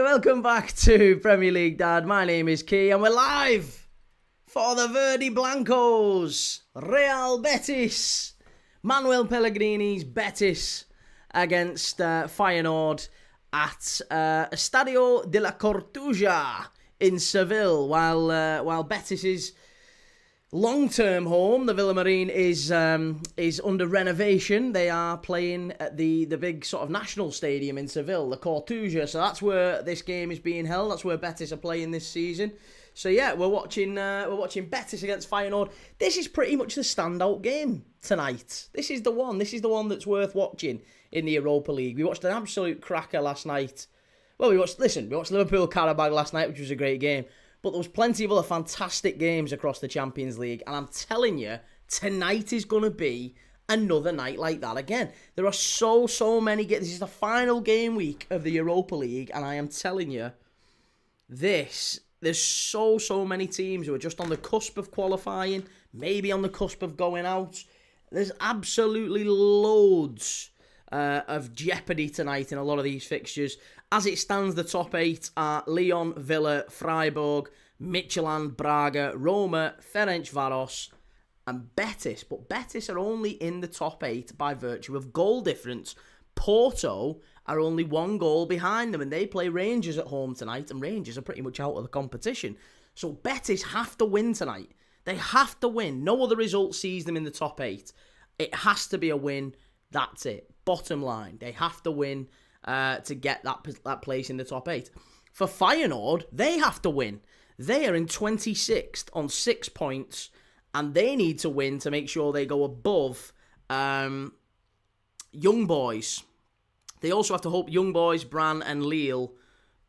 welcome back to Premier League Dad. My name is Key and we're live for the Verde Blancos, Real Betis. Manuel Pellegrini's Betis against Feyenoord at Estadio de la Cartuja in Seville, while Betis's long-term home, the Villamarín, is under renovation. They are playing at the big sort of national stadium in Seville, the Cartuja. So that's where this game is being held. That's where Betis are playing this season. So yeah, we're watching Betis against Feyenoord. This is pretty much the standout game tonight. This is the one. This is the one that's worth watching in the Europa League. We watched an absolute cracker last night. Well, we watched Liverpool Carabao last night, which was a great game. But there was plenty of other fantastic games across the Champions League. And I'm telling you, tonight is going to be another night like that again. There are so many games. This is the final game week of the Europa League. And I am telling you, there's so many teams who are just on the cusp of qualifying, maybe on the cusp of going out. There's absolutely loads of jeopardy tonight in a lot of these fixtures. As it stands, the top 8 are Lyon, Villa, Freiburg, Midtjylland, Braga, Roma, Ferencváros, and Betis. But Betis are only in the top 8 by virtue of goal difference. Porto are only 1 goal behind them, and they play Rangers at home tonight, and Rangers are pretty much out of the competition. So Betis have to win tonight. They have to win. No other result sees them in the top 8. It has to be a win. That's it. Bottom line. They have to win to get that place in the top 8. For Feyenoord, they have to win. They are in 26th on 6 points, and they need to win to make sure they go above Young Boys. They also have to hope Young Boys, Bran, and Lille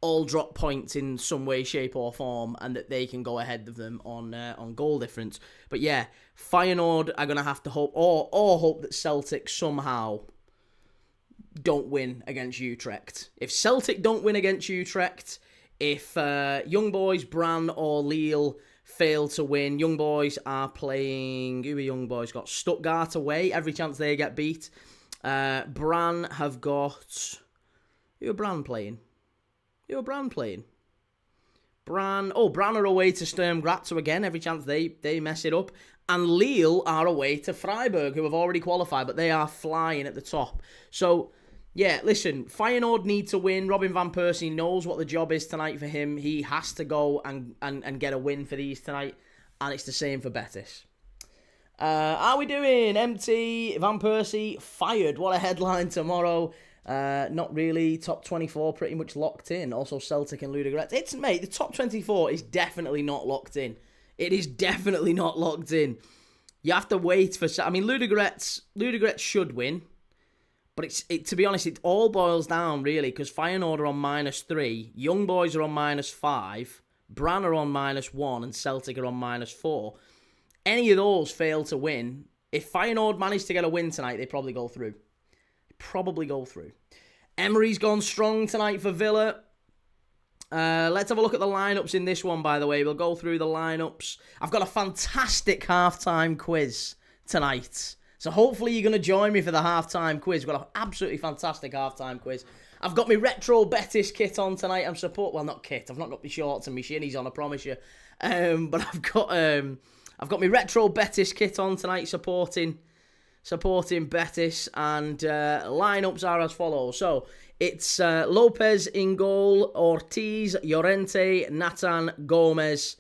all drop points in some way, shape, or form, and that they can go ahead of them on goal difference. But yeah, Feyenoord are going to have to hope, or hope that Celtic somehow don't win against Utrecht. If Celtic don't win against Utrecht, if Young Boys, Bran, or Lille fail to win, Young Boys are playing... Who are Young Boys got? Stuttgart away. Every chance they get beat. Bran have got... Who are Bran playing? Bran are away to Sturm Graz, so again, every chance they mess it up. And Lille are away to Freiburg, who have already qualified, but they are flying at the top. So, yeah, listen, Feyenoord need to win. Robin van Persie knows what the job is tonight for him. He has to go and get a win for these tonight, and it's the same for Betis. How are we doing? Empty, Van Persie fired. What a headline tomorrow. Not really. Top 24 pretty much locked in. Also Celtic and Ludogorets. Mate, the top 24 is definitely not locked in. It is definitely not locked in. You have to wait for... I mean, Ludogorets should win. But to be honest, it all boils down, really, because Feyenoord are on -3, Young Boys are on -5, Bran are on -1, and Celtic are on -4. Any of those fail to win. If Feyenoord manage to get a win tonight, they probably go through. Emery's gone strong tonight for Villa. Let's have a look at the lineups in this one, by the way. We'll go through the lineups. I've got a fantastic halftime quiz tonight. So hopefully you're going to join me for the halftime quiz. We've got an absolutely fantastic halftime quiz. I've got my retro Betis kit on tonight. Well, not kit. I've not got my shorts and my shinies on, I promise you. But I've got my retro Betis kit on tonight, supporting Betis, and lineups are as follows. So it's Lopez in goal, Ortiz, Llorente, Nathan, Gomez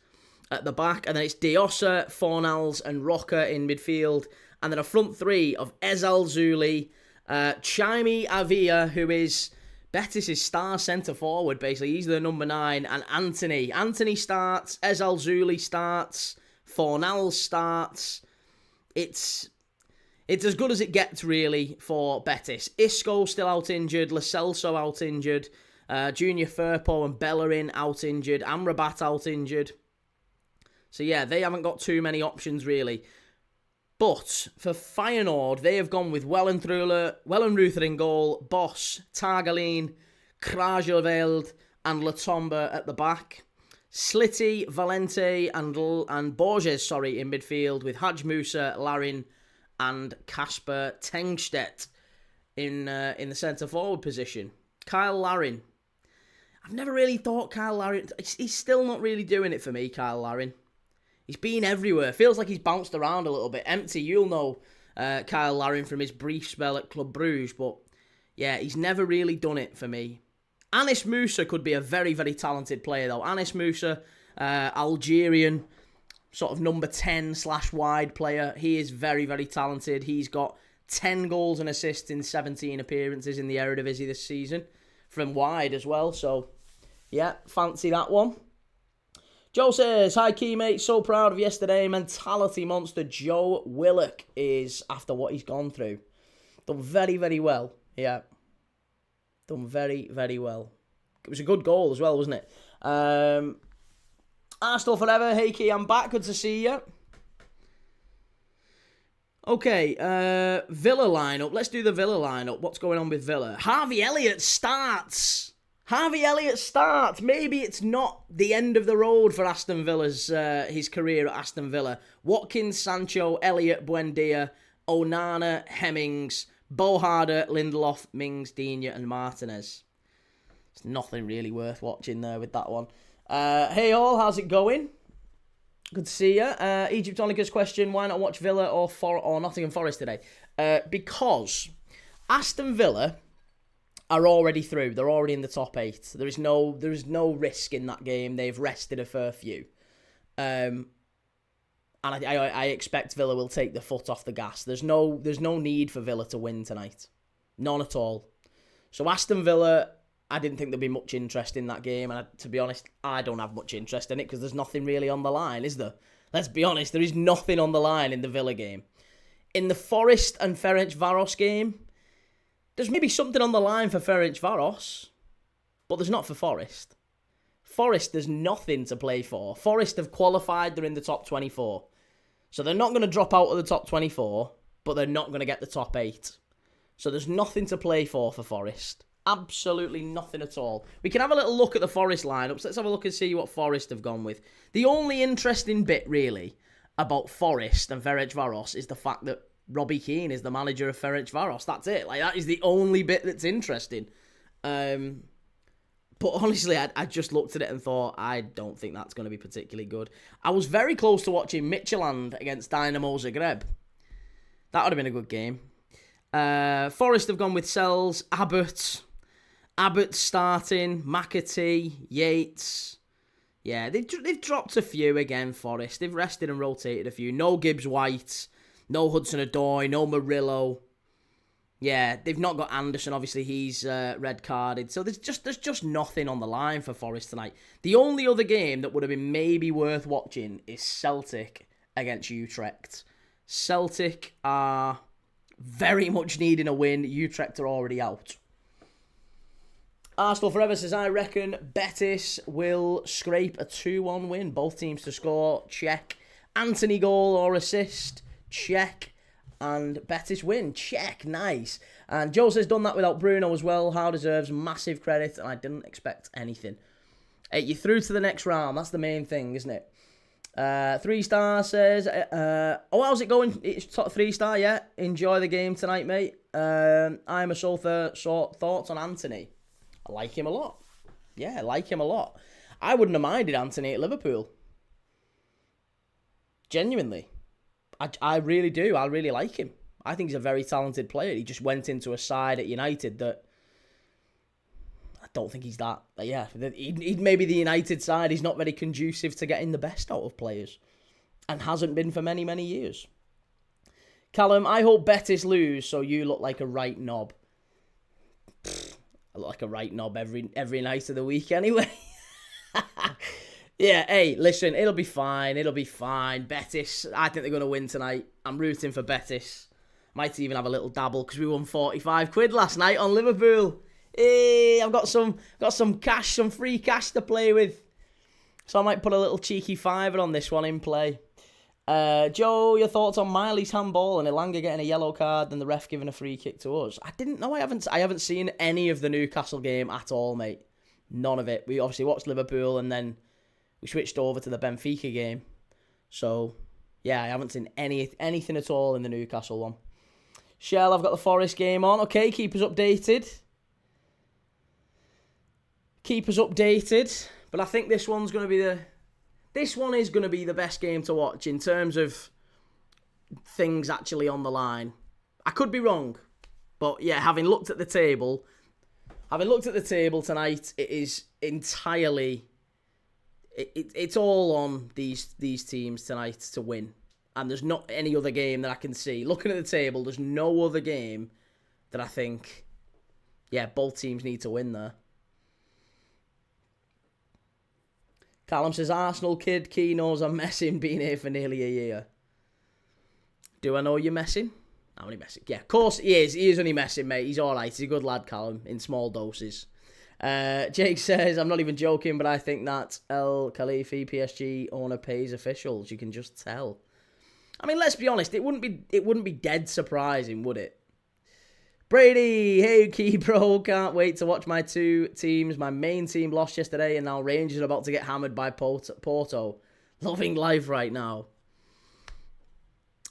at the back, and then it's Diossa, Fornals, and Roca in midfield, and then a front 3 of Ezal Zuli, Chaimi Avia, who is Betis' star centre forward, basically. He's the number 9, and Antony. Antony starts, Ezal Zuli starts, Fornals starts. It's as good as it gets, really, for Betis. Isco still out injured, Lo Celso out injured, Junior Firpo and Bellerin out injured, Amrabat out injured. So yeah, they haven't got too many options, really. But for Feyenoord, they have gone with Wellenreuther in goal, Boss, Targalin, Krajoveld, and Latomba at the back. Slitty, Valente, and Borges, in midfield, with Haj Musa, Larin, and Kasper Tengstedt in the centre forward position. Kyle Larin. I've never really thought Kyle Larin... He's still not really doing it for me, Kyle Larin. He's been everywhere. Feels like he's bounced around a little bit. Empty, you'll know Kyle Larin from his brief spell at Club Brugge, but yeah, he's never really done it for me. Anis Musa could be a very, very talented player, though. Anis Musa, Algerian, sort of number 10/wide player. He is very, very talented. He's got 10 goals and assists in 17 appearances in the Eredivisie this season, from wide as well. So, yeah, fancy that one. Joe says, hi Key mate, so proud of yesterday. Mentality monster Joe Willock is, after what he's gone through, done very, very well. Yeah, done very, very well. It was a good goal as well, wasn't it? Arsenal forever. Hey Key, I'm back. Good to see you. Okay, Villa lineup. Let's do the Villa lineup. What's going on with Villa? Harvey Elliott starts. Harvey Elliott starts. Maybe it's not the end of the road for Aston Villa's his career at Aston Villa. Watkins, Sancho, Elliott, Buendia, Onana, Hemmings, Boharder, Lindelof, Mings, Digne, and Martinez. It's nothing really worth watching there with that one. Hey all, how's it going? Good to see you. Egyptonicus question, why not watch Villa or Nottingham Forest today? Because Aston Villa are already through. They're already in the top 8. There is no risk in that game. They've rested a fair few. And I expect Villa will take the foot off the gas. There's no need for Villa to win tonight. None at all. So Aston Villa, I didn't think there'd be much interest in that game. And to be honest, I don't have much interest in it because there's nothing really on the line, is there? Let's be honest, there is nothing on the line in the Villa game. In the Forest and Ferencvaros game, there's maybe something on the line for Ferencvaros, but there's not for Forest. Forest, there's nothing to play for. Forest have qualified, they're in the top 24. So they're not going to drop out of the top 24, but they're not going to get the top 8. So there's nothing to play for Forest. Absolutely nothing at all. We can have a little look at the Forest lineups. Let's have a look and see what Forest have gone with. The only interesting bit, really, about Forest and Ferencvaros is the fact that Robbie Keane is the manager of Ferencvaros. That's it. Like, that is the only bit that's interesting. But honestly, I just looked at it and thought, I don't think that's going to be particularly good. I was very close to watching Midtjylland against Dynamo Zagreb. That would have been a good game. Forest have gone with Sells, Abbott starting, McAtee, Yates. Yeah, they've dropped a few again, Forest. They've rested and rotated a few. No Gibbs-White. No Hudson-Odoi, no Murillo. Yeah, they've not got Anderson. Obviously, he's red carded. So there's just nothing on the line for Forest tonight. The only other game that would have been maybe worth watching is Celtic against Utrecht. Celtic are very much needing a win. Utrecht are already out. Arsenal Forever says, I reckon Betis will scrape a 2-1 win. Both teams to score. Check. Antony goal or assist. Check. And Betis win. Check. Nice. And Joe says, done that without Bruno as well. How deserves massive credit. And I didn't expect anything. Hey, you're through to the next round. That's the main thing, isn't it? 3-star says, how's it going? It's 3-star, yeah. Enjoy the game tonight, mate. I'm a thoughts on Antony. I like him a lot. Yeah, I like him a lot. I wouldn't have minded Antony at Liverpool. Genuinely. I really do. I really like him. I think he's a very talented player. He just went into a side at United that I don't think he's that. Yeah, he'd maybe the United side. He's not very conducive to getting the best out of players. And hasn't been for many, many years. Callum, I hope Betis lose so you look like a right knob. I look like a right knob every night of the week anyway. Yeah, hey, listen, it'll be fine. It'll be fine. Betis, I think they're going to win tonight. I'm rooting for Betis. Might even have a little dabble because we won 45 quid last night on Liverpool. Hey, I've got some cash, some free cash to play with. So I might put a little cheeky fiver on this one in play. Joe, your thoughts on Miley's handball and Elanga getting a yellow card and the ref giving a free kick to us? I didn't know. I haven't seen any of the Newcastle game at all, mate. None of it. We obviously watched Liverpool and then we switched over to the Benfica game. So, yeah, I haven't seen anything at all in the Newcastle one. Shell, I've got the Forest game on. Okay, keep us updated. keep us updated. But I think this one is going to be the best game to watch in terms of things actually on the line. I could be wrong, but yeah, having looked at the table tonight, it is entirely. It's all on these teams tonight to win. And there's not any other game that I can see. Looking at the table, there's no other game that I think, yeah, both teams need to win there. Callum says, Arsenal kid, Key knows I'm messing, been here for nearly a year. Do I know you're messing? I'm only messing. Yeah, of course he is. He is only messing, mate. He's all right. He's a good lad, Callum, in small doses. Jake says, I'm not even joking, but I think that El Khalifi PSG owner pays officials. You can just tell. I mean, let's be honest. It wouldn't be dead surprising, would it? Brady, hey Key Bro, can't wait to watch my two teams. My main team lost yesterday, and now Rangers are about to get hammered by Porto. Loving life right now.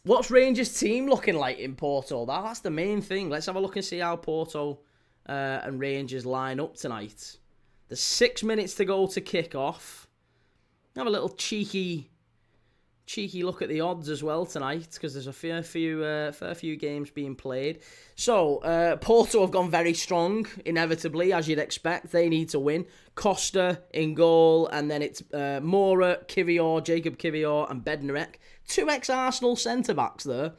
What's Rangers' team looking like in Porto? That's the main thing. Let's have a look and see how Porto and Rangers line up tonight. There's 6 minutes to go to kick off. Have a little cheeky look at the odds as well tonight, because there's a fair few games being played. So Porto have gone very strong, inevitably, as you'd expect. They need to win. Costa in goal, and then it's Moura, Jacob Kivior, and Bednarek. 2 ex-Arsenal centre-backs there,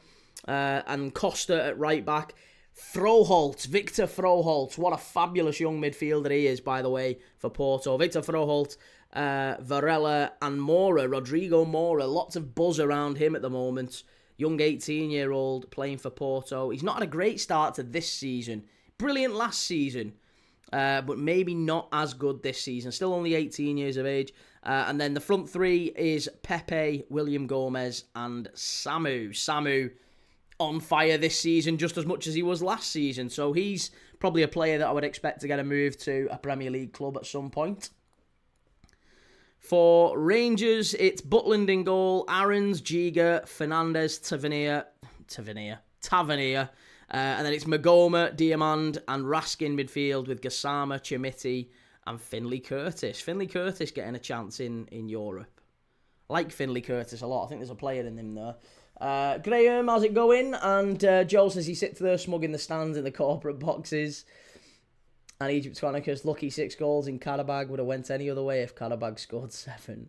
and Costa at right-back. Victor Froholt, what a fabulous young midfielder he is, by the way, for Porto. Victor Froholt, Varela and Rodrigo Moura, lots of buzz around him at the moment. Young 18-year-old playing for Porto. He's not had a great start to this season. Brilliant last season, but maybe not as good this season. Still only 18 years of age. And then the front three is Pepe, William Gomez and Samu. Samu on fire this season just as much as he was last season. So he's probably a player that I would expect to get a move to a Premier League club at some point. For Rangers, it's Butland in goal, Aarons, Giga, Fernandez, Tavernier. And then it's Magoma, Diamand and Raskin midfield with Gassama, Chimiti and Finlay Curtis. Finlay Curtis getting a chance in Europe. I like Finlay Curtis a lot. I think there's a player in him there. Graham, how's it going? And Joe says he sits there smug in the stands in the corporate boxes. And Egypt Chronicles, lucky 6 goals in Karabag, would have went any other way if Karabag scored 7.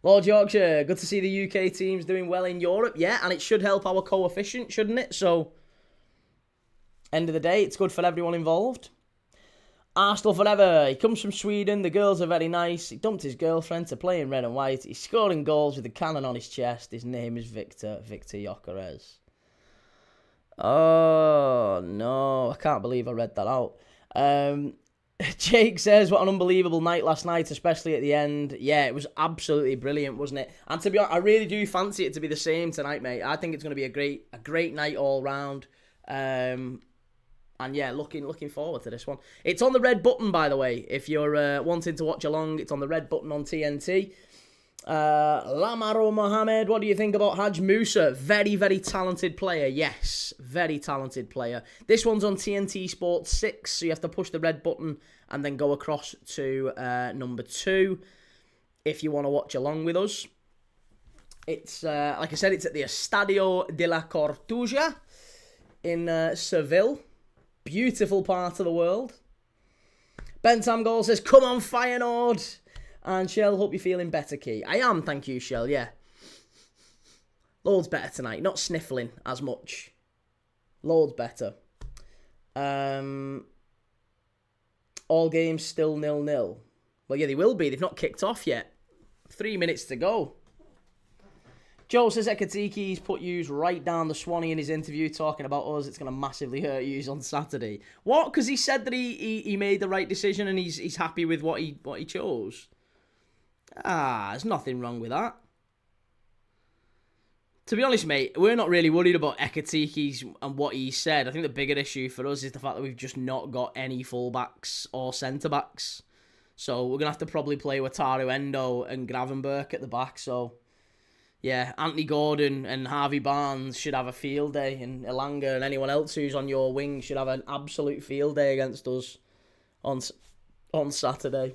Lord Yorkshire, good to see the UK teams doing well in Europe. Yeah, and it should help our coefficient, shouldn't it? So, end of the day, it's good for everyone involved. Arsenal forever. He comes from Sweden. The girls are very nice. He dumped his girlfriend to play in red and white. He's scoring goals with a cannon on his chest. His name is Victor Gyökeres. Oh, no. I can't believe I read that out. Jake says, what an unbelievable night last night, especially at the end. Yeah, it was absolutely brilliant, wasn't it? And to be honest, I really do fancy it to be the same tonight, mate. I think it's going to be a great night all round. And yeah, looking forward to this one. It's on the red button, by the way. If you're wanting to watch along, it's on the red button on TNT. Lamaro Mohamed, what do you think about Haj Musa? Very, very talented player. Yes, very talented player. This one's on TNT Sports 6, so you have to push the red button and then go across to number 2 if you want to watch along with us. It's, like I said, it's at the Estadio de la Cartuja in Seville. Beautiful part of the world. Ben Tamgol says, come on, Feyenoord. And Shell, hope you're feeling better, Key. I am, thank you, Shell, yeah. Loads better tonight. Not sniffling as much. Loads better. All games still 0-0. Well, yeah, they will be. They've not kicked off yet. 3 minutes to go. Joe says Ekatiki's put yous right down the Swanee in his interview talking about us. It's going to massively hurt yous on Saturday. What? Because he said that he made the right decision and he's happy with what he chose. There's nothing wrong with that. To be honest, mate, we're not really worried about Ekatiki's and what he said. I think the bigger issue for us is the fact that we've just not got any fullbacks or centre-backs. So we're going to have to probably play Wataru Endo and Gravenberch at the back, so... Yeah, Anthony Gordon and Harvey Barnes should have a field day, and Elanga and anyone else who's on your wing should have an absolute field day against us on Saturday.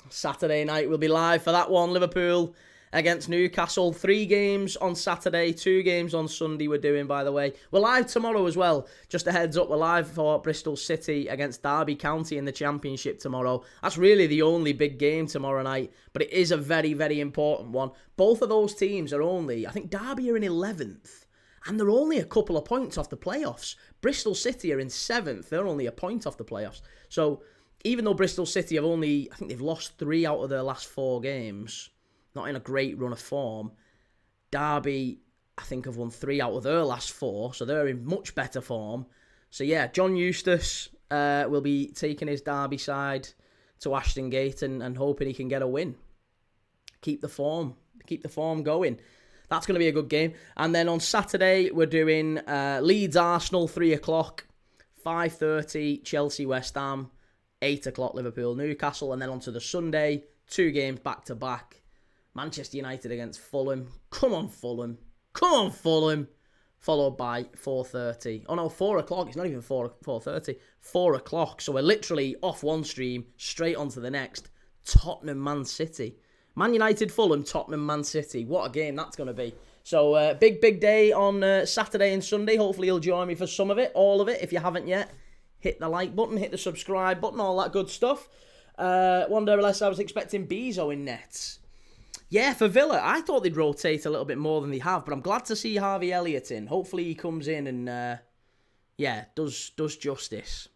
Saturday night we'll be live for that one. Liverpool against Newcastle. 3 games on Saturday, 2 games on Sunday we're doing, by the way. We're live tomorrow as well. Just a heads up, we're live for Bristol City against Derby County in the Championship tomorrow. That's really the only big game tomorrow night, but it is a very, very important one. Both of those teams are only, I think Derby are in 11th, and they're only a couple of points off the playoffs. Bristol City are in 7th. They're only a point off the playoffs. So even though Bristol City have only, I think they've lost 3 out of their last 4 games, not in a great run of form, Derby, I think, have won 3 out of their last 4, so they're in much better form. So yeah, John Eustace will be taking his Derby side to Ashton Gate and hoping he can get a win. Keep the form going. That's going to be a good game. And then on Saturday, we're doing Leeds Arsenal, 3 o'clock, 5:30 Chelsea West Ham, 8 o'clock Liverpool Newcastle, and then on to the Sunday, 2 games back to back. Manchester United against Fulham. Come on, Fulham. Followed by 4:30. Oh no, 4 o'clock. It's not even 4:30. 4 o'clock. So we're literally off one stream, straight onto the next. Tottenham Man City. Man United, Fulham, Tottenham Man City. What a game that's going to be. So big day on Saturday and Sunday. Hopefully you'll join me for some of it, all of it. If you haven't yet, hit the like button, hit the subscribe button, all that good stuff. One day less, I was expecting Bezo in nets. Yeah, for Villa, I thought they'd rotate a little bit more than they have, but I'm glad to see Harvey Elliott in. Hopefully he comes in and, does justice.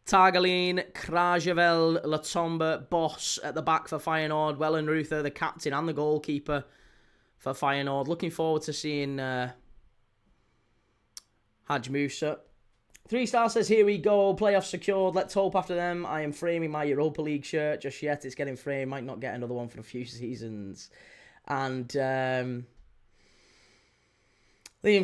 Targaline, Krajavel, Latomba, Boss at the back for Feyenoord, Wellenreuther, the captain and the goalkeeper for Feyenoord. Looking forward to seeing Haj Musa. 3-star says, here we go, playoffs secured, let's hope after them. I am framing my Europa League shirt just yet, it's getting framed, might not get another one for a few seasons. And Liam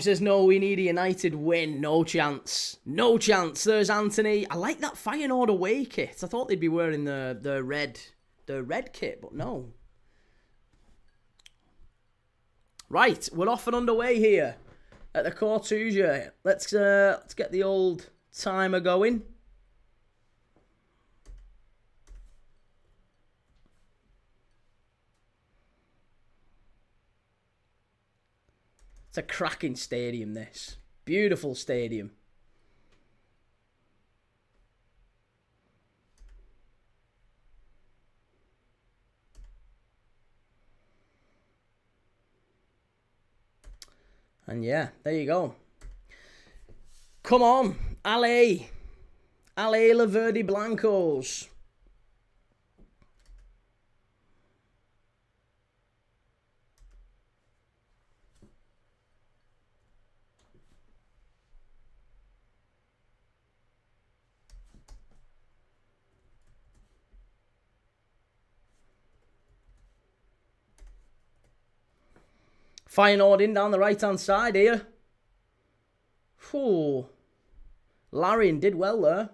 says, no, we need a United win, no chance. There's Antony. I like that Feyenoord away kit. I thought they'd be wearing the red kit, but no. Right, we're off and underway here at the Cartuja. Let's get the old timer going. It's a cracking stadium, this. Beautiful stadium. And yeah, there you go. Come on, Ale La Verde Blancos. Feyenoord in down the right-hand side here. Whew. Larin did well there.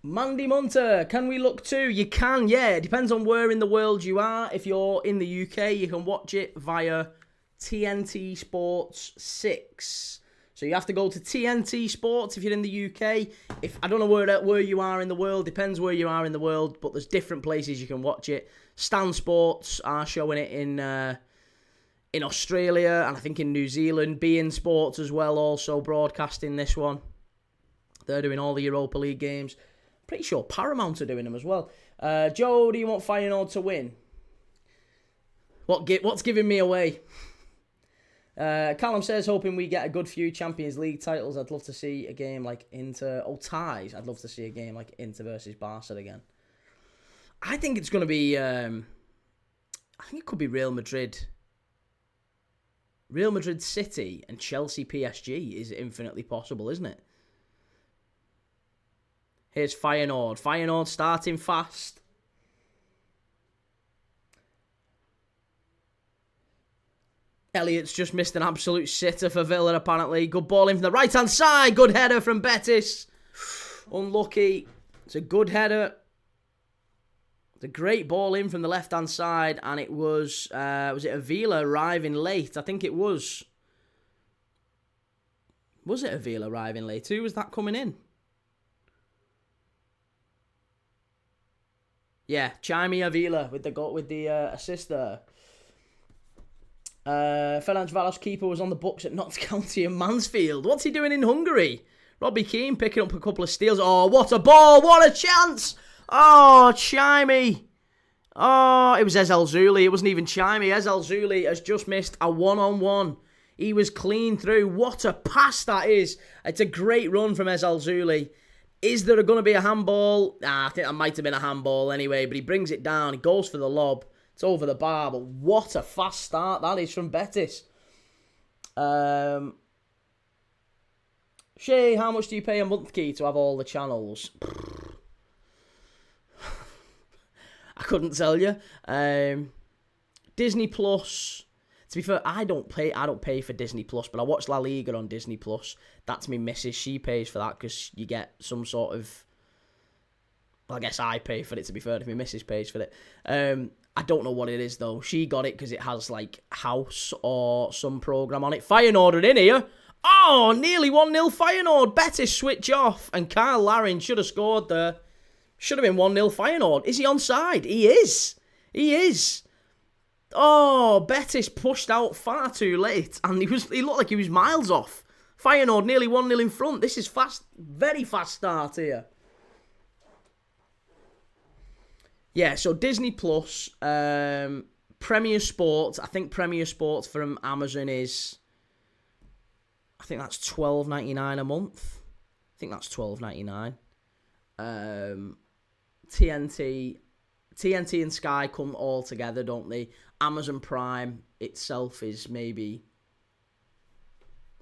Mandy Munter, can we look too? You can, yeah. It depends on where in the world you are. If you're in the UK, you can watch it via TNT Sports 6. So you have to go to TNT Sports if you're in the UK. If I don't know where you are in the world, depends where you are in the world, but there's different places you can watch it. Stan Sports are showing it in Australia and I think in New Zealand. beIN Sports as well, also broadcasting this one. They're doing all the Europa League games. Pretty sure Paramount are doing them as well. Joe, do you want Feyenoord to win? What's giving me away? Callum says, hoping we get a good few Champions League titles. I'd love to see a game like Inter. Oh, ties. I'd love to see a game like Inter versus Barca again. I think it's going to be... I think it could be Real Madrid. Real Madrid City and Chelsea PSG is infinitely possible, isn't it? Here's Feyenoord. Feyenoord starting fast. Elliott's just missed an absolute sitter for Villa, apparently. Good ball in from the right-hand side. Good header from Betis. Unlucky. It's a good header. It's a great ball in from the left-hand side. And it was it Avila arriving late? I think it was. Was it Avila arriving late? Who was that coming in? Yeah, Jaime Avila with the assist there. Ferencváros keeper was on the books at Notts County and Mansfield. What's he doing in Hungary? Robbie Keane picking up a couple of steals. Oh, what a ball! What a chance! Oh, Jaime. Oh, it was Ezel Zuli. It wasn't even Jaime. Ezel Zuli has just missed a one-on-one. He was clean through. What a pass that is. It's a great run from Ezel Zuli. Is there going to be a handball? I think that might have been a handball anyway, but he brings it down. He goes for the lob. It's over the bar, but what a fast start that is from Betis. Shay, how much do you pay a month key to have all the channels? I couldn't tell you. Disney Plus. To be fair, I don't pay for Disney Plus, but I watch La Liga on Disney Plus. That's me missus. She pays for that because you get some sort of... Well, I guess I pay for it, to be fair, if my missus pays for it. I don't know what it is, though. She got it because it has, like, House or some program on it. Feyenoord are in here. Oh, nearly 1-0 Feyenoord. Betis switch off. And Kyle Larin should have scored there. Should have been 1-0 Feyenoord. Is he onside? He is. He is. Oh, Betis pushed out far too late. And he looked like he was miles off. Feyenoord nearly 1-0 in front. This is fast. Very fast start here. Yeah, so Disney Plus, Premier Sports. I think Premier Sports from Amazon is... I think that's $12.99 a month. I think that's $12.99. TNT and Sky come all together, don't they? Amazon Prime itself is maybe,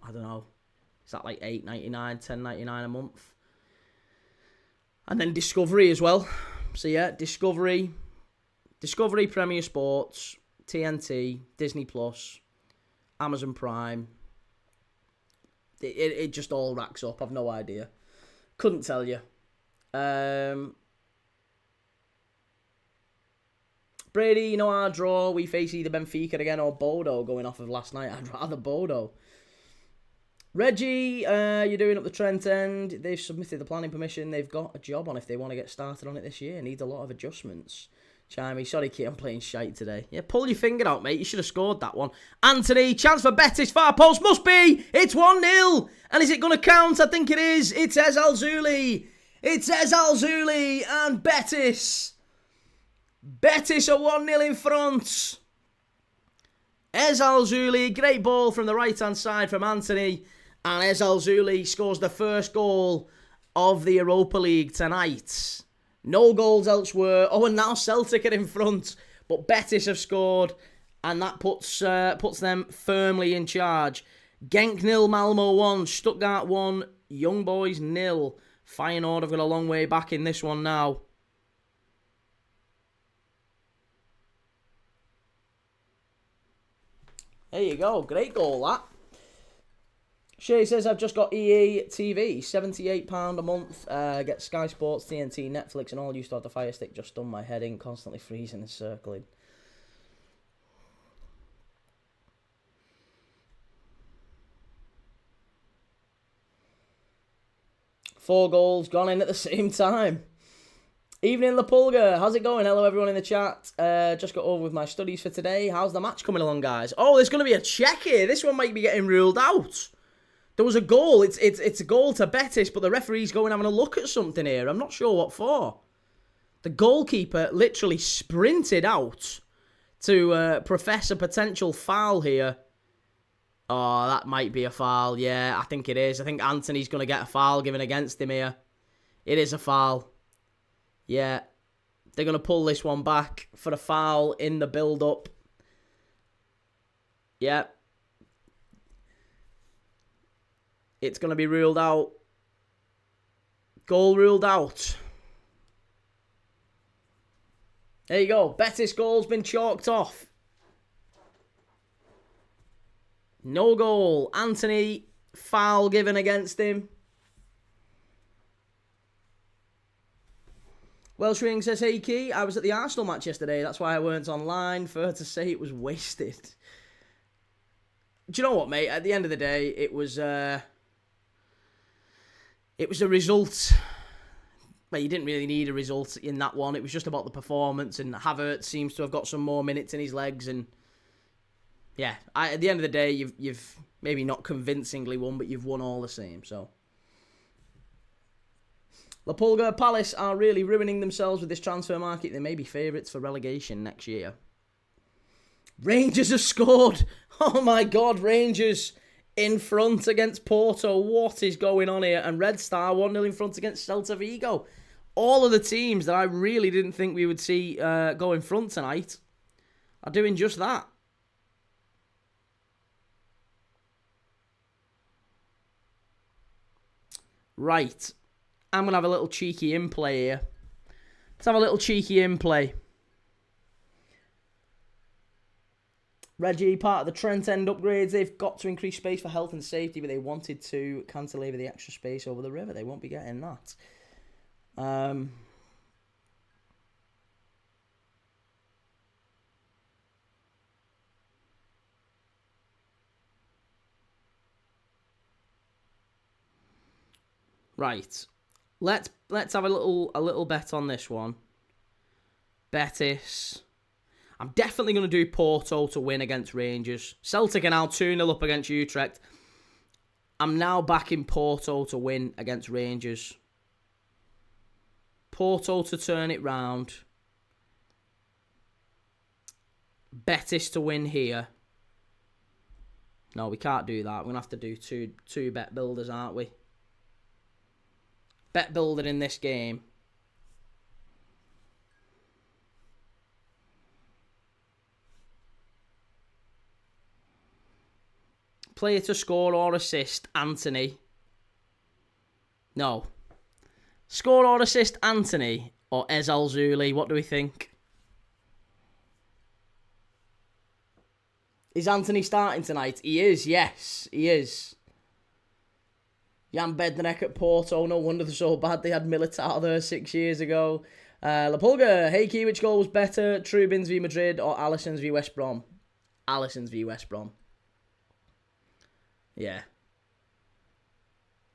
I don't know, is that like $8.99, $10.99 a month? And then Discovery as well. So yeah, Discovery, Premier Sports, TNT, Disney Plus, Amazon Prime. It just all racks up. I've no idea. Couldn't tell you. Brady, you know our draw. We face either Benfica again or Bodo going off of last night. I'd rather Bodo. Reggie, you're doing up the Trent end. They've submitted the planning permission. They've got a job on if they want to get started on it this year. Needs a lot of adjustments. Chimey, sorry kid, I'm playing shite today. Yeah, pull your finger out, mate. You should have scored that one. Antony, chance for Betis, far post, must be. It's 1-0. And is it going to count? I think it is. It's Ezel Zuli. It's Ezel Zuli and Betis. Betis are 1-0 in front. Ezel Zuli, great ball from the right-hand side from Antony. And Ezel Zuli scores the first goal of the Europa League tonight. No goals elsewhere. Oh, and now Celtic are in front. But Betis have scored. And that puts them firmly in charge. Genk 0, Malmo 1, Stuttgart 1, Young Boys 0. Feyenoord have got a long way back in this one now. There you go. Great goal, that. Shay says, I've just got EA TV, £78 a month. Get Sky Sports, TNT, Netflix, and all used to have the Fire Stick. Just done my head in, constantly freezing and circling. Four goals gone in at the same time. Evening, La Pulga. How's it going? Hello, everyone in the chat. Just got over with my studies for today. How's the match coming along, guys? Oh, there's going to be a check here. This one might be getting ruled out. There was a goal. It's a goal to Betis, but the referee's going having a look at something here. I'm not sure what for. The goalkeeper literally sprinted out to profess a potential foul here. Oh, that might be a foul. Yeah, I think it is. I think Antony's going to get a foul given against him here. It is a foul. Yeah, they're going to pull this one back for a foul in the build-up. Yeah. It's going to be ruled out. Goal ruled out. There you go. Betis goal's been chalked off. No goal. Antony, foul given against him. Welshwing says, hey Key, I was at the Arsenal match yesterday. That's why I weren't online. Fair to say it was wasted. Do you know what, mate? At the end of the day, it was a result Well, you didn't really need a result in that one. It was just about the performance, and Havertz seems to have got some more minutes in his legs. And yeah, at the end of the day, you've maybe not convincingly won, but you've won all the same. So La Pulga, Palace are really ruining themselves with this transfer market. They may be favourites for relegation next year. Rangers have scored. Oh my God, Rangers in front against Porto. What is going on here? And Red Star 1-0 in front against Celta Vigo. All of the teams that I really didn't think we would see go in front tonight are doing just that. Right. I'm going to have a little cheeky in-play here. Let's have a little cheeky in-play. Reggie, part of the Trent End upgrades, they've got to increase space for health and safety, but they wanted to cantilever the extra space over the river. They won't be getting that. Right. Let's have a little bet on this one. Betis. I'm definitely going to do Porto to win against Rangers. Celtic are now 2-0 up against Utrecht. I'm now backing Porto to win against Rangers. Porto to turn it round. Betis to win here. No, we can't do that. We're going to have to do two bet builders, aren't we? Bet builder in this game. Player to score or assist, Antony. No. Score or assist, Antony or Ezal Zuli. What do we think? Is Antony starting tonight? He is, yes. He is. Jan Bednarek at Porto. No wonder they're so bad. They had Militao there 6 years ago. La Pulga. Hey, Key, which goal was better? Trubin's v Madrid or Alisson's v West Brom? Alisson's v West Brom. Yeah.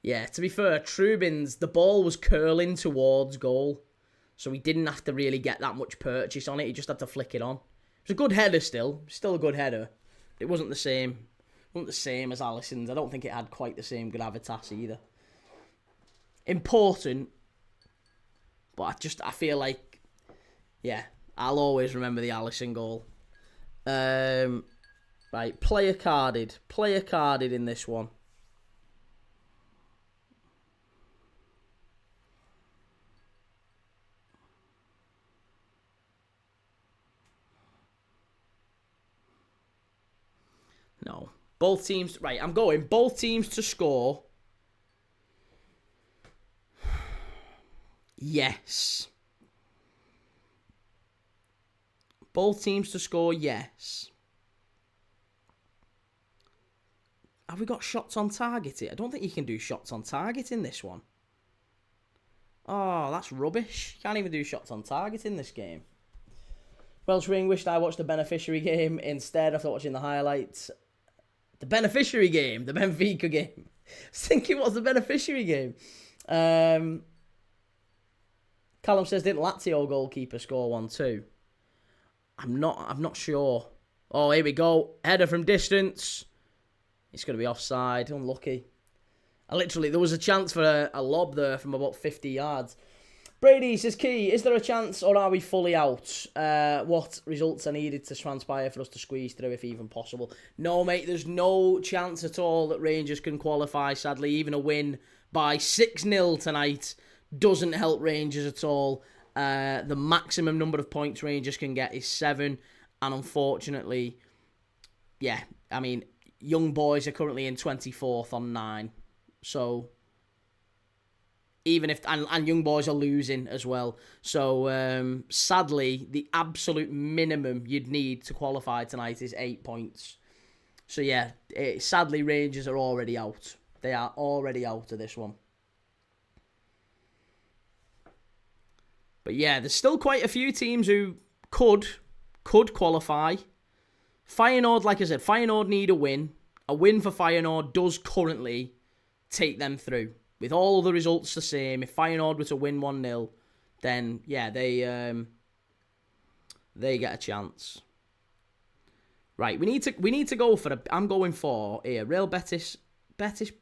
Yeah, to be fair, Trubin's, the ball was curling towards goal. So he didn't have to really get that much purchase on it. He just had to flick it on. It was a good header still. Still a good header. It wasn't the same. It wasn't the same as Alisson's. I don't think it had quite the same gravitas either. Important. But I feel like, yeah, I'll always remember the Alisson goal. Right, player carded. Player carded in this one. No. Both teams... Right, I'm going. Both teams to score. Yes. Both teams to score, yes. Have we got shots on target here? I don't think you can do shots on target in this one. Oh, that's rubbish. You can't even do shots on target in this game. Welsh Ring wished I watched the beneficiary game instead after watching the highlights. The beneficiary game, the Benfica game. I was thinking, what's the beneficiary game? Callum says, didn't Lazio goalkeeper score 1-2? I'm not sure. Oh, here we go. Header from distance. It's going to be offside. Unlucky. There was a chance for a lob there from about 50 yards. Brady says, Key, is there a chance or are we fully out? What results are needed to transpire for us to squeeze through, if even possible? No, mate, there's no chance at all that Rangers can qualify, sadly. Even a win by 6-0 tonight doesn't help Rangers at all. The maximum number of points Rangers can get is 7. And unfortunately, yeah, I mean, Young Boys are currently in 24th on 9. So... even if and Young Boys are losing as well. So, sadly, the absolute minimum you'd need to qualify tonight is 8 points. So, yeah, sadly, Rangers are already out. They are already out of this one. But, yeah, there's still quite a few teams who could qualify. Feyenoord, like I said, Feyenoord need a win. A win for Feyenoord does currently take them through. with all the results the same, if Feyenoord were to win 1-0, then, yeah, they get a chance. Right, we need to go for I'm going for here, Real Betis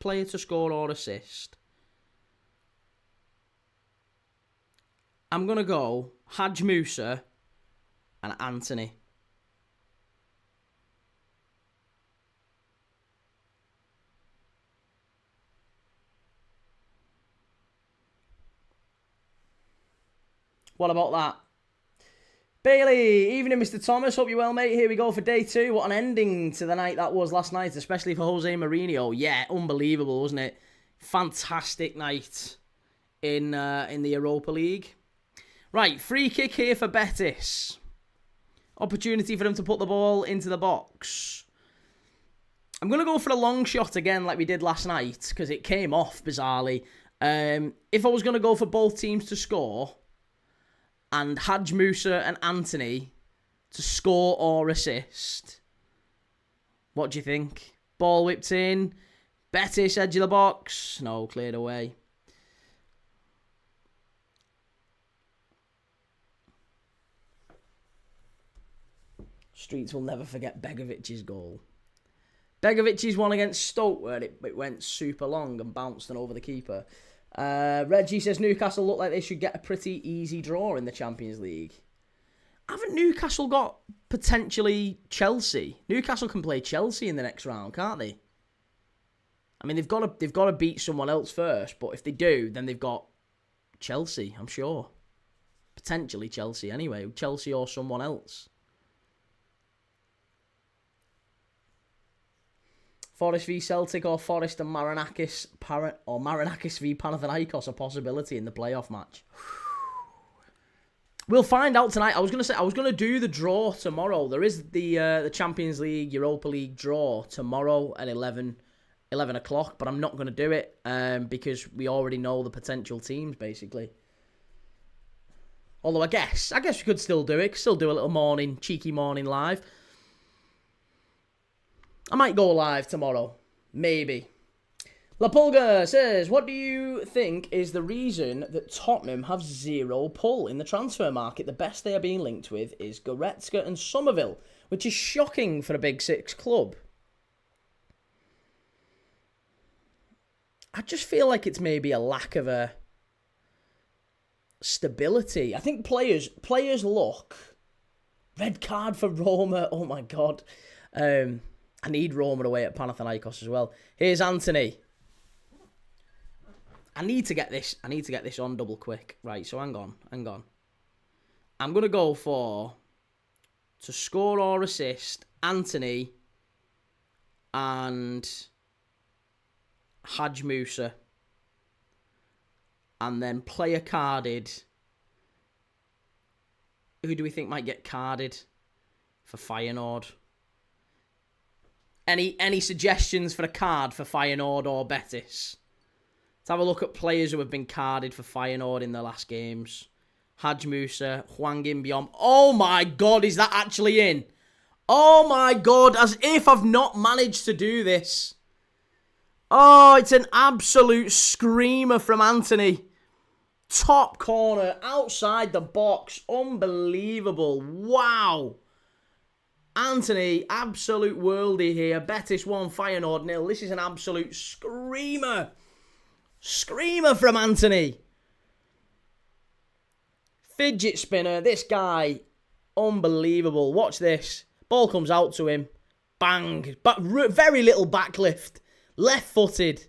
player to score or assist. I'm going to go Haj Musa and Antony. What about that? Bailey, evening, Mr. Thomas. Hope you're well, mate. Here we go for day 2. What an ending to the night that was last night, especially for Jose Mourinho. Yeah, unbelievable, wasn't it? Fantastic night in the Europa League. Right, free kick here for Betis. Opportunity for them to put the ball into the box. I'm going to go for a long shot again like we did last night because it came off bizarrely. If I was going to go for both teams to score and Haj Musa and Antony to score or assist, what do you think? Ball whipped in. Betis, edge of the box. No, cleared away. Streets will never forget Begovic's goal. Begovic's one against Stoke where it went super long and bounced and over the keeper. Reggie says Newcastle look like they should get a pretty easy draw in the Champions League. Haven't Newcastle got potentially Chelsea? Newcastle can play Chelsea in the next round, can't they? I mean, they've got to beat someone else first, but if they do, then they've got Chelsea, I'm sure. Potentially Chelsea anyway, Chelsea or someone else. Forest v Celtic or Forest and Marinakis v Panathinaikos a possibility in the playoff match. We'll find out tonight. I was going to do the draw tomorrow. There is the Champions League, Europa League draw tomorrow at 11 o'clock, but I'm not going to do it because we already know the potential teams, basically. Although I guess we could still do it. Still do a little cheeky morning live. I might go live tomorrow. Maybe. La Pulga says, what do you think is the reason that Tottenham have zero pull in the transfer market? The best they are being linked with is Goretzka and Somerville, which is shocking for a Big Six club. I just feel like it's maybe a lack of a stability. I think players look. Red card for Roma. Oh my God. I need Roma away at Panathinaikos as well. Here's Antony. I need to get this on double quick. Right, so hang on. I'm going to go for to score or assist Antony and Haj Musa. And then player carded. Who do we think might get carded for Feyenoord? Any suggestions for a card for Feyenoord or Betis? Let's have a look at players who have been carded for Feyenoord in the last games. Haj Musa, Hwang In-beom. Oh my God, is that actually in? Oh my God, as if I've not managed to do this. Oh, it's an absolute screamer from Antony. Top corner, outside the box. Unbelievable. Wow. Antony, absolute worldie here. Betis 1, Feyenoord 0. This is an absolute screamer. Screamer from Antony. Fidget spinner. This guy, unbelievable. Watch this. Ball comes out to him. Bang. But very little backlift. Left-footed.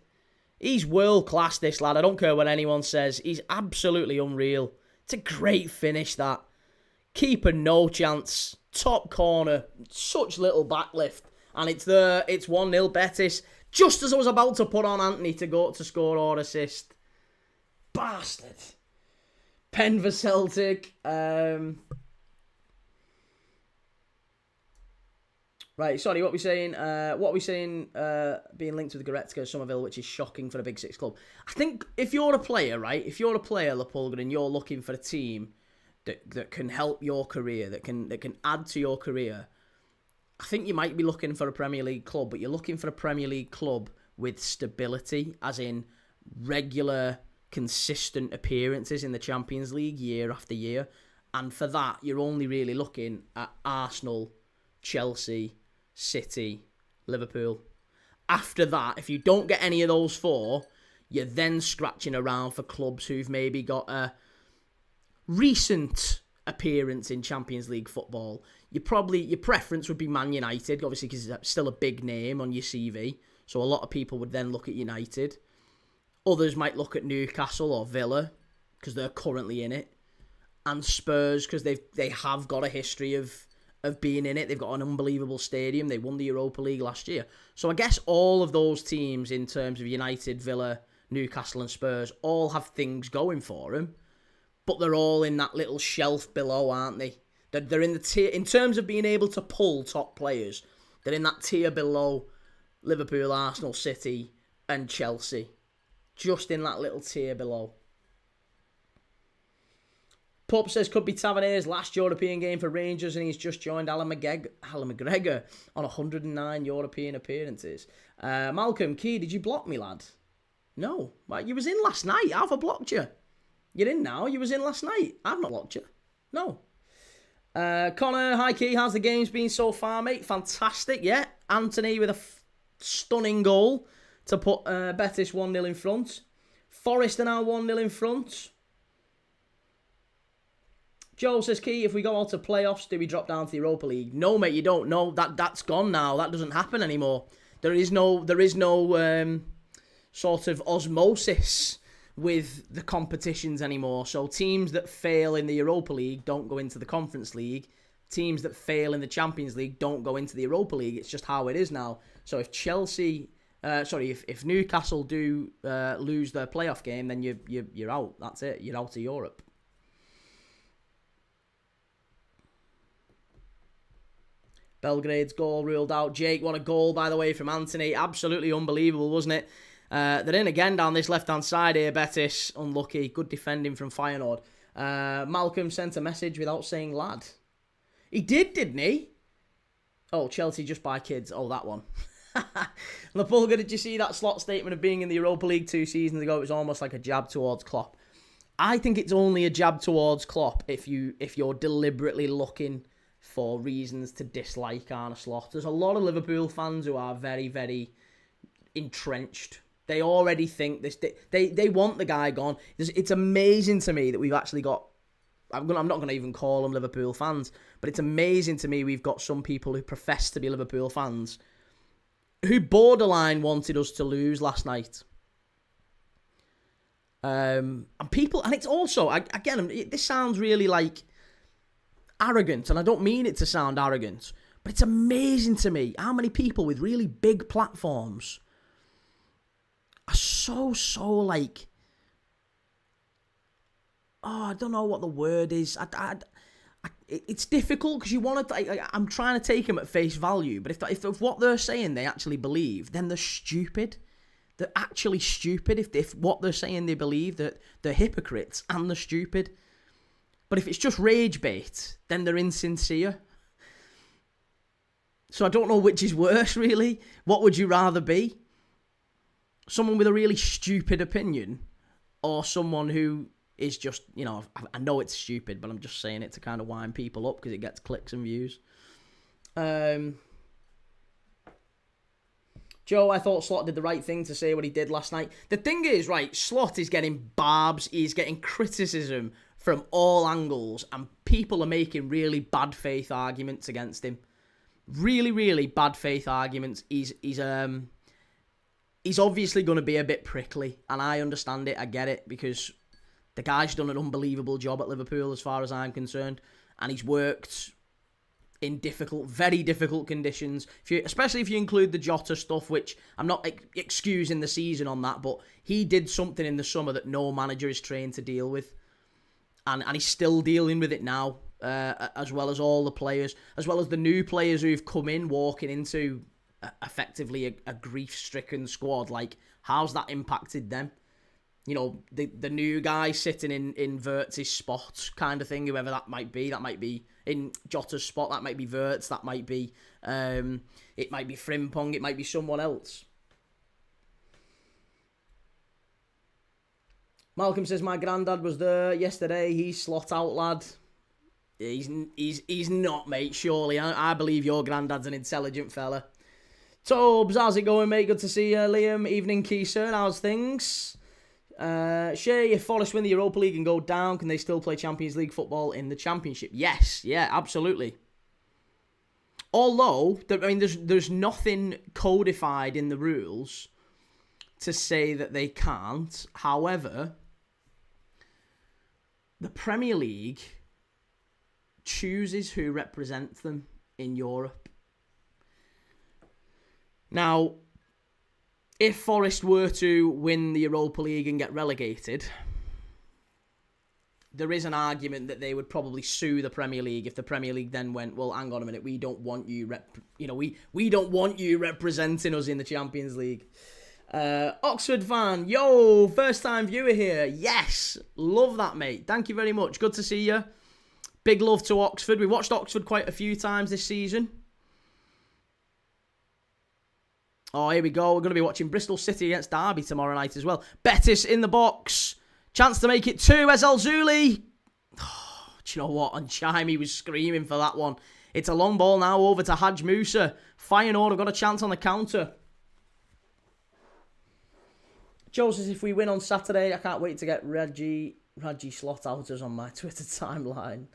He's world-class, this lad. I don't care what anyone says. He's absolutely unreal. It's a great finish, that. Keeper, no chance. Top corner, such little backlift, and it's there. It's 1-0 Betis. Just as I was about to put on Antony to go to score or assist. Bastard. Pen for Celtic. Right, sorry, what we saying? Being linked with Goretzka, Somerville, which is shocking for a Big Six club. I think if you're a player, right? If you're a player, La Pulga, and you're looking for a team that can help your career, that can add to your career, I think you might be looking for a Premier League club, but you're looking for a Premier League club with stability, as in regular, consistent appearances in the Champions League year after year. And for that, you're only really looking at Arsenal, Chelsea, City, Liverpool. After that, if you don't get any of those four, you're then scratching around for clubs who've maybe got a recent appearance in Champions League football. Your preference would be Man United, obviously, because it's still a big name on your CV. So a lot of people would then look at United. Others might look at Newcastle or Villa because they're currently in it, and Spurs because they have got a history of being in it. They've got an unbelievable stadium. They won the Europa League last year. So I guess all of those teams, in terms of United, Villa, Newcastle and Spurs, all have things going for them, but they're all in that little shelf below, aren't they? They're in the tier, in terms of being able to pull top players, they're in that tier below Liverpool, Arsenal, City and Chelsea. Just in that little tier below. Pup says could be Tavernier's last European game for Rangers, and he's just joined Alan McGregor on 109 European appearances. Malcolm, Key, did you block me, lad? No. Well, you was in last night. I've blocked you. You're in now. You was in last night. I've not blocked you. No. Connor, hi Key. How's the games been so far, mate? Fantastic, yeah. Antony with a stunning goal to put Betis 1-0 in front. Forest are now 1-0 in front. Joe says, Key, if we go out to playoffs, do we drop down to the Europa League? No, mate, you don't. No, that's gone now. That doesn't happen anymore. There is no sort of osmosis with the competitions anymore. So teams that fail in the Europa League don't go into the Conference League. Teams that fail in the Champions League don't go into the Europa League. It's just how it is now. So if if Newcastle do lose their playoff game, then you're out. That's it. You're out of Europe. Belgrade's goal ruled out. Jake, what a goal, by the way, from Antony. Absolutely unbelievable, wasn't it? They're in again down this left-hand side here, Betis. Unlucky. Good defending from Feyenoord. Malcolm sent a message without saying lad. He did, didn't he? Oh, Chelsea just buy kids. Oh, that one. Lapulga, did you see that slot statement of being in the Europa League 2 seasons ago? It was almost like a jab towards Klopp. I think it's only a jab towards Klopp if you're deliberately looking for reasons to dislike Arne Slot. There's a lot of Liverpool fans who are very, very entrenched. They already think this. They want the guy gone. It's amazing to me that we've actually got. I'm not going to even call them Liverpool fans, but it's amazing to me we've got some people who profess to be Liverpool fans who borderline wanted us to lose last night. And it's also, again, this sounds really like arrogant, and I don't mean it to sound arrogant, but it's amazing to me how many people with really big platforms are so like, I don't know what the word is. It's difficult because you want to. I'm trying to take them at face value, but if what they're saying they actually believe, then they're stupid. They're actually stupid. If what they're saying they believe, that they're hypocrites and they're stupid. But if it's just rage bait, then they're insincere. So I don't know which is worse, really. What would you rather be? Someone with a really stupid opinion, or someone who is just, I know it's stupid, but I'm just saying it to kind of wind people up because it gets clicks and views. Joe, I thought Slot did the right thing to say what he did last night. The thing is, right, Slot is getting barbs, he's getting criticism from all angles, and people are making really bad faith arguments against him. Really, really bad faith arguments. He's obviously going to be a bit prickly, and I understand it, I get it, because the guy's done an unbelievable job at Liverpool as far as I'm concerned, and he's worked in very difficult conditions, especially if you include the Jota stuff, which I'm not excusing the season on that, but he did something in the summer that no manager is trained to deal with, and he's still dealing with it now, as well as all the players, as well as the new players who've come in, walking into effectively a grief-stricken squad. Like, how's that impacted them? The new guy sitting in Wirtz's spot kind of thing, whoever that might be in Jota's spot, that might be Wirtz, that might be, it might be Frimpong, it might be someone else. Malcolm says, my granddad was there yesterday. He's slot out, lad. He's not, mate, surely. I believe your granddad's an intelligent fella. Tobes, how's it going, mate? Good to see you. Liam, evening, Keeser. How's things? Shay, if Forest win the Europa League and go down, can they still play Champions League football in the Championship? Yes, yeah, absolutely. Although, I mean, there's nothing codified in the rules to say that they can't. However, the Premier League chooses who represents them in Europe. Now, if Forest were to win the Europa League and get relegated, there is an argument that they would probably sue the Premier League if the Premier League then went, well, hang on a minute, we don't want you we don't want you representing us in the Champions League. Oxford fan, yo, first time viewer here. Yes, love that, mate. Thank you very much. Good to see you. Big love to Oxford. We watched Oxford quite a few times this season. Oh, here we go. We're going to be watching Bristol City against Derby tomorrow night as well. Betis in the box. Chance to make it 2. Ezel Zuli. Oh, do you know what? And Chimey was screaming for that one. It's a long ball now over to Haj Musa. Feyenoord have got a chance on the counter. Joe says, if we win on Saturday, I can't wait to get Reggie Slot outers on my Twitter timeline.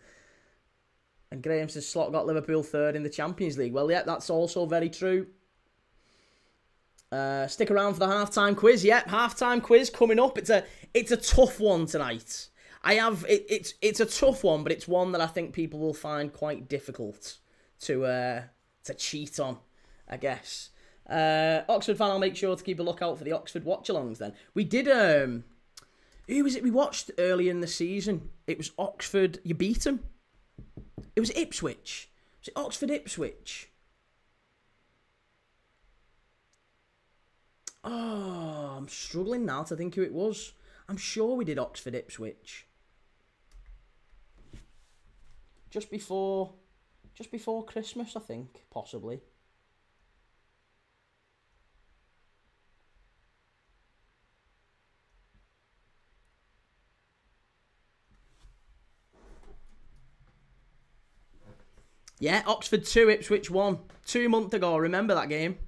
And Graham says, Slot got Liverpool third in the Champions League. Well, yeah, that's also very true. Stick around for the halftime quiz. Yep, halftime quiz coming up. It's a tough one tonight. It's a tough one, but it's one that I think people will find quite difficult to cheat on, I guess. Oxford fan, I'll make sure to keep a lookout for the Oxford Watchalongs then. We did who was it we watched early in the season? It was Oxford. You beat them. It was Ipswich. Was it Oxford Ipswich? Oh, I'm struggling now to think who it was. I'm sure we did Oxford Ipswich. Just before Christmas, I think, possibly. Yeah, Oxford 2, Ipswich 1. 2 months ago, remember that game?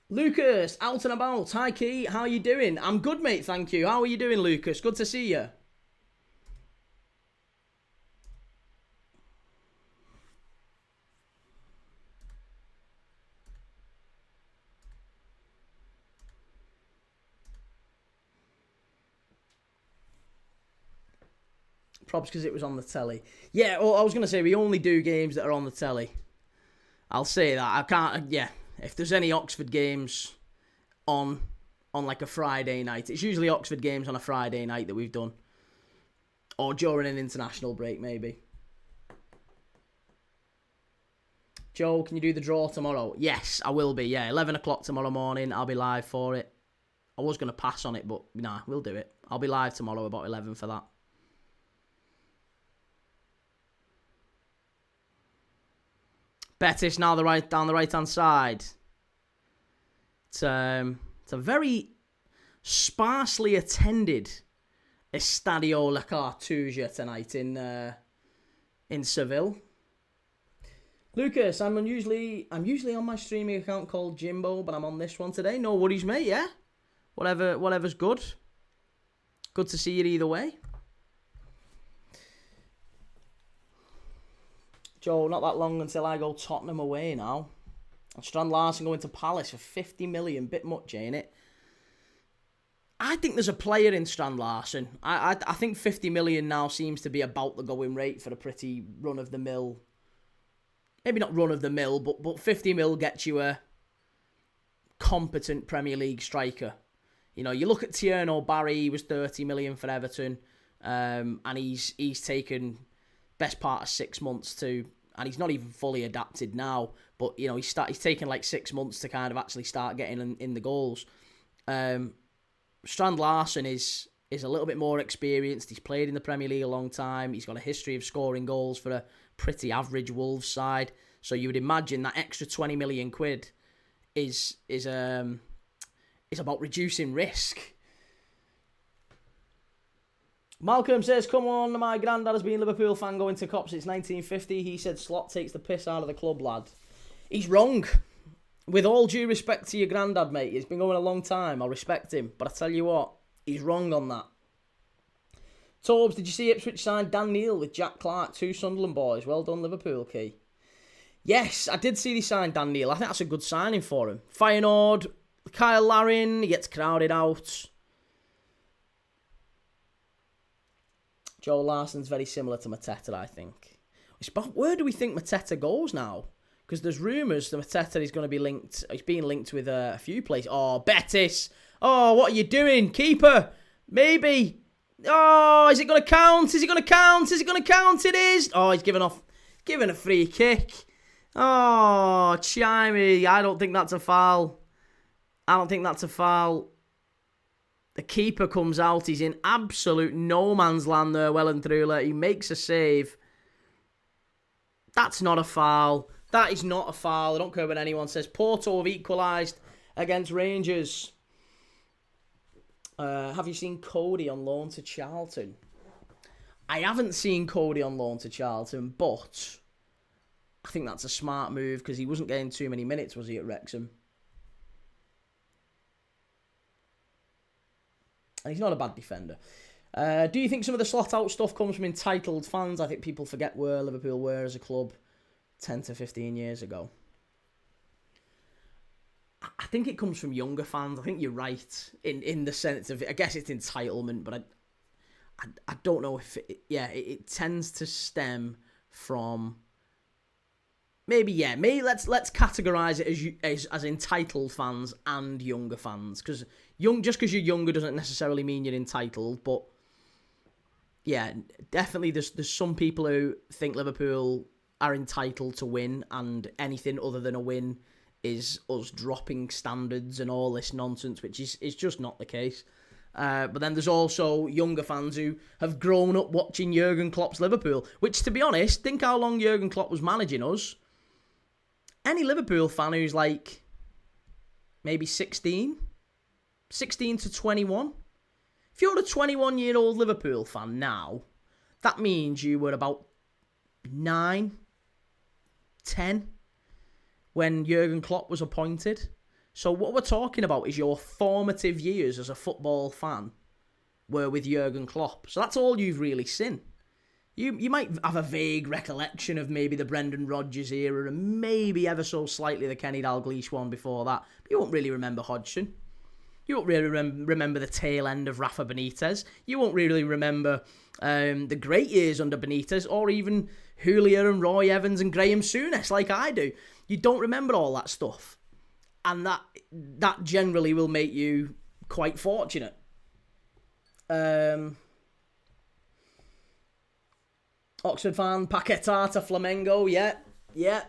Lucas, out and about. Hi, Key. How are you doing? I'm good, mate, thank you. How are you doing, Lucas? Good to see you. Probs because it was on the telly. Yeah, well, I was going to say, we only do games that are on the telly. I'll say that. I can't, yeah. If there's any Oxford games on like a Friday night, it's usually Oxford games on a Friday night that we've done. Or during an international break, maybe. Joe, can you do the draw tomorrow? Yes, I will be. Yeah, 11 o'clock tomorrow morning. I'll be live for it. I was going to pass on it, but nah, we'll do it. I'll be live tomorrow about 11 for that. Betis now down the right-hand side. It's a very sparsely attended Estadio La Cartuja tonight in Seville. Lucas, I'm usually on my streaming account called Jimbo, but I'm on this one today. No worries, mate. Yeah, whatever's good. Good to see you either way. Joe, not that long until I go Tottenham away now. And Strand Larsen going to Palace for 50 million. Bit much, ain't it? I think there's a player in Strand Larsen. I think 50 million now seems to be about the going rate for a pretty run-of-the-mill. Maybe not run-of-the-mill, but 50 mil gets you a competent Premier League striker. You know, you look at Tierno Barry, he was 30 million for Everton. And he's taken best part of 6 months to, and he's not even fully adapted now, but you know he's taken like 6 months to kind of actually start getting in the goals. Strand Larsen is a little bit more experienced. He's played in the Premier League a long time. He's got a history of scoring goals for a pretty average Wolves side. So you would imagine that extra 20 million quid is about reducing risk. Malcolm says, come on, my granddad has been a Liverpool fan going to Cop since 1950. He said Slot takes the piss out of the club, lad. He's wrong. With all due respect to your granddad, mate, he's been going a long time. I respect him. But I tell you what, he's wrong on that. Torbs, did you see Ipswich signed Dan Neil with Jack Clark, 2 Sunderland boys? Well done, Liverpool, Key. Yes, I did see they signed Dan Neil. I think that's a good signing for him. Feyenoord, Kyle Larin, he gets crowded out. Joe Larson's very similar to Mateta, I think. But where do we think Mateta goes now? Because there's rumours that Mateta is going to be linked. He's being linked with a few places. Oh, Betis. Oh, what are you doing? Keeper. Maybe. Oh, is it going to count? Is it going to count? Is it going to count? It is. Oh, he's giving a free kick. Oh, Chimey. I don't think that's a foul. I don't think that's a foul. The keeper comes out. He's in absolute no man's land there, well and truly. He makes a save. That's not a foul. That is not a foul. I don't care what anyone says. Porto have equalised against Rangers. Have you seen Cody on loan to Charlton? I haven't seen Cody on loan to Charlton, but I think that's a smart move because he wasn't getting too many minutes, was he, at Wrexham? And he's not a bad defender. Do you think some of the slot out stuff comes from entitled fans? I think people forget where Liverpool were as a club 10 to 15 years ago. I think it comes from younger fans. I think you're right in the sense of, I guess it's entitlement, but I don't know if it tends to stem from maybe let's categorize it as entitled fans and younger fans, because just because you're younger doesn't necessarily mean you're entitled. But yeah, definitely there's some people who think Liverpool are entitled to win, and anything other than a win is us dropping standards and all this nonsense, which is just not the case. But then there's also younger fans who have grown up watching Jurgen Klopp's Liverpool, which, to be honest, think how long Jurgen Klopp was managing us. Any Liverpool fan who's like maybe 16 to 21. If you're a 21-year-old Liverpool fan now, that means you were about 9, 10 when Jurgen Klopp was appointed. So what we're talking about is your formative years as a football fan were with Jurgen Klopp. So that's all you've really seen. You might have a vague recollection of maybe the Brendan Rodgers era and maybe ever so slightly the Kenny Dalglish one before that. But you won't really remember Hodgson. You won't really remember the tail end of Rafa Benitez. You won't really remember the great years under Benitez, or even Julia and Roy Evans and Graham Souness like I do. You don't remember all that stuff. And that generally will make you quite fortunate. Oxford fan, Paquetá to Flamengo, yeah.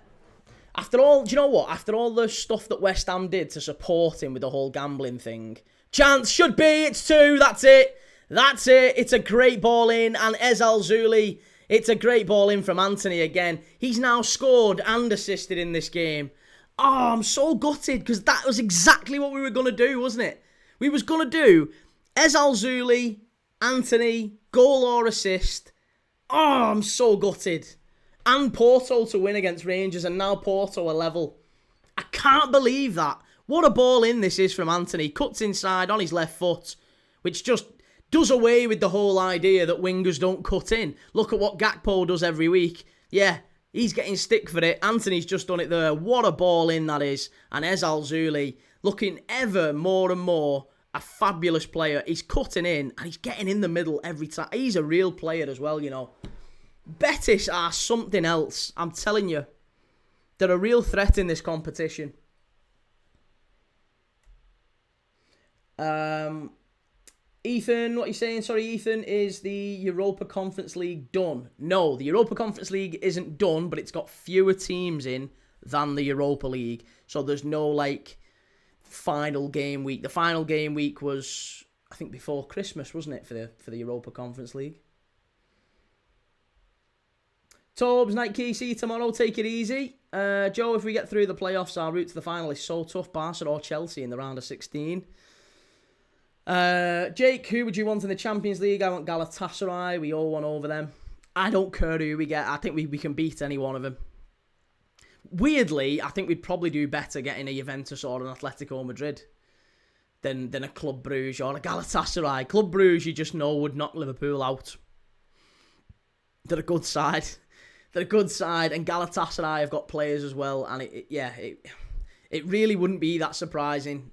After all, do you know what? After all the stuff that West Ham did to support him with the whole gambling thing, chance should be, it's 2, that's it. It's a great ball in, and Ez Al-Zouli, it's a great ball in from Antony again. He's now scored and assisted in this game. Oh, I'm so gutted, because that was exactly what we were going to do, wasn't it? We was going to do Ez Al-Zouli, Antony, goal or assist. Oh, I'm so gutted. And Porto to win against Rangers, and now Porto are level. I can't believe that. What a ball in this is from Antony. Cuts inside on his left foot, which just does away with the whole idea that wingers don't cut in. Look at what Gakpo does every week. Yeah, he's getting stick for it. Antony's just done it there. What a ball in that is. And Ez Al-Zouli looking ever more and more a fabulous player. He's cutting in and he's getting in the middle every time. He's a real player as well, you know. Betis are something else. I'm telling you. They're a real threat in this competition. Ethan, what are you saying? Sorry, Ethan, is the Europa Conference League done? No, the Europa Conference League isn't done, but it's got fewer teams in than the Europa League. So there's no, like, final game week. The final game week was, I think, before Christmas, wasn't it, for the Europa Conference League? Tobes, Nike, see you tomorrow. Take it easy. Joe, if we get through the playoffs, our route to the final is so tough. Barca or Chelsea in the round of 16. Jake, who would you want in the Champions League? I want Galatasaray. We all want over them. I don't care who we get. I think we can beat any one of them. Weirdly, I think we'd probably do better getting a Juventus or an Atletico Madrid than a Club Brugge or a Galatasaray. Club Brugge, you just know, would knock Liverpool out. They're a good side. They're a good side, and Galatasaray have got players as well, and it really wouldn't be that surprising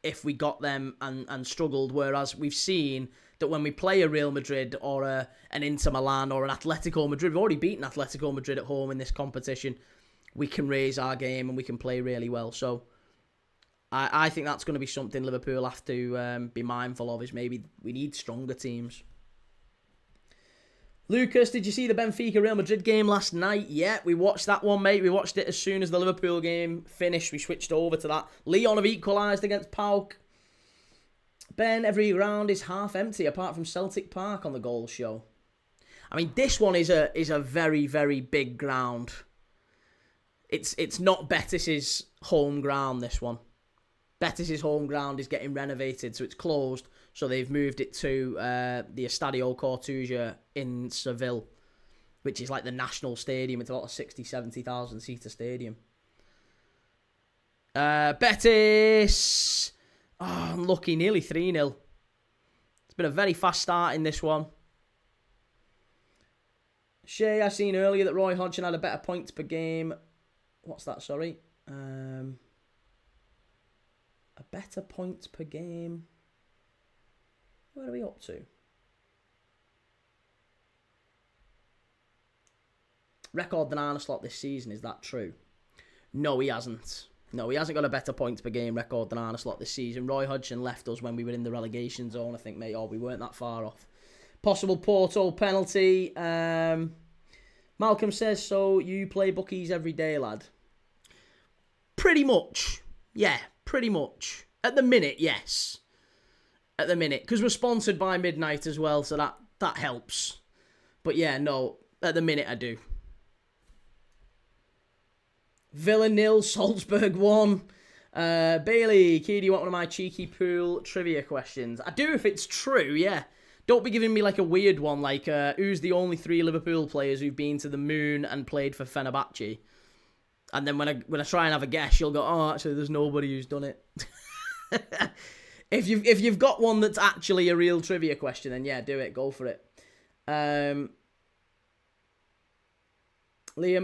if we got them and struggled, whereas we've seen that when we play a Real Madrid or an Inter Milan or an Atletico Madrid, we've already beaten Atletico Madrid at home in this competition, we can raise our game and we can play really well. So I think that's going to be something Liverpool have to be mindful of, is maybe we need stronger teams. Lucas, did you see the Benfica Real Madrid game last night? Yeah, we watched that one, mate. We watched it as soon as the Liverpool game finished. We switched over to that. Lyon have equalised against PAOK. Ben, every ground is half empty apart from Celtic Park on the goal show. I mean, this one is a very, very big ground. It's not Betis's home ground, this one. Betis's home ground is getting renovated, so it's closed. So they've moved it to the Estadio Cartuja in Seville, which is like the national stadium. It's about a 60,000, 70,000 seater stadium. Betis. Oh, unlucky. Nearly 3-0. It's been a very fast start in this one. Shay, I seen earlier that Roy Hodgson had a better points per game. What's that, sorry? A better points per game. Where are we up to? Record than Arne Slot this season, is that true? No, he hasn't. No, he hasn't got a better points per game record than Arne Slot this season. Roy Hodgson left us when we were in the relegation zone, I think, mate. Oh, we weren't that far off. Possible Porto penalty. Malcolm says, so you play bookies every day, lad? Pretty much. Yeah, pretty much. At the minute, yes. At the minute. Because we're sponsored by Midnight as well, so that helps. But yeah, no. At the minute, I do. Villa 0, Salzburg 1. Bailey, Key, do you want one of my cheeky pool trivia questions? I do if it's true, yeah. Don't be giving me like a weird one, like who's the only 3 Liverpool players who've been to the moon and played for Fenerbahce? And then when I try and have a guess, you'll go, oh, actually, there's nobody who's done it. If you've got one that's actually a real trivia question, then yeah, do it. Go for it. Liam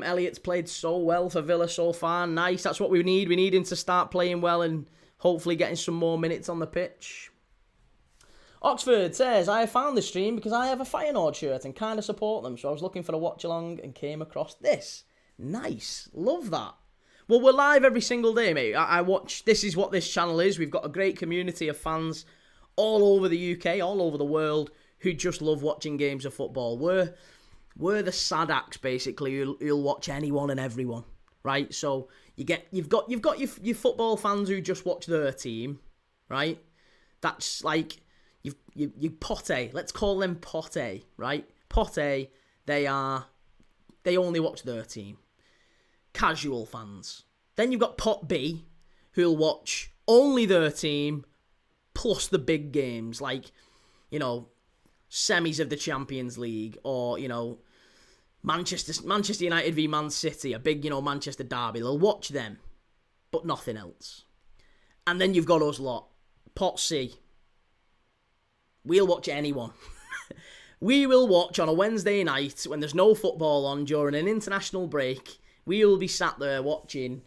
Elliott's played so well for Villa so far. Nice. That's what we need. We need him to start playing well and hopefully getting some more minutes on the pitch. Oxford says, I have found this stream because I have a Feyenoord shirt and kind of support them. So I was looking for a watch-along and came across this. Nice. Love that. Well, we're live every single day, mate. I watch. This is what this channel is. We've got a great community of fans all over the UK, all over the world, who just love watching games of football. We're the sad acts, basically, who'll watch anyone and everyone, right? So you've got your football fans who just watch their team, right? That's like you Potte. Let's call them Potte, right? Potte. They only watch their team. Casual fans. Then you've got Pot B, who'll watch only their team plus the big games, like, you know, semis of the Champions League, or, you know, Manchester United v Man City, a big, you know, Manchester derby. They'll watch them, but nothing else. And then you've got us lot, Pot C. We'll watch anyone. We will watch on a Wednesday night when there's no football on during an international break. We will be sat there watching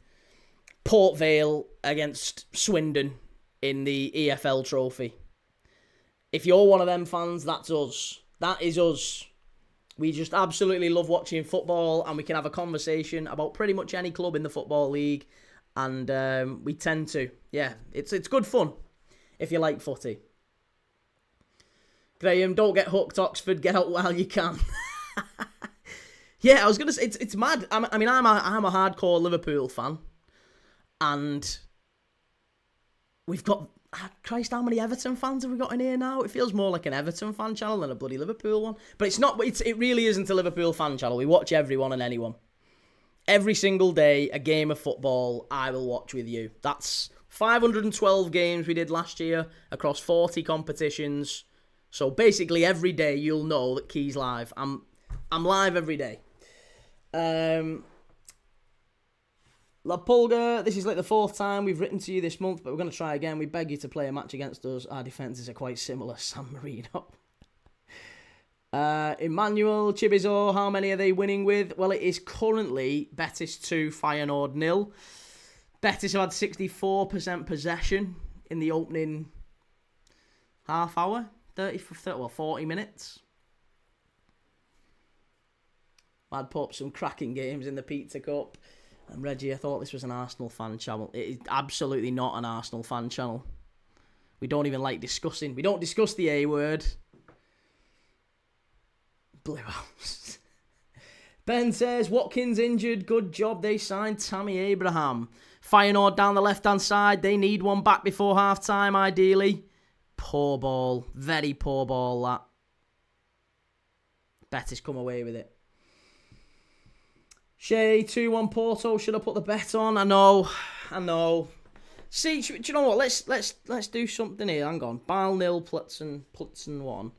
Port Vale against Swindon in the EFL trophy. If you're one of them fans, that's us. That is us. We just absolutely love watching football, and we can have a conversation about pretty much any club in the Football League. And we tend to. Yeah, it's good fun if you like footy. Graham, don't get hooked, Oxford. Get out while you can. Yeah, I was gonna say it's mad. I'm a hardcore Liverpool fan, and we've got Christ, how many Everton fans have we got in here now? It feels more like an Everton fan channel than a bloody Liverpool one. But it's not. It really isn't a Liverpool fan channel. We watch everyone and anyone. Every single day, a game of football, I will watch with you. That's 512 games we did last year across 40 competitions. So basically every day you'll know that Key's live. I'm live every day. La Pulga, this is like the 4th time we've written to you this month, but we're going to try again. We beg you to play a match against us. Our defences are quite similar. San Marino. Emmanuel, Chibizo, how many are they winning with? Well, it is currently Betis 2, Feyenoord 0. Betis have had 64% possession in the opening half hour. 40 minutes. I'd put up some cracking games in the Pizza Cup. And Reggie, I thought this was an Arsenal fan channel. It is absolutely not an Arsenal fan channel. We don't even like discussing. We don't discuss the A word. Blue House. Ben says, Watkins injured. Good job they signed Tammy Abraham. Feyenoord down the left-hand side. They need one back before half-time, ideally. Poor ball. Very poor ball, that. Betis come away with it. Shay, 2-1 Porto. Should I put the bet on? I know. See, do you know what? Let's do something here. Hang on. Bale 0, Plutzen 1.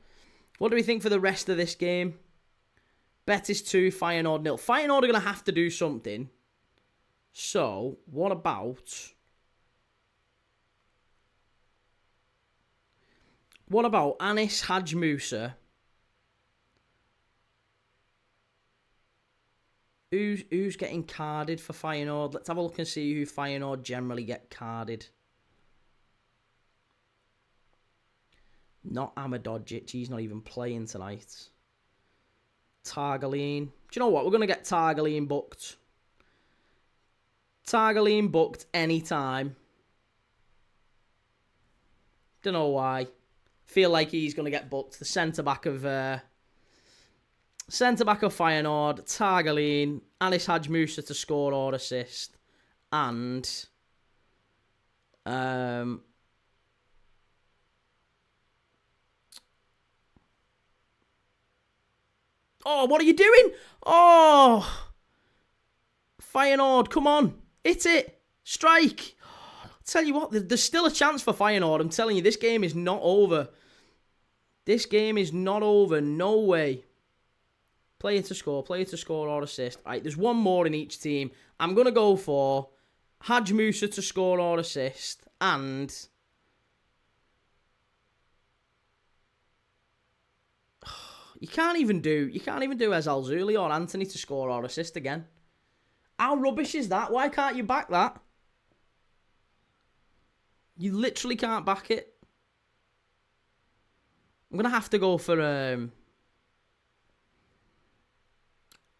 What do we think for the rest of this game? Betis 2, Feyenoord 0. Feyenoord are going to have to do something. So, what about Anis Hadj Musa? Who's getting carded for Feyenoord? Let's have a look and see who Feyenoord generally get carded. Not Amadodjic. He's not even playing tonight. Targaline. Do you know what? We're going to get Targaline booked. Targaline booked anytime. Don't know why. Feel like he's going to get booked. The centre-back of Feyenoord, Targaline, Anis Hadj Musa to score or assist, and oh, what are you doing? Oh, Feyenoord, come on, hit it, strike. Tell you what, there's still a chance for Feyenoord. I'm telling you, this game is not over. This game is not over. No way. Player to score or assist. Right, there's one more in each team. I'm going to go for Hadj Musa to score or assist, and you can't even do Ezal Zuli or Antony to score or assist again. How rubbish is that? Why can't you back that? You literally can't back it. I'm going to have to go for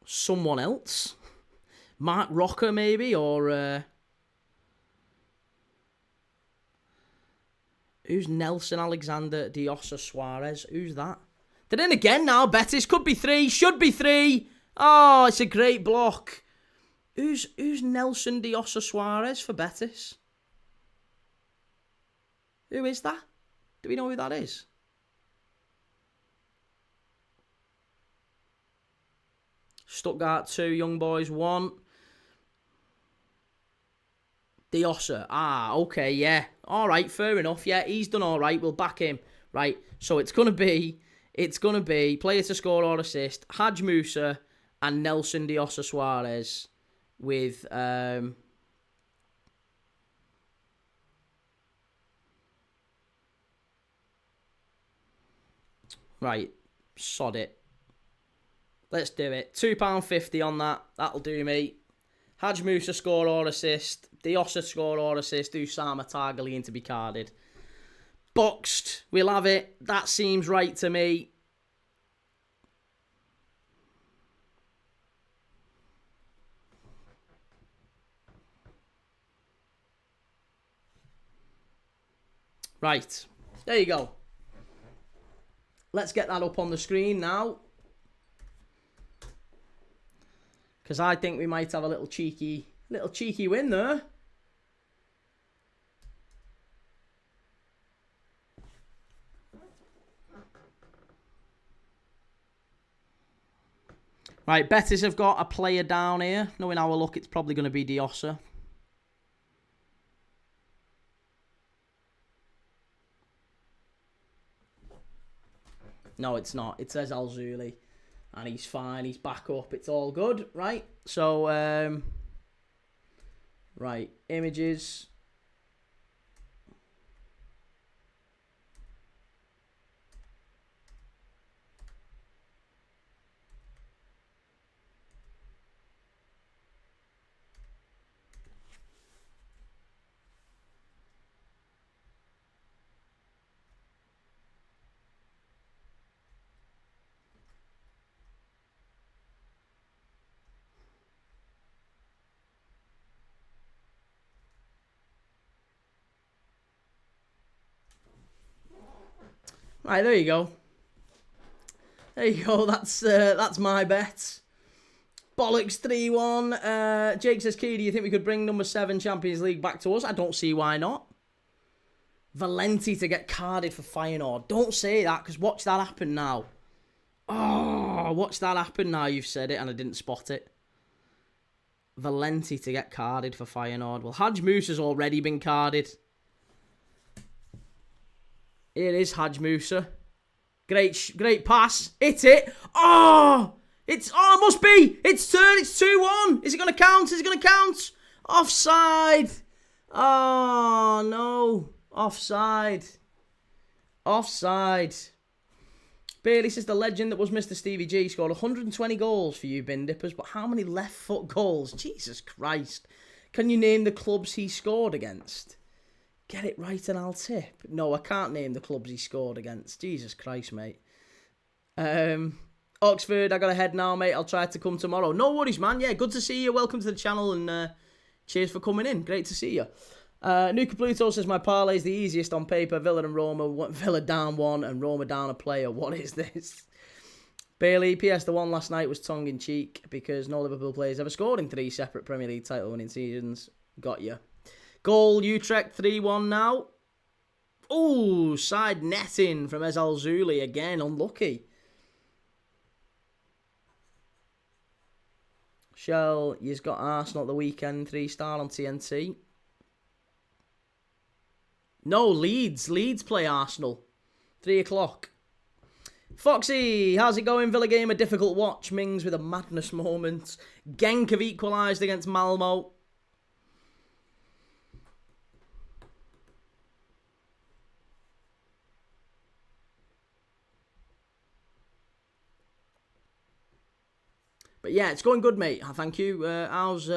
someone else. Mark Rocker, maybe, or who's Nelson Alexander Diosa Suarez? Who's that? They're in again now. Betis could be 3, should be 3. Oh, it's a great block. Who's Nelson Diosa Suarez for Betis? Who is that? Do we know who that is? Stuttgart 2, Young Boys 1. Diosa. Ah, okay, yeah. All right, fair enough. Yeah, he's done all right. We'll back him. Right, so it's going to be player to score or assist, Hadj Musa and Nelson Diosa Suarez with right, sod it. Let's do it. £2.50 on that. That'll do me. Hadj Musa score or assist. Diosa score or assist. Usama Targaline to be carded. Boxed. We'll have it. That seems right to me. Right. There you go. Let's get that up on the screen now. Because I think we might have a little cheeky win there. Right, Betis have got a player down here. Knowing our luck, it's probably going to be Diossa. No, it's not. It says Alzuli. And he's fine. He's back up. It's all good. Right. So, right. Images. Right, there you go. There you go. That's my bet. Bollocks 3-1. Jake says, Key, do you think we could bring number 7 Champions League back to us? I don't see why not. Valenti to get carded for Feyenoord. Don't say that, because watch that happen now. Oh, watch that happen now. You've said it and I didn't spot it. Valenti to get carded for Feyenoord. Well, Haj Musa's already been carded. Here is Haj Musa. Great pass. Hit it. Oh! It must be. It's 2-1. Is it going to count? Is it going to count? Offside. Oh, no. Offside. Bailey says the legend that was Mr. Stevie G scored 120 goals for you bin dippers, but how many left foot goals? Jesus Christ. Can you name the clubs he scored against? Get it right and I'll tip. No, I can't name the clubs he scored against. Jesus Christ, mate. Oxford, I got to head now, mate. I'll try to come tomorrow. No worries, man. Yeah, good to see you. Welcome to the channel and cheers for coming in. Great to see you. Nuka Pluto says, my parlay is the easiest on paper. Villa and Roma. Villa down 1 and Roma down a player. What is this? Bailey, PS, the one last night was tongue-in-cheek because no Liverpool players ever scored in 3 separate Premier League title-winning seasons. Got you. Goal, Utrecht 3-1 now. Oh, side netting from Ezal Zuli again. Unlucky. Shell, you've got Arsenal at the weekend. 3-star on TNT. No, Leeds. Leeds play Arsenal. 3 o'clock. Foxy, how's it going? Villa game, a difficult watch. Mings with a madness moment. Genk have equalised against Malmo. But yeah, it's going good, mate. Thank you. How's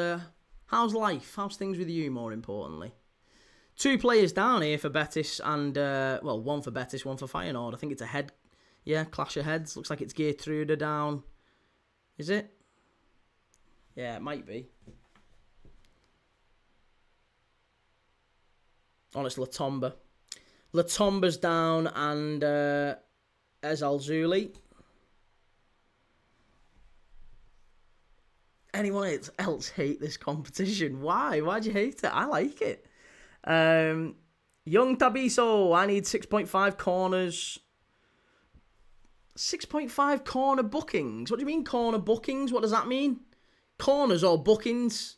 life? How's things with you, more importantly? 2 players down here for Betis and, well, 1 for Betis, 1 for Feyenoord. I think it's a head. Yeah, clash of heads. Looks like it's Geertruida down. Is it? Yeah, it might be. Oh, it's Latomba. Latomba's down and Ezal Zuli. Anyone else hate this competition? Why? Why'd you hate it? I like it. Young Tabiso, I need 6.5 corners. 6.5 corner bookings? What do you mean corner bookings? What does that mean? Corners or bookings?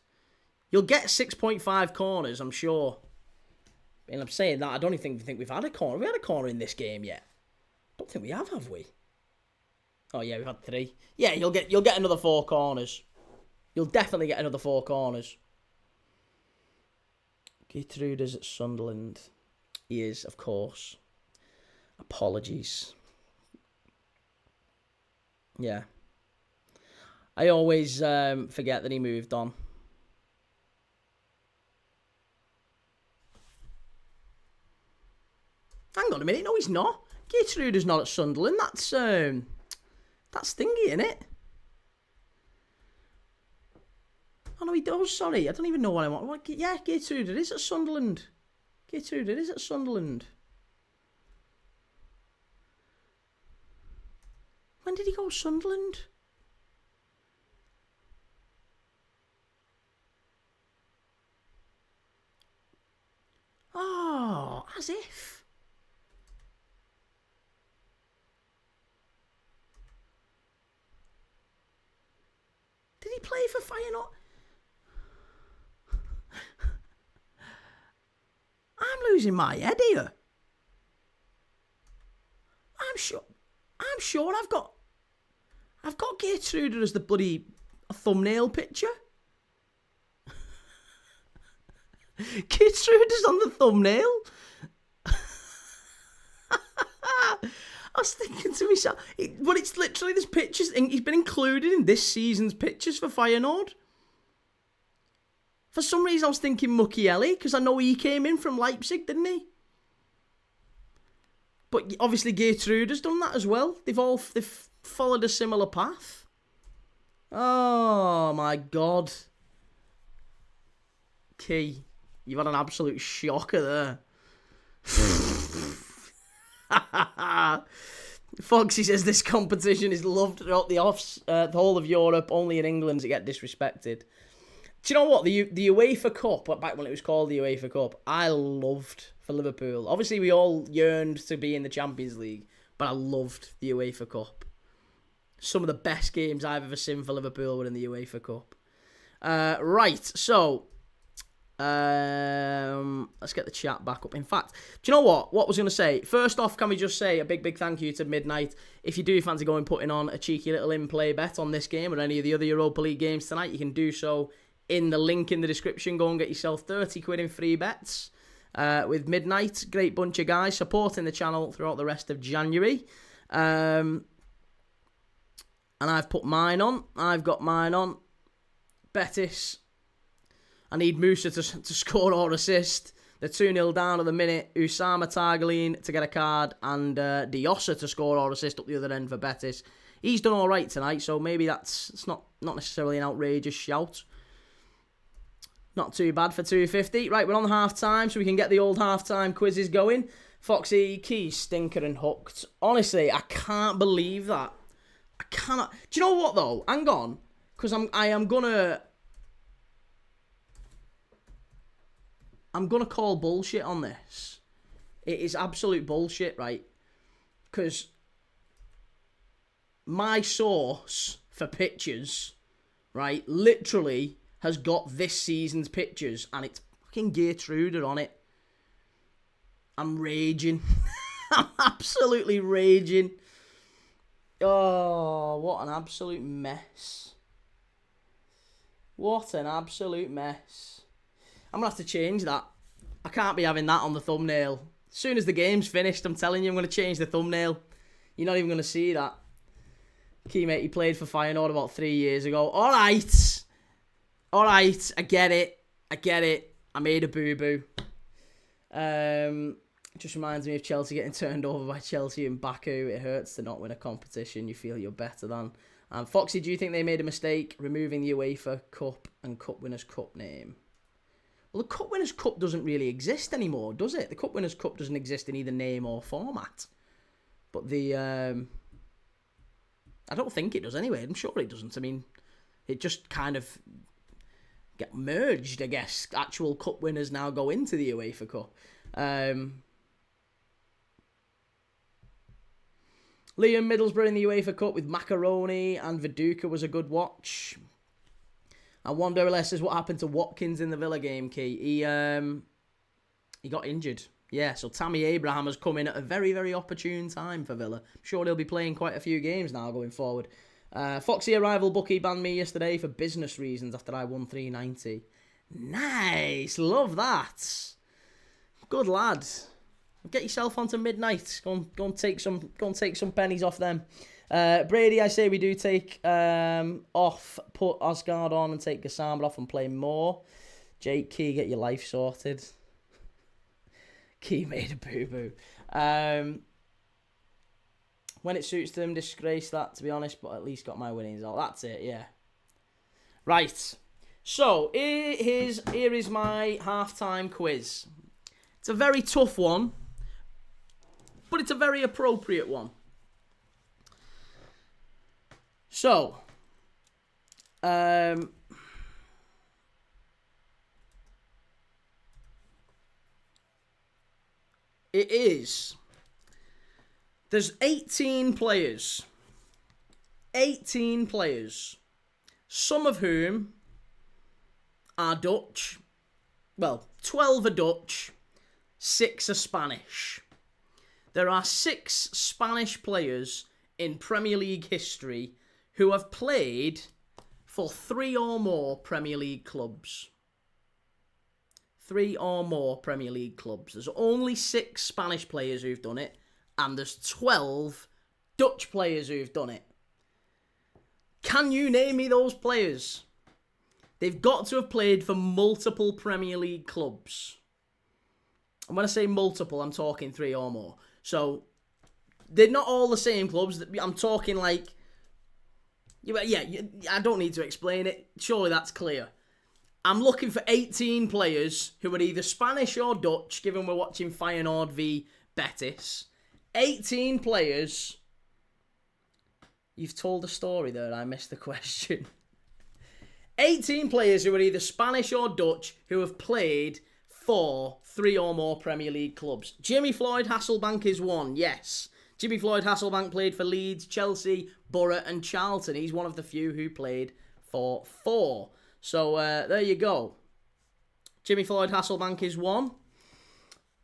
You'll get 6.5 corners, I'm sure. And I'm saying that, I don't even think we've had a corner. Have we had a corner in this game yet? I don't think we have we? Oh yeah, we've had 3. Yeah, you'll get another 4 corners. You'll definitely get another 4 corners. Geertruida's at Sunderland. He is, of course. Apologies. Yeah. I always forget that he moved on. Hang on a minute. No, he's not. Geertruida's not at Sunderland. That's thingy, isn't it? Oh, no, he does. Sorry. I don't even know what I want. Yeah, Geertruida is at Sunderland. Geertruida is at Sunderland. When did he go to Sunderland? Oh, as if. play for Feyenoord? I'm losing my head here. I'm sure I've got Gertrude as the bloody thumbnail picture. Gertrude is on the thumbnail. I was thinking to myself, but it's literally this pictures. He's been included in this season's pictures for Feyenoord. For some reason, I was thinking Mukiele, because I know he came in from Leipzig, didn't he? But obviously Gertrude has done that as well. They've followed a similar path. Oh my God. Key, you've had an absolute shocker there. Foxy says this competition is loved throughout the whole of Europe. Only in England to get disrespected. Do you know what? The UEFA Cup, back when it was called the UEFA Cup, I loved for Liverpool. Obviously, we all yearned to be in the Champions League, but I loved the UEFA Cup. Some of the best games I've ever seen for Liverpool were in the UEFA Cup. Right, so let's get the chat back up. In fact, do you know what? What I was going to say? First off, can we just say a big thank you to Midnight. If you do fancy going putting on a cheeky little in-play bet on this game or any of the other Europa League games tonight, you can do so in the link in the description. Go and get yourself 30 quid in free bets with Midnight. Great bunch of guys supporting the channel throughout the rest of January. And I've put mine on. I've got mine on. Betis. I need Musa to score or assist. They're 2-0 down at the minute. Usama Targaline to get a card. And Diossa to score or assist up the other end for Betis. He's done all right tonight, so maybe it's not necessarily an outrageous shout. Not too bad for 250. Right, we're on half-time, so we can get the old half-time quizzes going. Foxy, Keys, Stinker and Hooked. Honestly, I can't believe that. I cannot. Do you know what, though? Hang on. Because I'm gonna call bullshit on this. It is absolute bullshit, right? Because my source for pictures, right, literally has got this season's pictures, and it's fucking Gertrude on it. I'm raging. I'm absolutely raging. Oh, what an absolute mess. What an absolute mess. I'm going to have to change that. I can't be having that on the thumbnail. As soon as the game's finished, I'm telling you, I'm going to change the thumbnail. You're not even going to see that. Keymate, he played for Feyenoord about 3 years ago. All right, I get it. I made a boo-boo. Just reminds me of Chelsea getting turned over by Chelsea in Baku. It hurts to not win a competition you feel you're better than. Foxy, do you think they made a mistake removing the UEFA Cup and Cup Winners' Cup name? Well, the Cup Winners' Cup doesn't really exist anymore, does it? The Cup Winners' Cup doesn't exist in either name or format. But the... I don't think it does anyway. I'm sure it doesn't. I mean, it just kind of get merged, I guess. Actual Cup winners now go into the UEFA Cup. Liam Middlesbrough in the UEFA Cup with Macaroni and Viduka was a good watch. And Wanda says, what happened to Watkins in the Villa game, Key? He got injured. Yeah, so Tammy Abraham has come in at a very, very opportune time for Villa. I'm sure he'll be playing quite a few games now going forward. Foxy Arrival Bookie banned me yesterday for business reasons after I won 390. Nice, love that. Good lad. Get yourself onto Midnight. Go and take some pennies off them. Brady, I say we do take off, put Osgard on and take Gassamba off and play more. Jake Key, get your life sorted. Key made a boo-boo. When it suits them, disgrace that, to be honest, but at least got my winnings out. That's it, yeah. Right. So, here is my half-time quiz. It's a very tough one, but it's a very appropriate one. So, it is. There's 18 players. 18 players. some of whom are Dutch. Well, 12 are Dutch, 6 are Spanish. There are 6 Spanish players in Premier League history who have played for 3 or more Premier League clubs. 3 or more Premier League clubs. There's only 6 Spanish players who've done it, and there's 12 Dutch players who've done it. Can you name me those players? They've got to have played for multiple Premier League clubs. And when I say multiple, I'm talking 3 or more. So, they're not all the same clubs. I'm talking like... Yeah, I don't need to explain it. Surely that's clear. I'm looking for 18 players who are either Spanish or Dutch, given we're watching Feyenoord v Betis. 18 players. You've told a story there, I missed the question. 18 players who are either Spanish or Dutch who have played for 3 or more Premier League clubs. Jimmy Floyd Hasselbank is one, yes. Jimmy Floyd Hasselbank played for Leeds, Chelsea, Borough and Charlton. He's one of the few who played for 4. So, there you go. Jimmy Floyd Hasselbank is one.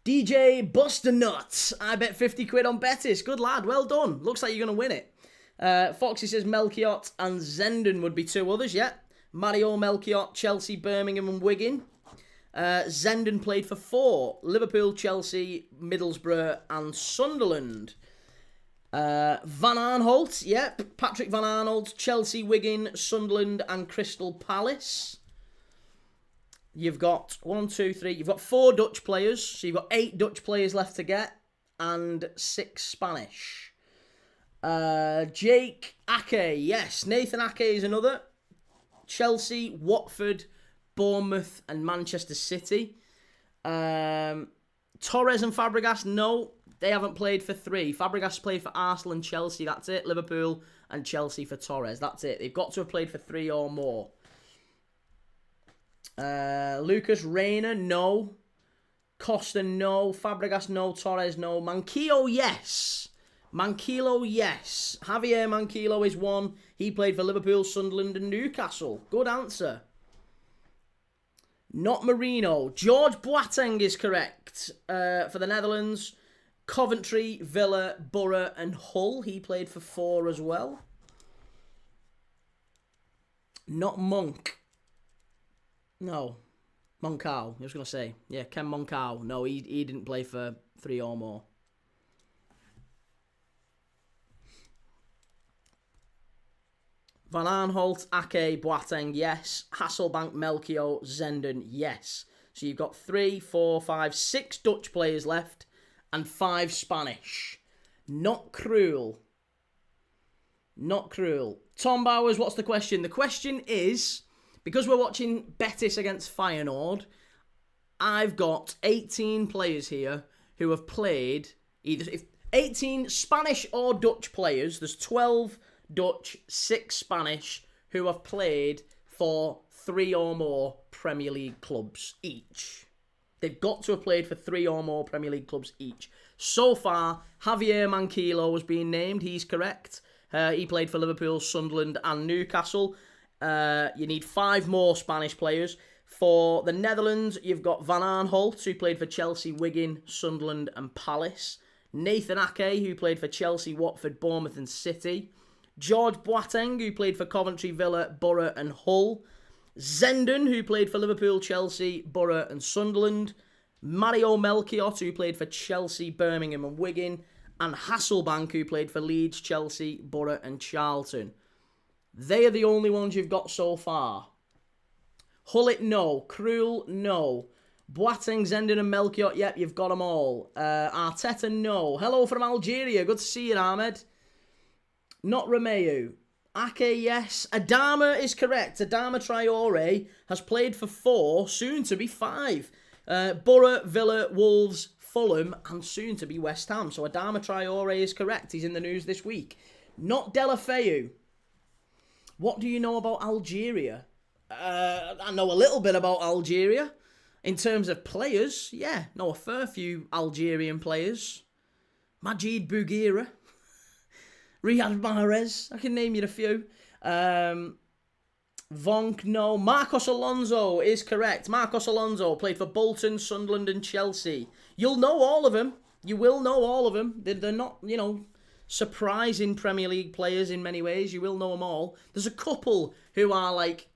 DJ Busternuts. I bet 50 quid on Betis. Good lad. Well done. Looks like you're going to win it. Foxy says Melchiot and Zenden would be 2 others, yeah. Mario Melchiot, Chelsea, Birmingham and Wigan. Zenden played for 4. Liverpool, Chelsea, Middlesbrough and Sunderland. Van Aanholt, yep. Patrick Van Aanholt, Chelsea, Wigan, Sunderland and Crystal Palace. You've got 1, 2, 3. You've got 4 Dutch players. So you've got 8 Dutch players left to get. And 6 Spanish. Jake Ake, yes. Nathan Ake is another. Chelsea, Watford, Bournemouth and Manchester City. Torres and Fabregas, no. They haven't played for 3. Fabregas played for Arsenal and Chelsea, that's it. Liverpool and Chelsea for Torres, that's it. They've got to have played for 3 or more. Lucas Reina, no. Costa, no. Fabregas, no. Torres, no. Manquillo, yes. Manquillo, yes. Javier Manquillo is one. He played for Liverpool, Sunderland and Newcastle. Good answer. Not Marino. George Boateng is correct. For the Netherlands, Coventry, Villa, Borough and Hull. He played for 4 as well. Not Monk. No. Moncao, I was going to say. Yeah, Ken Moncao. No, he didn't play for 3 or more. Van Aanholt, Ake, Boateng, yes. Hasselbank, Melchior, Zenden, yes. So you've got 3, 4, 5, 6 Dutch players left and 5 Spanish. Not cruel. Not cruel. Tom Bowers, what's the question? The question is, because we're watching Betis against Feyenoord, I've got 18 players here who have played either 18 Spanish or Dutch players. There's 12 Dutch, 6 Spanish who have played for 3 or more Premier League clubs each. They've got to have played for 3 or more Premier League clubs each. So far, Javier Manquillo has been named. He's correct. He played for Liverpool, Sunderland and Newcastle. You need 5 more Spanish players. For the Netherlands, you've got Van Aanholt, who played for Chelsea, Wigan, Sunderland and Palace. Nathan Ake, who played for Chelsea, Watford, Bournemouth and City. George Boateng, who played for Coventry, Villa, Borough and Hull. Zenden, who played for Liverpool, Chelsea, Borough and Sunderland. Mario Melchiot, who played for Chelsea, Birmingham and Wigan. And Hasselbank, who played for Leeds, Chelsea, Borough and Charlton. They are the only ones you've got so far. Hullet, no. Krul, no. Boateng, Zenden and Melchiot, yep, you've got them all. Arteta, no. Hello from Algeria. Good to see you, Ahmed. Not Romeu. Ake, yes. Adama is correct. Adama Traore has played for 4, soon to be 5. Borough, Villa, Wolves, Fulham, and soon to be West Ham. So Adama Traore is correct. He's in the news this week. Not Delafeu. What do you know about Algeria? I know a little bit about Algeria. In terms of players, yeah, know a fair few Algerian players. Majid Bouguira. Riyad Mahrez, I can name you a few. Vonk, no. Marcos Alonso is correct. Marcos Alonso played for Bolton, Sunderland and Chelsea. You'll know all of them. You will know all of them. They're not, you know, surprising Premier League players in many ways. You will know them all. There's a couple who are like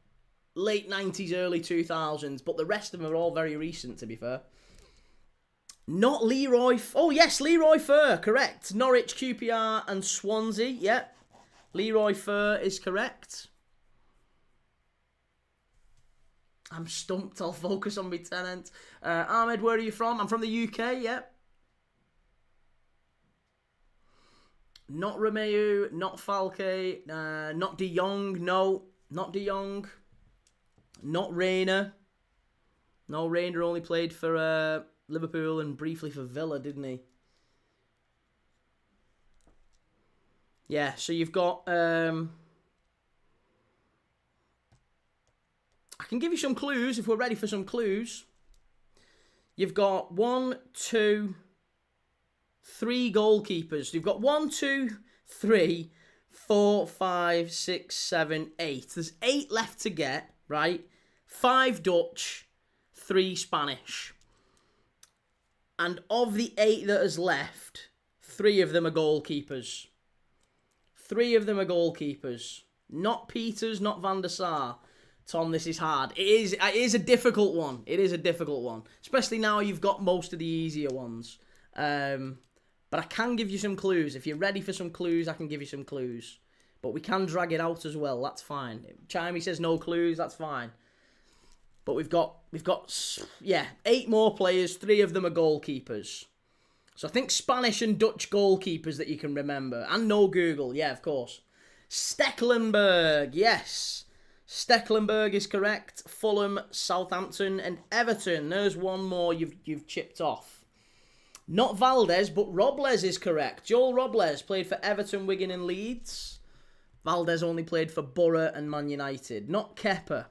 late 90s, early 2000s, but the rest of them are all very recent, to be fair. Not Leroy... Oh, yes, Leroy Fer, correct. Norwich, QPR and Swansea, yep. Leroy Fer is correct. I'm stumped. I'll focus on my tenant. Ahmed, where are you from? I'm from the UK, yep. Not Romeu, not Falke, not De Jong, no. Not De Jong. Not Reina. No, Reina only played for Liverpool and briefly for Villa, didn't he? Yeah, so you've got... I can give you some clues if we're ready for some clues. You've got 1, 2, 3 goalkeepers. You've got 1, 2, 3, 4, 5, 6, 7, 8. There's 8 left to get, right? 5 Dutch, 3 Spanish. And of the 8 that is left, 3 of them are goalkeepers. 3 of them are goalkeepers. Not Peters, not Van der Sar. Tom, this is hard. It is a difficult one. It is a difficult one. Especially now you've got most of the easier ones. But I can give you some clues. If you're ready for some clues, I can give you some clues. But we can drag it out as well. That's fine. Chimey says no clues. That's fine. But we've got 8 more players. 3 of them are goalkeepers. So I think Spanish and Dutch goalkeepers that you can remember. And no Google. Yeah, of course. Stecklenburg. Yes. Stecklenburg is correct. Fulham, Southampton and Everton. There's one more you've chipped off. Not Valdez, but Robles is correct. Joel Robles played for Everton, Wigan and Leeds. Valdez only played for Borough and Man United. Not Kepa.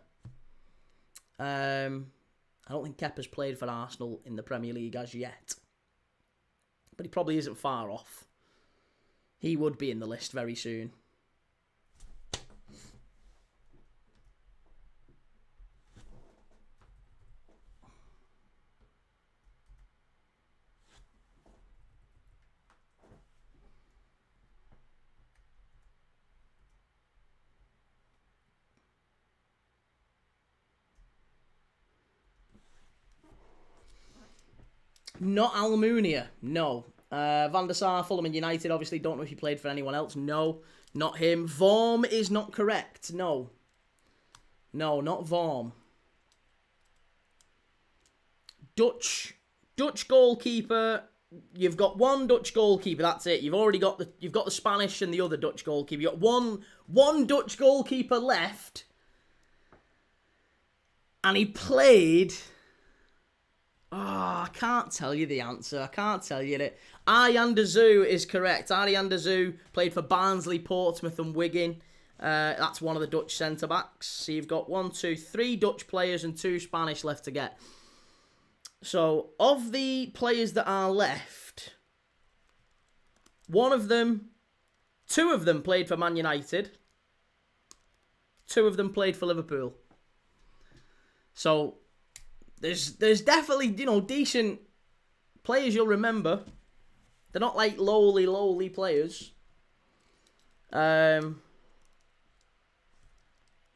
I don't think Kepa's played for Arsenal in the Premier League as yet. But he probably isn't far off. He would be in the list very soon. Not Almunia, no. Van der Sar, Fulham and United, obviously. Don't know if he played for anyone else. No, not him. Vorm is not correct. No. No, not Vorm. Dutch goalkeeper. You've got 1 Dutch goalkeeper. That's it. You've already got the Spanish and the other Dutch goalkeeper. You've got one Dutch goalkeeper left, and he played. Oh, I can't tell you the answer. I can't tell you it. Arjan de Zoo is correct. Arjan de Zoo played for Barnsley, Portsmouth and Wigan. That's one of the Dutch centre-backs. So you've got 1, 2, 3 Dutch players and 2 Spanish left to get. So, of the players that are left, 2 of them played for Man United. 2 of them played for Liverpool. So... There's definitely, decent players you'll remember. They're not like lowly players. Yeah,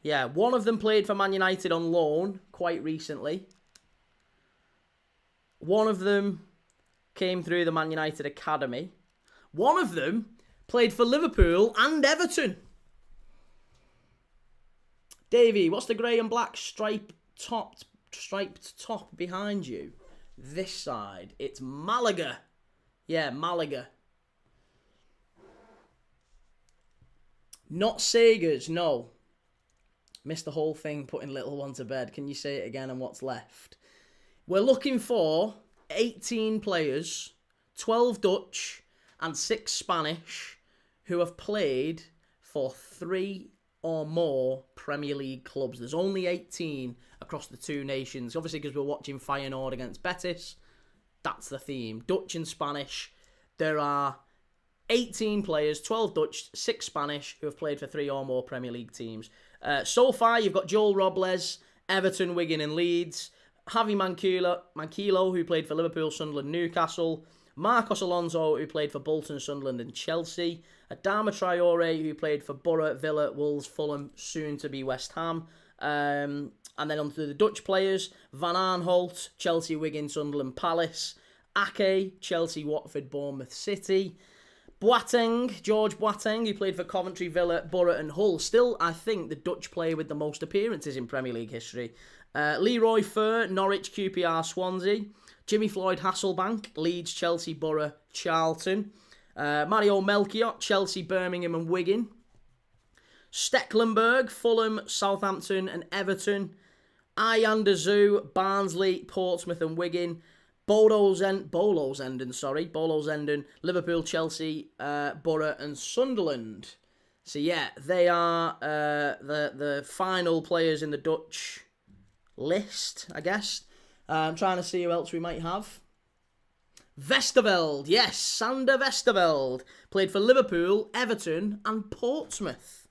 one of them played for Man United on loan quite recently. One of them came through the Man United Academy. One of them played for Liverpool and Everton. Davey, what's the grey and black striped top behind you? This side. It's Malaga. Yeah, Malaga. Not Sagers, no. Missed the whole thing putting little one to bed. Can you say it again and what's left? We're looking for 18 players, 12 Dutch and 6 Spanish who have played for 3 or more Premier League clubs. There's only 18 across the 2 nations. Obviously, because we're watching Feyenoord against Betis, that's the theme. Dutch and Spanish. There are 18 players, 12 Dutch, 6 Spanish, who have played for 3 or more Premier League teams. So far, you've got Joel Robles, Everton, Wigan and Leeds. Javi Manquillo, who played for Liverpool, Sunderland, Newcastle. Marcos Alonso, who played for Bolton, Sunderland and Chelsea. Adama Traore, who played for Borough, Villa, Wolves, Fulham, soon to be West Ham. And then on to the Dutch players. Van Aanholt, Chelsea, Wigan, Sunderland, Palace. Ake, Chelsea, Watford, Bournemouth, City. George Boateng, who played for Coventry, Villa, Borough and Hull. Still, I think, the Dutch player with the most appearances in Premier League history. Leroy Fer, Norwich, QPR, Swansea. Jimmy Floyd Hasselbank, Leeds, Chelsea, Borough, Charlton. Mario Melchiot, Chelsea, Birmingham and Wigan. Stecklenburg, Fulham, Southampton and Everton. Ayhan Dazu, Barnsley, Portsmouth and Wigan. Bolo Zenden, Liverpool, Chelsea, Borough and Sunderland. So yeah, they are the final players in the Dutch list, I guess. I'm trying to see who else we might have. Westerveld, yes, Sander Westerveld. Played for Liverpool, Everton and Portsmouth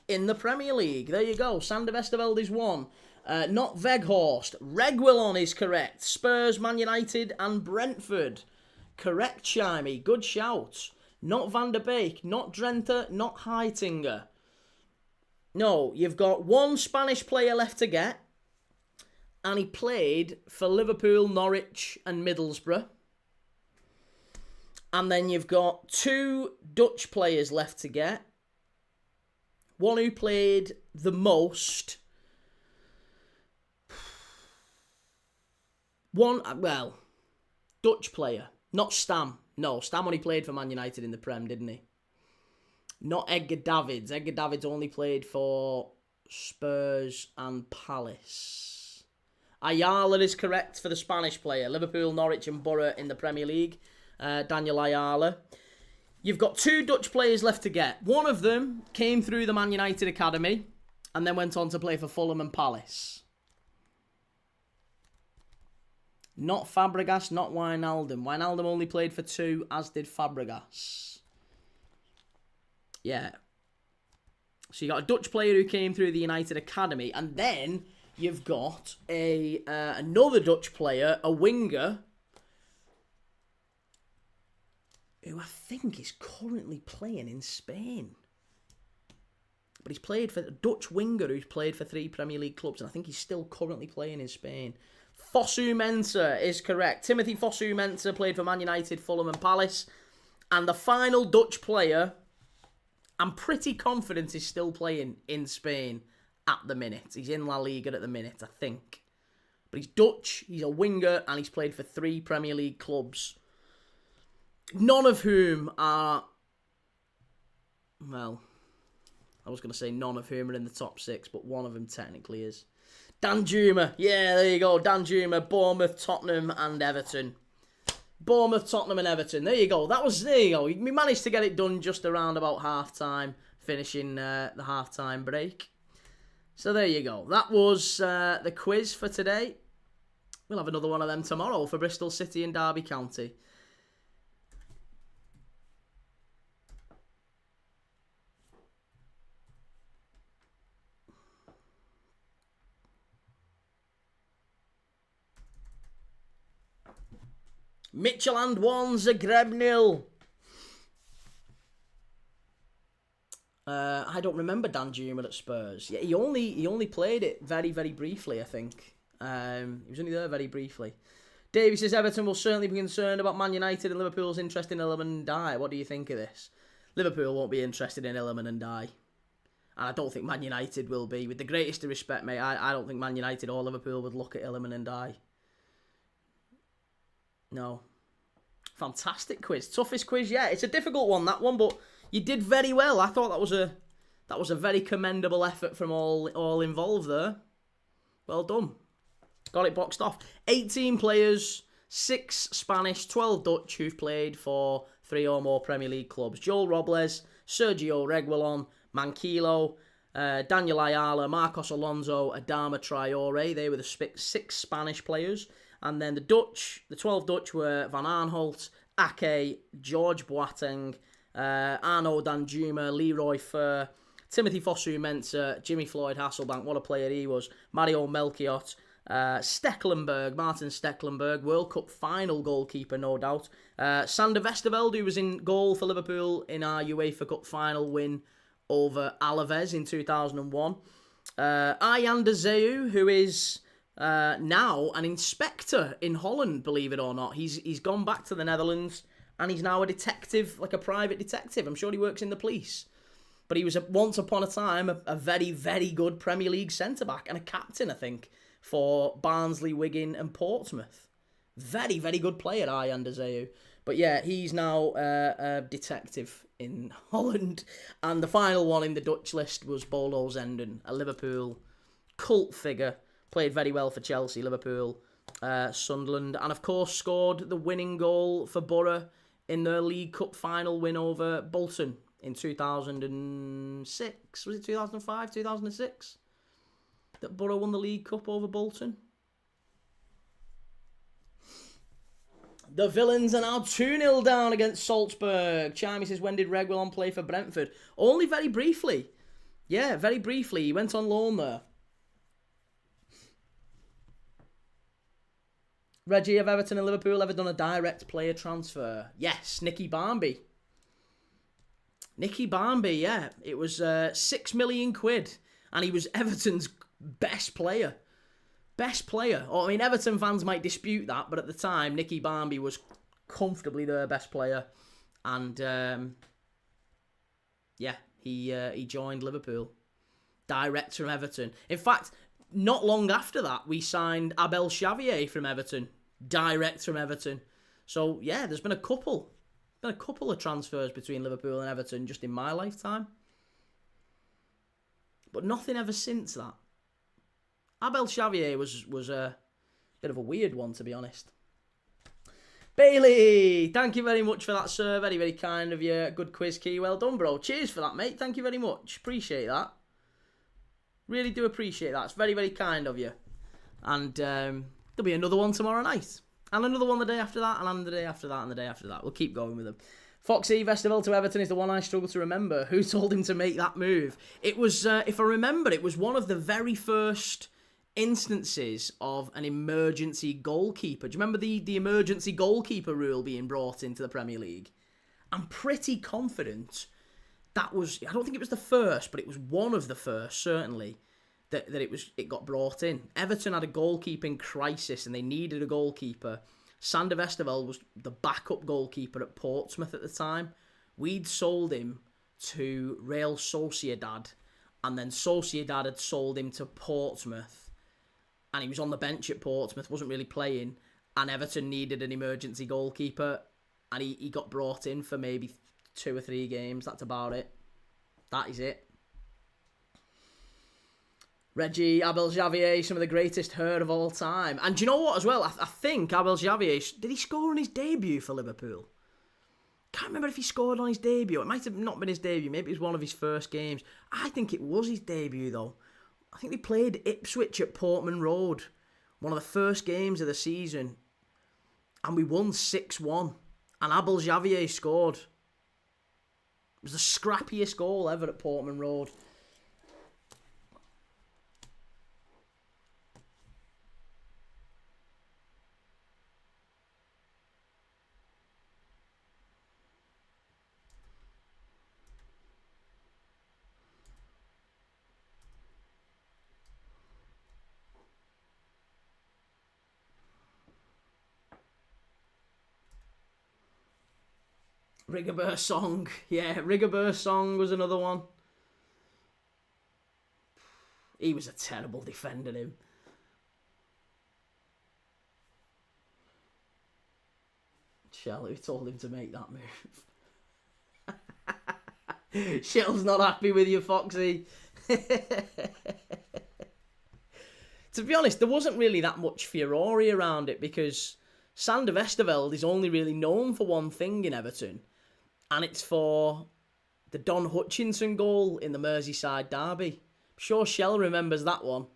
in the Premier League. There you go, Sander Westerveld is one. Not Weghorst. Reguilon is correct. Spurs, Man United and Brentford. Correct, Chimey. Good shout. Not Van der Beek. Not Drenthe. Not Heitinger. No, you've got one Spanish player left to get. And he played for Liverpool, Norwich and Middlesbrough. And then you've got two Dutch players left to get. One who played the most. Dutch player. Not Stam. No, Stam only played for Man United in the Prem, didn't he? Not Edgar Davids. Edgar Davids only played for Spurs and Palace. Ayala is correct for the Spanish player. Liverpool, Norwich and Borough in the Premier League. Daniel Ayala. You've got two Dutch players left to get. One of them came through the Man United Academy and then went on to play for Fulham and Palace. Not Fabregas, not Wijnaldum. Wijnaldum only played for two, as did Fabregas. Yeah. So you got a Dutch player who came through the United Academy, and then you've got another Dutch player, a winger, who I think is currently playing in Spain. But he's played for a Dutch winger who's played for 3 Premier League clubs, and I think he's still currently playing in Spain. Fosu Mensah is correct. Timothy Fosu Mensah played for Man United, Fulham and Palace. And the final Dutch player, I'm pretty confident is still playing in Spain at the minute. He's in La Liga at the minute, I think. But he's Dutch, he's a winger, and he's played for 3 Premier League clubs. None of whom are... Well, I was going to say none of whom are in the top 6, but one of them technically is. Danjuma. Yeah, there you go. Danjuma, Bournemouth, Tottenham and Everton. Bournemouth, Tottenham and Everton. There you go. There you go. We managed to get it done just around about half-time, finishing the half-time break. So there you go. That was the quiz for today. We'll have another one of them tomorrow for Bristol City and Derby County. Midtjylland 1, Zagreb 0. I don't remember Danjuma at Spurs. Yeah, he only played it very, very briefly, I think. He was only there very briefly. Davey says Everton will certainly be concerned about Man United and Liverpool's interest in Iliman Ndiaye. What do you think of this? Liverpool won't be interested in Iliman Ndiaye. And I don't think Man United will be. With the greatest of respect, mate, I don't think Man United or Liverpool would look at Iliman Ndiaye. No. Fantastic quiz. Toughest quiz yet. It's a difficult one, that one, but you did very well. I thought that was a very commendable effort from all involved there. Well done. Got it boxed off. 18 players, 6 Spanish, 12 Dutch who've played for 3 or more Premier League clubs. Joel Robles, Sergio Reguilon, Manquillo, Daniel Ayala, Marcos Alonso, Adama Traore. They were the 6 Spanish players. And then the 12 Dutch were Van Aanholt, Ake, George Boateng, Arno Danjuma, Leroy Fer, Timothy Fosu-Mensah, Jimmy Floyd Hasselbank, what a player he was. Mario Melchiot, Stecklenburg, Martin Stecklenburg, World Cup final goalkeeper, no doubt. Sander Westerveld, who was in goal for Liverpool in our UEFA Cup final win over Alaves in 2001. Ayaan Zeu, who is now an inspector in Holland, believe it or not. He's gone back to the Netherlands and he's now a detective, like a private detective. I'm sure he works in the police. But he was, once upon a time, a very, very good Premier League centre-back and a captain, I think, for Barnsley, Wigan and Portsmouth. Very, very good player, Ayaan Zeu. But yeah, he's now a detective in Holland. And the final one in the Dutch list was Bolo Zenden, a Liverpool cult figure. Played very well for Chelsea, Liverpool, Sunderland. And of course scored the winning goal for Borough in their League Cup final win over Bolton in 2006. Was it 2005, 2006? That Borough won the League Cup over Bolton. The Villains are now 2-0 down against Salzburg. Chimey says, when did Reguilon play for Brentford? Only very briefly. Yeah, very briefly. He went on loan there. Reggie, have Everton and Liverpool ever done a direct player transfer? Yes, Nicky Barmby. Nicky Barmby, yeah. It was £6 million. And he was Everton's best player. Best player. I mean, Everton fans might dispute that, but at the time, Nicky Barmby was comfortably their best player. And, yeah, he joined Liverpool. Direct from Everton. In fact, not long after that, we signed Abel Xavier from Everton. Direct from Everton. So, yeah, there's been a couple. Been a couple of transfers between Liverpool and Everton just in my lifetime. But nothing ever since that. Abel Xavier was a bit of a weird one, to be honest. Bailey, thank you very much for that, sir. Very, very kind of you. Good quiz key. Well done, bro. Cheers for that, mate. Thank you very much. Appreciate that. Really do appreciate that. It's very, very kind of you. And there'll be another one tomorrow night. And another one the day after that. And the day after that. And the day after that. We'll keep going with them. Foxy, Westerveld to Everton is the one I struggle to remember. Who told him to make that move? It was, if I remember, it was one of the very first instances of an emergency goalkeeper. Do you remember the emergency goalkeeper rule being brought into the Premier League? I'm pretty confident that was, I don't think it was the first, but it was one of the first, certainly, that it got brought in. Everton had a goalkeeping crisis and they needed a goalkeeper. Sander Westerveld was the backup goalkeeper at Portsmouth at the time. We'd sold him to Real Sociedad, and then Sociedad had sold him to Portsmouth, and he was on the bench at Portsmouth, wasn't really playing, and Everton needed an emergency goalkeeper, and he got brought in for maybe 2 or 3 games. That's about it. That is it. Reggie, Abel Xavier, some of the greatest herd of all time. And do you know what as well? I think Abel Xavier, did he score on his debut for Liverpool? Can't remember if he scored on his debut. It might have not been his debut. Maybe it was one of his first games. I think it was his debut though. I think they played Ipswich at Portman Road. One of the first games of the season. And we won 6-1. And Abel Xavier scored. It was the scrappiest goal ever at Portman Road. Rigobert Song. Yeah, Rigobert Song was another one. He was a terrible defender, him. Shell, who told him to make that move? Shell's not happy with you, Foxy. To be honest, there wasn't really that much furore around it because Sander Westerveld is only really known for one thing in Everton. And it's for the Don Hutchinson goal in the Merseyside derby. I'm sure Shell remembers that one.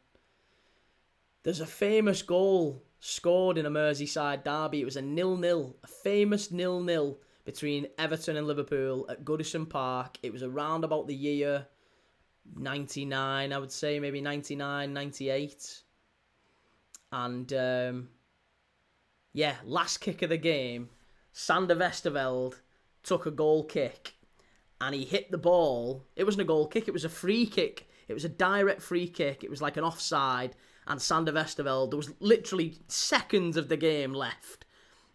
There's a famous goal scored in a Merseyside derby. It was a 0-0, a famous 0-0 between Everton and Liverpool at Goodison Park. It was around about the year 99, I would say, maybe 99, 98. And, yeah, last kick of the game, Sander Westerveld took a goal kick and he hit the ball. It wasn't a goal kick, it was a free kick. It was a direct free kick. It was like an offside. And Sander Westerveld, there was literally seconds of the game left.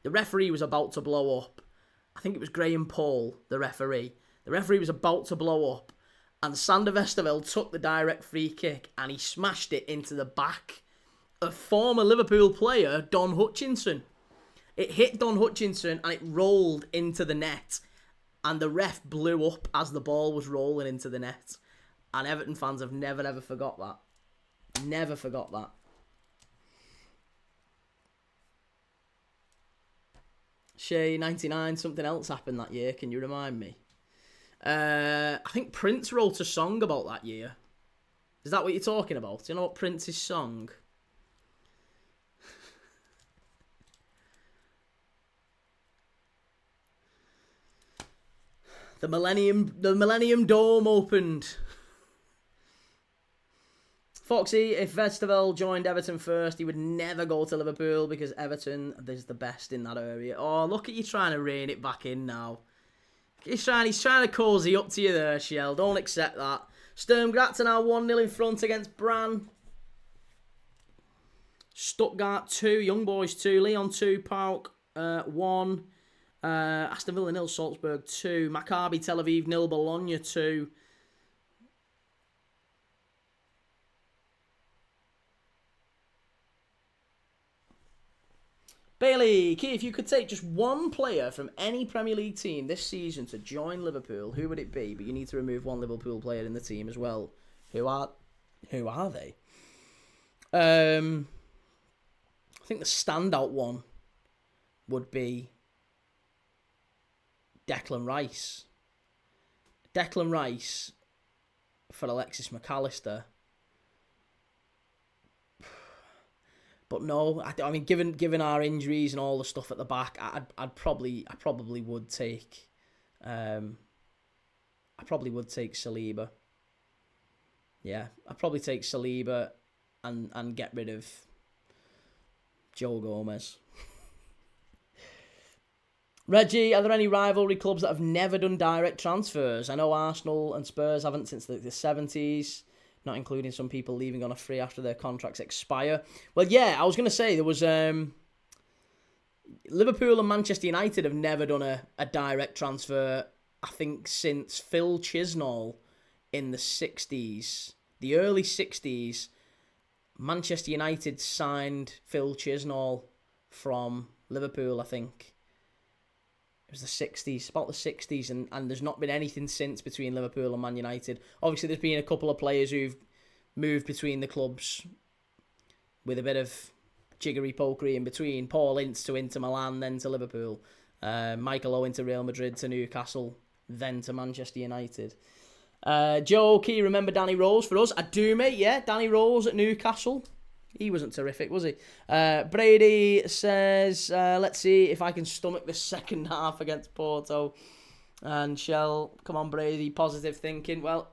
The referee was about to blow up. I think it was Graham Paul, the referee. The referee was about to blow up. And Sander Westerveld took the direct free kick and he smashed it into the back of former Liverpool player Don Hutchinson. It hit Don Hutchinson and it rolled into the net. And the ref blew up as the ball was rolling into the net. And Everton fans have never, ever forgot that. Never forgot that. Shay, 99, something else happened that year. Can you remind me? I think Prince wrote a song about that year. Is that what you're talking about? Do you know what Prince's song? The Millennium Dome opened. Foxy, if Westerveld joined Everton first, he would never go to Liverpool because Everton is the best in that area. Oh, look at you trying to rein it back in now. He's trying to cosy up to you there, Shell. Don't accept that. Sturm Graz are now 1-0 in front against Brann. Stuttgart 2, Young Boys 2, Leon 2, Pauk 1. Aston Villa 0, Salzburg 2. Maccabi Tel Aviv 0, Bologna 2. Bailey, Key, if you could take just one player from any Premier League team this season to join Liverpool, who would it be? But you need to remove one Liverpool player in the team as well. Who are they? I think the standout one would be Declan Rice. Declan Rice for Alexis McAllister. But no, I mean, given our injuries and all the stuff at the back, I probably would take, Saliba. Yeah, I'd probably take Saliba, and get rid of Joe Gomez. Reggie, are there any rivalry clubs that have never done direct transfers? I know Arsenal and Spurs haven't since the 70s. Not including some people leaving on a free after their contracts expire. Well, yeah, I was going to say, there was... Liverpool and Manchester United have never done a direct transfer, I think, since Phil Chisnall in the 60s. The early 60s, Manchester United signed Phil Chisnall from Liverpool, I think. It was the 60s, about the 60s, and there's not been anything since between Liverpool and Man United. Obviously, there's been a couple of players who've moved between the clubs with a bit of jiggery-pokery in between. Paul Ince to Inter Milan, then to Liverpool. Michael Owen to Real Madrid, to Newcastle, then to Manchester United. Joe Key, remember Danny Rose for us? I do, mate, yeah. Danny Rose at Newcastle. He wasn't terrific, was he? Brady says, let's see if I can stomach the second half against Porto. And Shell, come on, Brady, positive thinking. Well,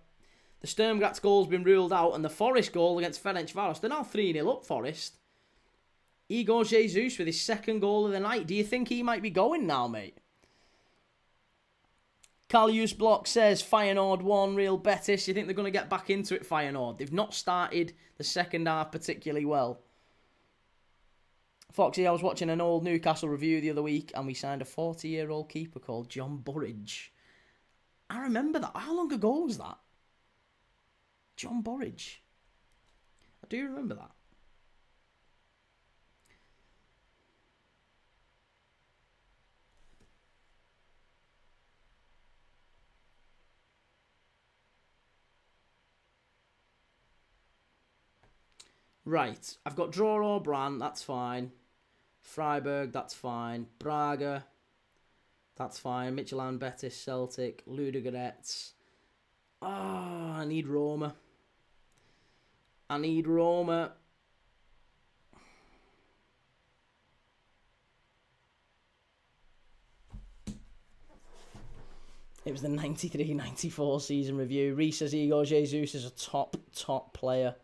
the Sturm Graz goal's been ruled out, and the Forest goal against Ferencváros, they're now 3-0 up, Forest. Igor Jesus with his second goal of the night. Do you think he might be going now, mate? Calius Block says, Feyenoord 1, Real Betis. You think they're going to get back into it, Feyenoord? They've not started the second half particularly well. Foxy, I was watching an old Newcastle review the other week, and we signed a 40-year-old keeper called John Burridge. I remember that. How long ago was that? John Burridge. I do remember that. Right, I've got draw or Brann, that's fine. Freiburg, that's fine. Braga, that's fine. Midtjylland, Betis, Celtic, Ludogorets. I need Roma. It was the 93-94 season review. Reese says Igor Jesus is a top player.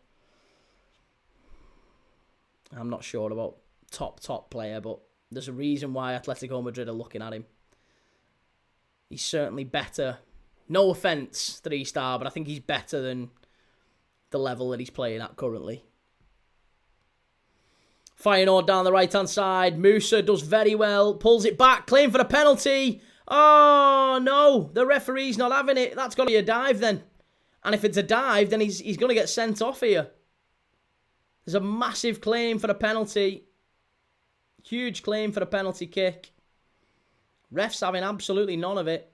I'm not sure about top player, but there's a reason why Atletico Madrid are looking at him. He's certainly better. No offence, 3-star, but I think he's better than the level that he's playing at currently. Feyenoord down the right-hand side. Musa does very well. Pulls it back. Claim for the penalty. Oh, no. The referee's not having it. That's got to be a dive then. And if it's a dive, then he's going to get sent off here. There's a massive claim for the penalty. Huge claim for the penalty kick. Ref's having absolutely none of it.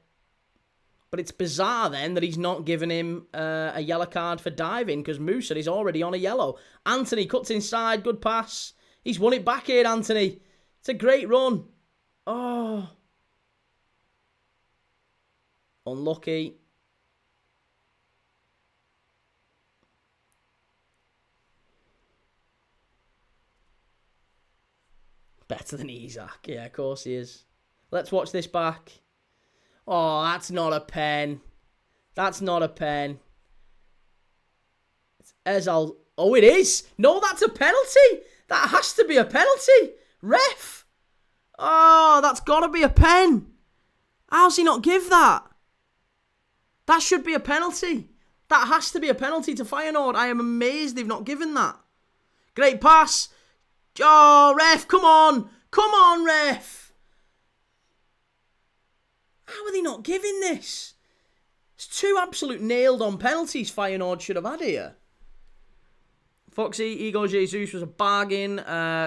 But it's bizarre then that he's not giving him a yellow card for diving because Musa is already on a yellow. Antony cuts inside. Good pass. He's won it back here, Antony. It's a great run. Oh. Unlucky. Better than Isaac. Yeah, of course he is. Let's watch this back. Oh, that's not a pen. That's not a pen. It's Ezal. Oh, it is. No, that's a penalty. That has to be a penalty. Ref. Oh, that's got to be a pen. How's he not give that? That should be a penalty. That has to be a penalty to Feyenoord. I am amazed they've not given that. Great pass. Oh, ref, come on. Come on, ref. How are they not giving this? It's two absolute nailed-on penalties Feyenoord should have had here. Foxy, Igor Jesus was a bargain.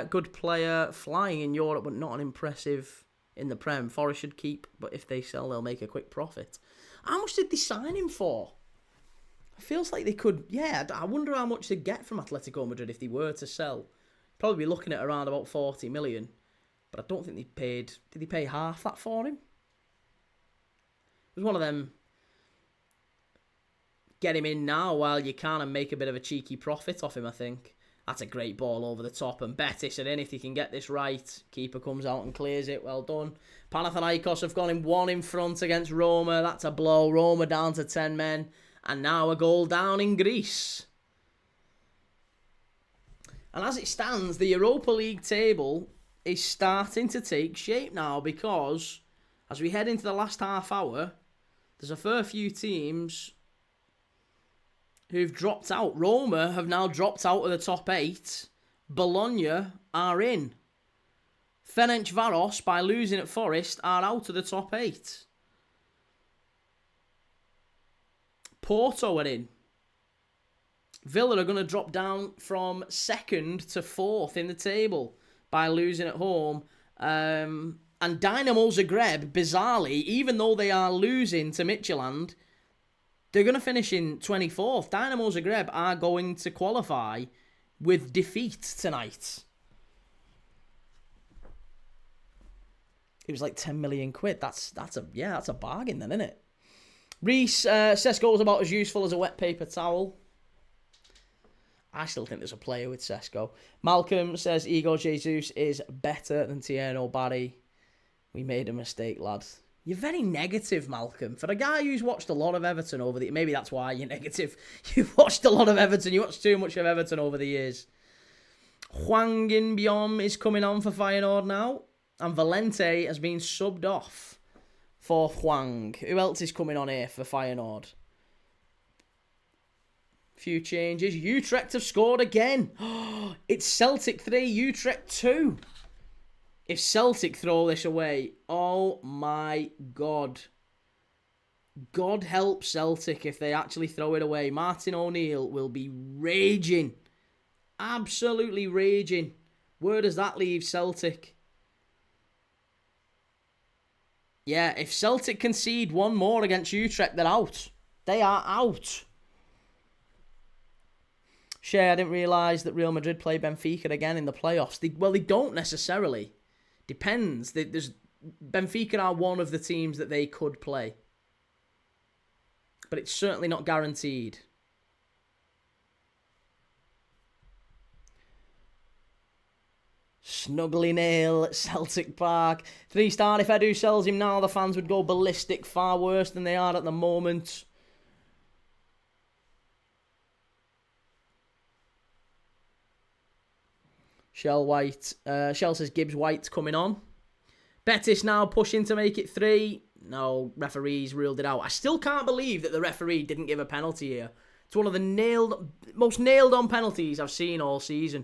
Good player. Flying in Europe, but not an impressive in the Prem. Forest should keep, but if they sell, they'll make a quick profit. How much did they sign him for? It feels like they could... Yeah, I wonder how much they'd get from Atletico Madrid if they were to sell. Probably be looking at around about 40 million. But I don't think they paid... Did they pay half that for him? It was one of them... Get him in now while you can and make a bit of a cheeky profit off him, I think. That's a great ball over the top. And Betis are in if they can get this right. Keeper comes out and clears it. Well done. Panathinaikos have gone in one in front against Roma. That's a blow. Roma down to 10 men. And now a goal down in Greece. And as it stands, the Europa League table is starting to take shape now because as we head into the last half hour, there's a fair few teams who've dropped out. Roma have now dropped out of the top 8. Bologna are in. Ferencvaros, by losing at Forest, are out of the top 8. Porto are in. Villa are going to drop down from 2nd to 4th in the table by losing at home. And Dynamo Zagreb, bizarrely, even though they are losing to Midtjylland, they're going to finish in 24th. Dynamo Zagreb are going to qualify with defeat tonight. It was like 10 million quid. That's a bargain then, isn't it? Reese, Sesko was about as useful as a wet paper towel. I still think there's a player with Sesko. Malcolm says Igor Jesus is better than Tieno Barry. We made a mistake, lad. You're very negative, Malcolm. For a guy who's watched a lot of Everton over the... Maybe that's why you're negative. You've watched a lot of Everton. You watched too much of Everton over the years. Hwang In-beom is coming on for Feyenoord now. And Valente has been subbed off for Hwang. Who else is coming on here for Feyenoord? Few changes. Utrecht have scored again. It's Celtic 3, Utrecht 2. If Celtic throw this away, oh my God. God help Celtic if they actually throw it away. Martin O'Neill will be raging. Absolutely raging. Where does that leave Celtic? Yeah, if Celtic concede one more against Utrecht, they're out. They are out. Shay, I didn't realise that Real Madrid play Benfica again in the playoffs. They don't necessarily. Depends. Benfica are one of the teams that they could play. But it's certainly not guaranteed. Snuggly nail at Celtic Park. 3-star. If Edu sells him now, the fans would go ballistic. Far worse than they are at the moment. Shell White. Shell says Gibbs White's coming on. Betis now pushing to make it 3. No, referees ruled it out. I still can't believe that the referee didn't give a penalty here. It's one of the most nailed on penalties I've seen all season.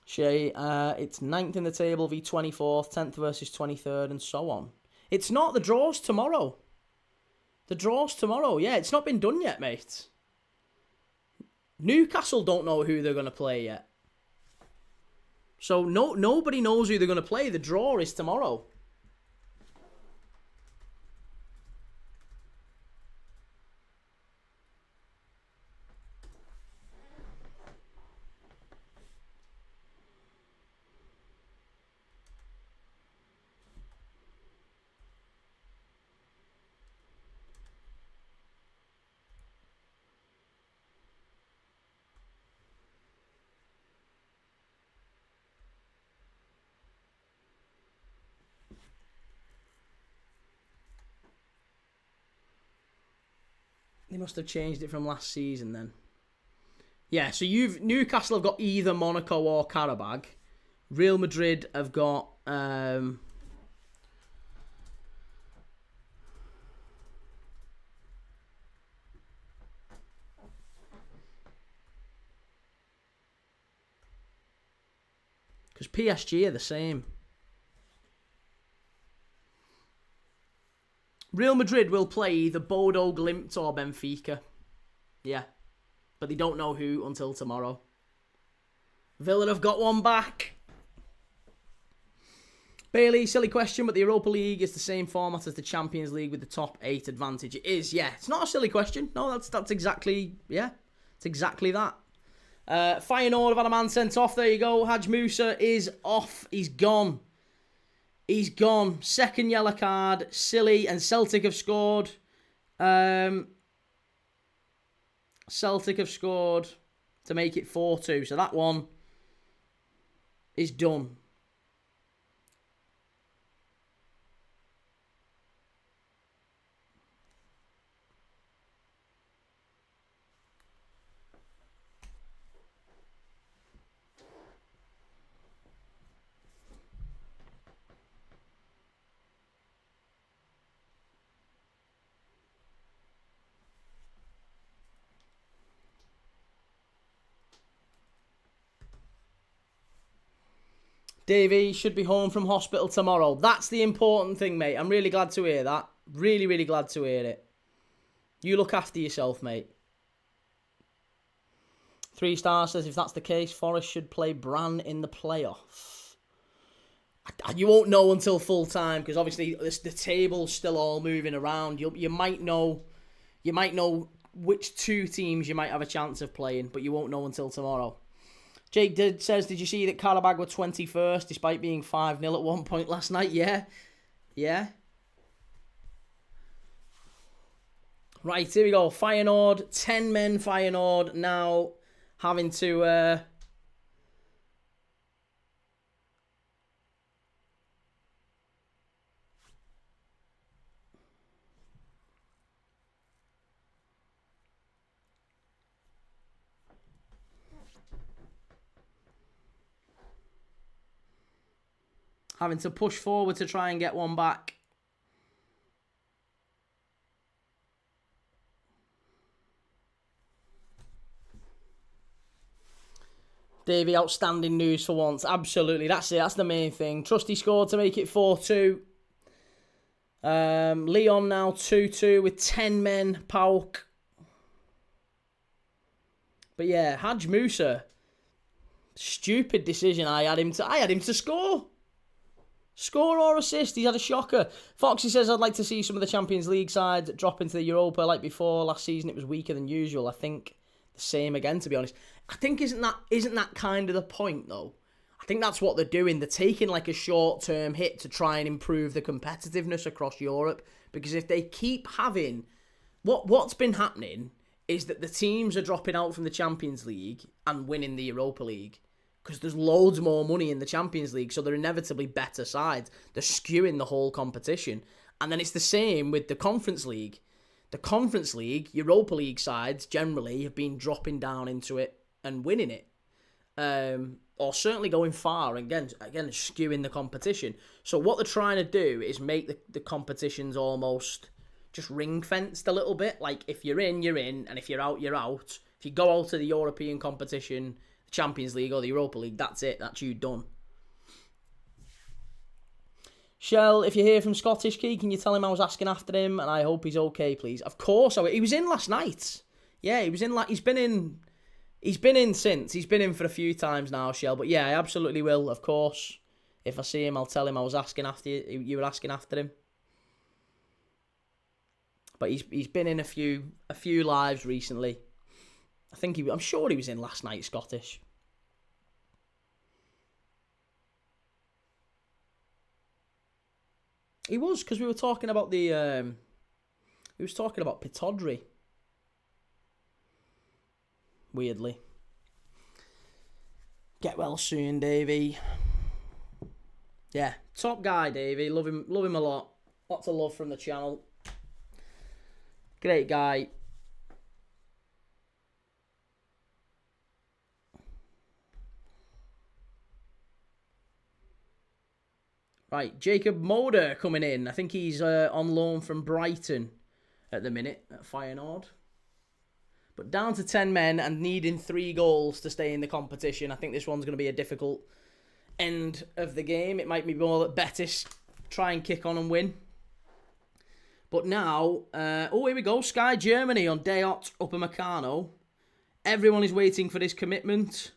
Shay, it's 9th in the table v 24th, 10th versus 23rd, and so on. It's not. The draw's tomorrow. The draw's tomorrow. Yeah, it's not been done yet, mate. Newcastle don't know who they're going to play yet. So nobody knows who they're going to play. The draw is tomorrow. They must have changed it from last season then. Yeah, so Newcastle have got either Monaco or Qarabağ. Real Madrid have got because PSG are the same. Real Madrid will play either Bodo, Glimt or Benfica. Yeah. But they don't know who until tomorrow. Villa have got one back. Bailey, silly question, but the Europa League is the same format as the Champions League with the top 8 advantage. It is, yeah. It's not a silly question. No, that's exactly, yeah. It's exactly that. Feyenoord have had a man sent off. There you go. Haj Musa is off. He's gone. He's gone. Second yellow card. Silly. And Celtic have scored. Celtic have scored to make it 4-2. So that one is done. Davey should be home from hospital tomorrow. That's the important thing, mate. I'm really glad to hear that. Really, really glad to hear it. You look after yourself, mate. 3-star says, if that's the case, Forest should play Bran in the playoffs. You won't know until full time, because obviously the table's still all moving around. You might know which 2 teams you might have a chance of playing, but you won't know until tomorrow. Jake says, did you see that Qarabağ were 21st despite being 5-0 at one point last night? Yeah. Yeah. Right, here we go. Feyenoord, 10 men Feyenoord now having to... having to push forward to try and get one back. Davey, outstanding news for once. Absolutely, that's it. That's the main thing. Trusty scored to make it 4-2. Leon now 2-2 with 10 men. Pauk. But yeah, Haj Musa. Stupid decision. I had him to score. Score or assist, he's had a shocker. Foxy says, I'd like to see some of the Champions League sides drop into the Europa like before. Last season it was weaker than usual. I think the same again, to be honest. I think isn't that kind of the point, though? I think that's what they're doing. They're taking like a short-term hit to try and improve the competitiveness across Europe. Because if they keep having What's been happening is that the teams are dropping out from the Champions League and winning the Europa League because there's loads more money in the Champions League, so they're inevitably better sides. They're skewing the whole competition. And then it's the same with the Conference League. The Conference League, Europa League sides generally have been dropping down into it and winning it. Or certainly going far, again skewing the competition. So what they're trying to do is make the competitions almost just ring-fenced a little bit. Like, if you're in, you're in, and if you're out, you're out. If you go out of the European competition, the Champions League or the Europa League, that's it. That's you done. Shell, if you hear from Scottish Key, can you tell him I was asking after him, and I hope he's okay, please? Of course. He was in last night. Yeah, he was in. He's been in since. He's been in for a few times now, Shell. But yeah, I absolutely will, of course. If I see him, I'll tell him I was asking after you. You were asking after him. But he's been in a few lives recently. I'm sure he was in last night, Scottish. He was, because we were talking about Pitodry. Weirdly. Get well soon, Davey. Yeah, top guy, Davey. Love him a lot. Lots of love from the channel. Great guy. Right, Jacob Moder coming in. I think he's on loan from Brighton at the minute at Feyenoord. But down to 10 men and needing 3 goals to stay in the competition. I think this one's going to be a difficult end of the game. It might be more that Betis try and kick on and win. But now, here we go. Sky Germany on Dayot Upamecano. Everyone is waiting for his commitment,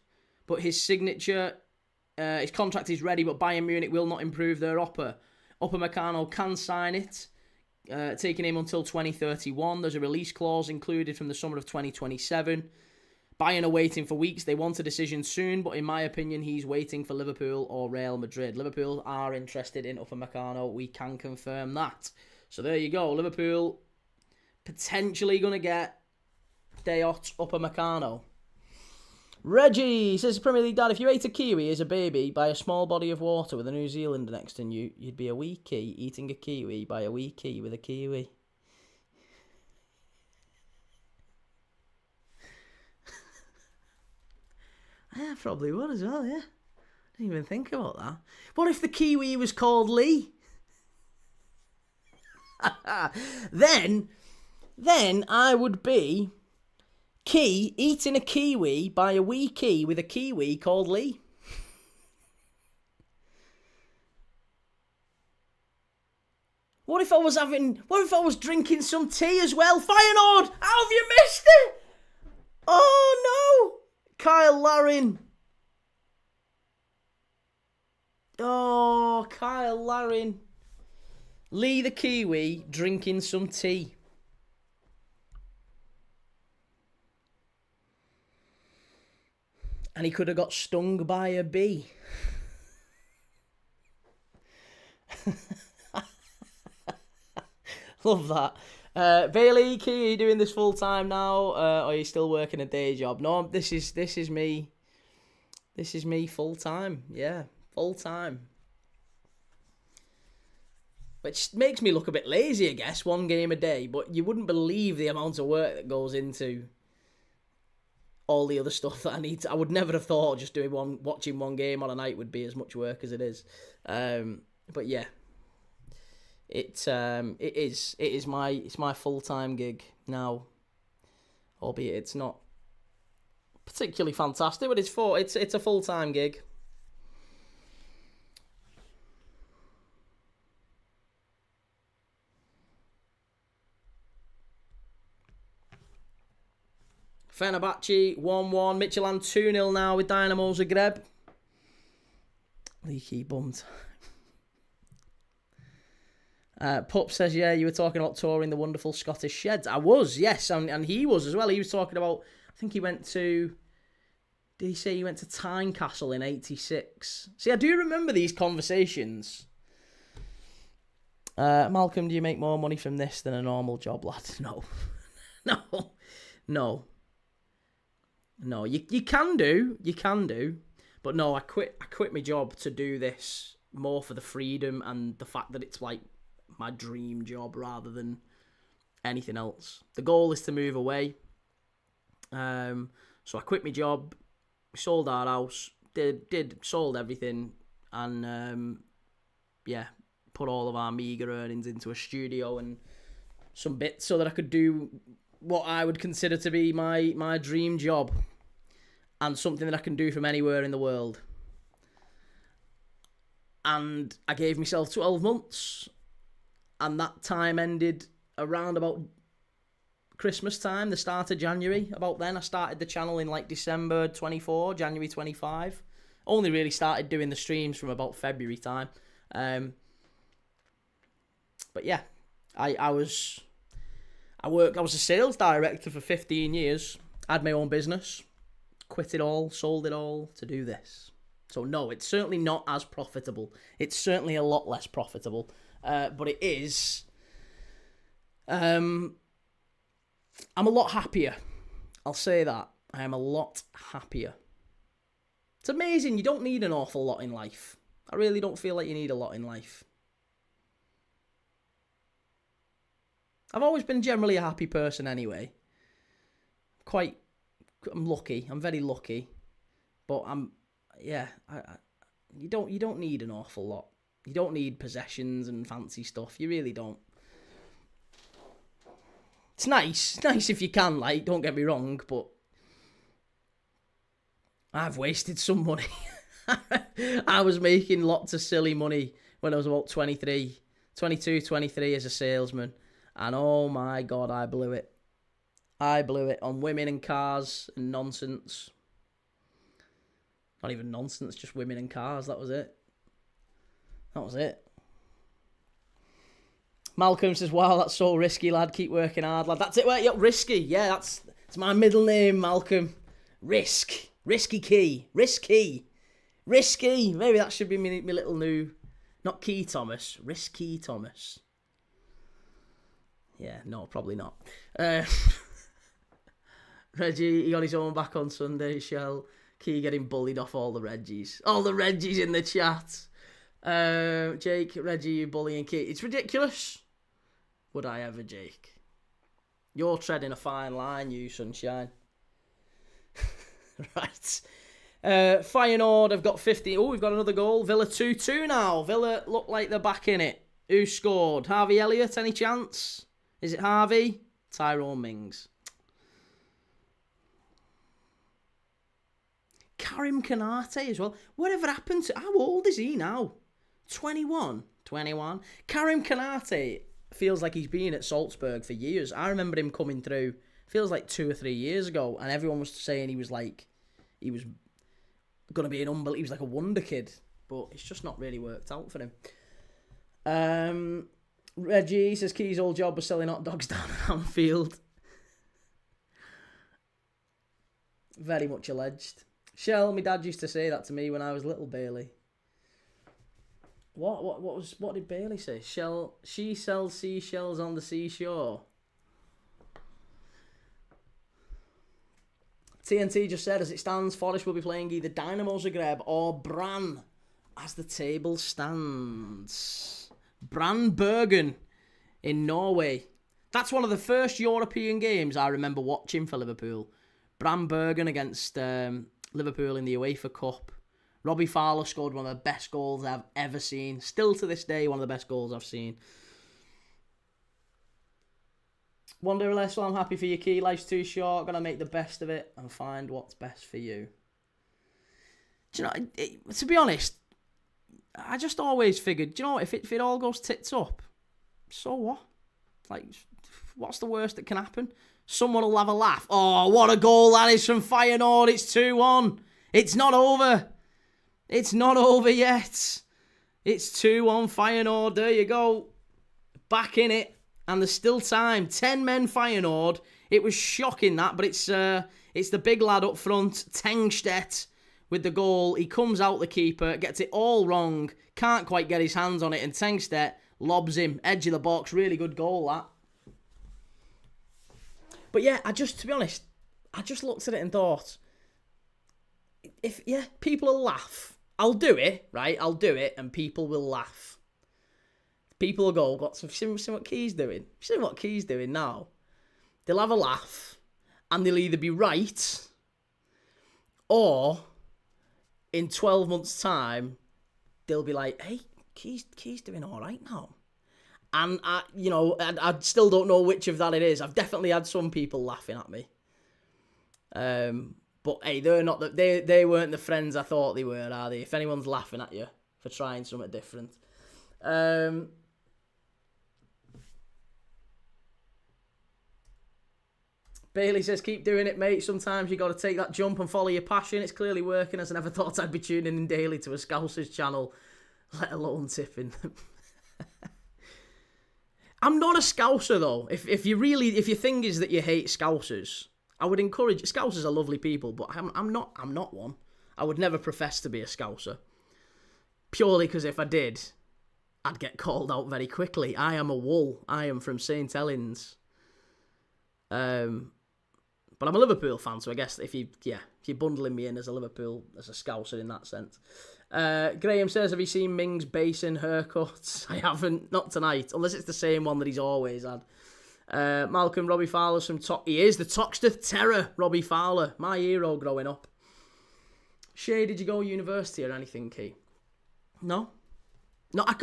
but his signature, his contract is ready, but Bayern Munich will not improve their offer. Upamecano can sign it, taking him until 2031. There's a release clause included from the summer of 2027. Bayern are waiting for weeks. They want a decision soon, but in my opinion, he's waiting for Liverpool or Real Madrid. Liverpool are interested in Upamecano. We can confirm that. So there you go. Liverpool potentially going to get Dayot Upamecano. Reggie says, Premier League Dad, if you ate a kiwi as a baby by a small body of water with a New Zealander next to you, you'd be a wee key eating a kiwi by a wee key with a kiwi. I probably would as well, yeah. Didn't even think about that. What if the kiwi was called Lee? Then I would be Key eating a kiwi by a wee key with a kiwi called Lee. What if I was drinking some tea as well? Feyenoord! How have you missed it? Oh no! Kyle Larin. Oh, Kyle Larin. Lee the Kiwi drinking some tea. And he could have got stung by a bee. Love that. Bailey, are you doing this full time now? Or are you still working a day job? No, this is me. This is me full time. Yeah, full time. Which makes me look a bit lazy, I guess, 1 game a day. But you wouldn't believe the amount of work that goes into all the other stuff that I need to. I would never have thought just watching 1 game on a night would be as much work as it is. But yeah, it's my full-time gig now, albeit it's not particularly fantastic, but it's a full-time gig. Fenerbahce 1-1. Midtjylland 2-0 now with Dynamo Zagreb. Leaky bummed. Pup says, yeah, you were talking about touring the wonderful Scottish sheds. I was, yes, and he was as well. He was talking about, I think he went to, did he say he went to Tynecastle in 86? See, I do remember these conversations. Malcolm, do you make more money from this than a normal job, lad? No. No. You can do, but no. I quit my job to do this more for the freedom and the fact that it's like my dream job rather than anything else. The goal is to move away. So I quit my job, sold our house, sold everything, and put all of our meagre earnings into a studio and some bits so that I could do what I would consider to be my dream job and something that I can do from anywhere in the world. And I gave myself 12 months, and that time ended around about Christmas time, the start of January. About then, I started the channel in like December 24, January 25. Only really started doing the streams from about February time. But yeah, I was a sales director for 15 years. I had my own business, quit it all, sold it all to do this. So no, it's certainly not as profitable. It's certainly a lot less profitable, but it is. I'm a lot happier. I'll say that. I am a lot happier. It's amazing. You don't need an awful lot in life. I really don't feel like you need a lot in life. I've always been generally a happy person anyway. I'm lucky. I'm very lucky. But you don't need an awful lot. You don't need possessions and fancy stuff. You really don't. It's nice. It's nice if you can, like, don't get me wrong, but I've wasted some money. I was making lots of silly money when I was about 22, 23 as a salesman. And oh my God, I blew it. I blew it on women and cars and nonsense. Not even nonsense, just women and cars. That was it. Malcolm says, wow, that's so risky, lad. Keep working hard, lad. That's it, right? Yep, risky. Yeah, that's my middle name, Malcolm. Risk. Risky key. Risky. Maybe that should be my little new... Not Key Thomas. Risky Thomas. Yeah, no, probably not. Reggie, he got his own back on Sunday, Shell. Key getting bullied off all the Reggies. All the Reggies in the chat. Jake, Reggie, you bullying Key. It's ridiculous. Would I ever, Jake? You're treading a fine line, you sunshine. Right. Feyenoord have got 50. Oh, we've got another goal. Villa 2-2 now. Villa look like they're back in it. Who scored? Harvey Elliott, any chance? Is it Harvey? Tyrone Mings. Karim Kanate as well. Whatever happened to... How old is he now? 21. Karim Kanate feels like he's been at Salzburg for years. I remember him coming through, feels like 2 or 3 years ago, and everyone was saying he was going to be an unbelievable... He was like a wonder kid, but it's just not really worked out for him. Reggie says Key's old job was selling hot dogs down at Anfield. Very much alleged. Shell, my dad used to say that to me when I was little, Bailey. What did Bailey say? She sells seashells on the seashore. TNT just said, as it stands, Forest will be playing either Dynamo Zagreb or Brann as the table stands. Brann Bergen in Norway. That's one of the first European games I remember watching for Liverpool. Brann Bergen against Liverpool in the UEFA Cup. Robbie Fowler scored one of the best goals I've ever seen. Still to this day, one of the best goals I've seen. Wonder less, well, I'm happy for your Key. Life's too short. Gonna make the best of it and find what's best for you. Do you know, to be honest, I just always figured, do you know, if it all goes tits up, so what? Like, what's the worst that can happen? Someone will have a laugh. Oh, what a goal that is from Feyenoord. It's 2-1. It's not over. It's not over yet. It's 2-1 Feyenoord. There you go. Back in it. And there's still time. 10 men Feyenoord. It was shocking that, but it's the big lad up front, Tengstedt, with the goal. He comes out the keeper, gets it all wrong, can't quite get his hands on it, and Tengstedt lobs him, edge of the box. Really good goal, that. But yeah, to be honest, I just looked at it and thought, people will laugh. I'll do it, right? I'll do it, and people will laugh. People will go, "What's see what Key's doing? See what Key's doing now?" They'll have a laugh, and they'll either be right, or in 12 months' time, they'll be like, "Hey, Key's doing all right now." And I still don't know which of that it is. I've definitely had some people laughing at me. But hey, they're not they weren't the friends I thought they were, are they? If anyone's laughing at you for trying something different. Bailey says, "Keep doing it, mate. Sometimes you got to take that jump and follow your passion. It's clearly working, as I never thought I'd be tuning in daily to a Scousers channel, let alone tipping them." I'm not a Scouser though. If your thing is that you hate Scousers, I would encourage. Scousers are lovely people, but I'm not one. I would never profess to be a Scouser, purely because if I did, I'd get called out very quickly. I am a wool. I am from St Helens. But I'm a Liverpool fan, so I guess if you're bundling me in as a Scouser in that sense. Graham says, "Have you seen Ming's basin haircuts?" I haven't, not tonight, unless it's the same one that he's always had. Malcolm, Robbie Fowler's from he is the Toxteth Terror, Robbie Fowler, my hero growing up. Shay, did you go to university or anything, Key? No, I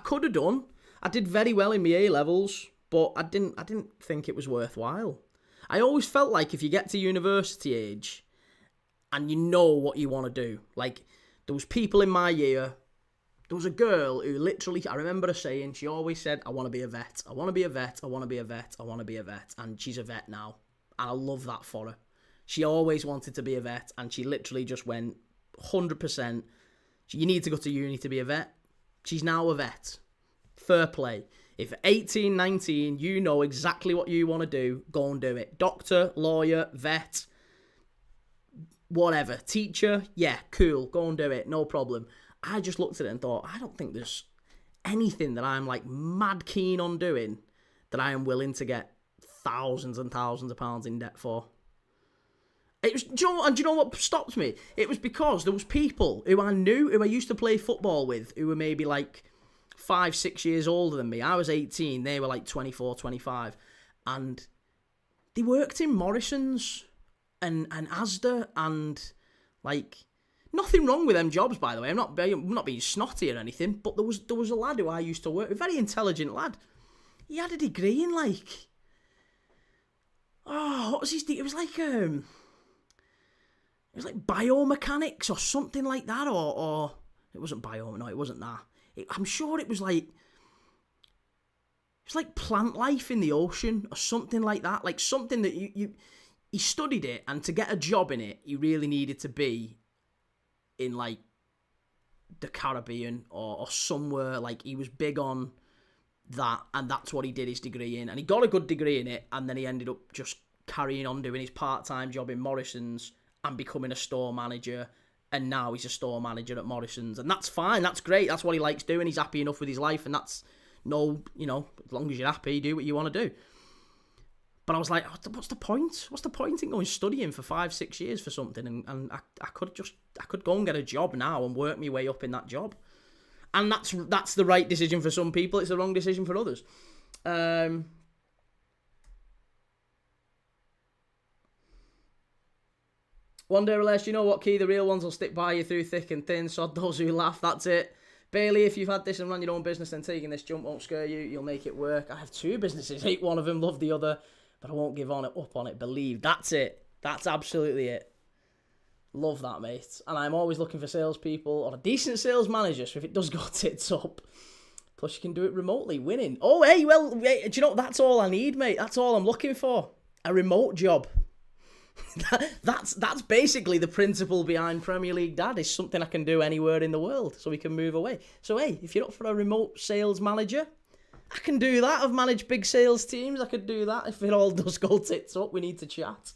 could have done. I did very well in my A-levels, but I didn't think it was worthwhile. I always felt like if you get to university age and you know what you want to do, like there was people in my year, there was a girl who literally, I remember her saying, she always said, "I want to be a vet, I want to be a vet, I want to be a vet, I want to be a vet," and she's a vet now, and I love that for her. She always wanted to be a vet, and she literally just went 100%, you need to go to uni to be a vet. She's now a vet. Fair play. If at 18, 19, you know exactly what you want to do, go and do it. Doctor, lawyer, vet, whatever. Teacher, yeah, cool, go and do it, no problem. I just looked at it and thought, I don't think there's anything that I'm like mad keen on doing that I am willing to get thousands and thousands of pounds in debt for. It was, do you know what stopped me? It was because there was people who I knew, who I used to play football with, who were maybe like 5-6 years older than me. I was 18, they were like 24, 25. And they worked in Morrison's and Asda, and like, nothing wrong with them jobs, by the way. I'm not being snotty or anything, but there was a lad who I used to work with, a very intelligent lad. He had a degree in like, what was his degree? It was like biomechanics or something like that, or it wasn't it wasn't that. I'm sure it was like, it's like plant life in the ocean or something like that. Like something that he studied it, and to get a job in it, he really needed to be in like the Caribbean or somewhere. Like he was big on that, and that's what he did his degree in. And he got a good degree in it, and then he ended up just carrying on doing his part-time job in Morrison's and becoming a store manager. And now he's a store manager at Morrison's. And that's fine. That's great. That's what he likes doing. He's happy enough with his life. And that's as long as you're happy, do what you want to do. But I was like, what's the point? What's the point in going studying for 5-6 years for something? And I could go and get a job now and work my way up in that job. And that's the right decision for some people. It's the wrong decision for others. One day, Relash, you know what, Key? The real ones will stick by you through thick and thin. Sod those who laugh, that's it. Bailey, if you've had this and run your own business, then taking this jump won't scare you. You'll make it work. I have 2 businesses. Hate one of them, love the other. But I won't give up on it. Believe. That's it. That's absolutely it. Love that, mate. And I'm always looking for salespeople or a decent sales manager, so if it does go tits up. Plus, you can do it remotely. Winning. Oh, hey, well, do you know, that's all I need, mate. That's all I'm looking for. A remote job. That's basically the principle behind Premier League Dad, is something I can do anywhere in the world so we can move away. So hey, if you're up for a remote sales manager, I can do that. I've managed big sales teams. I could do that. If it all does go tits up, we need to chat.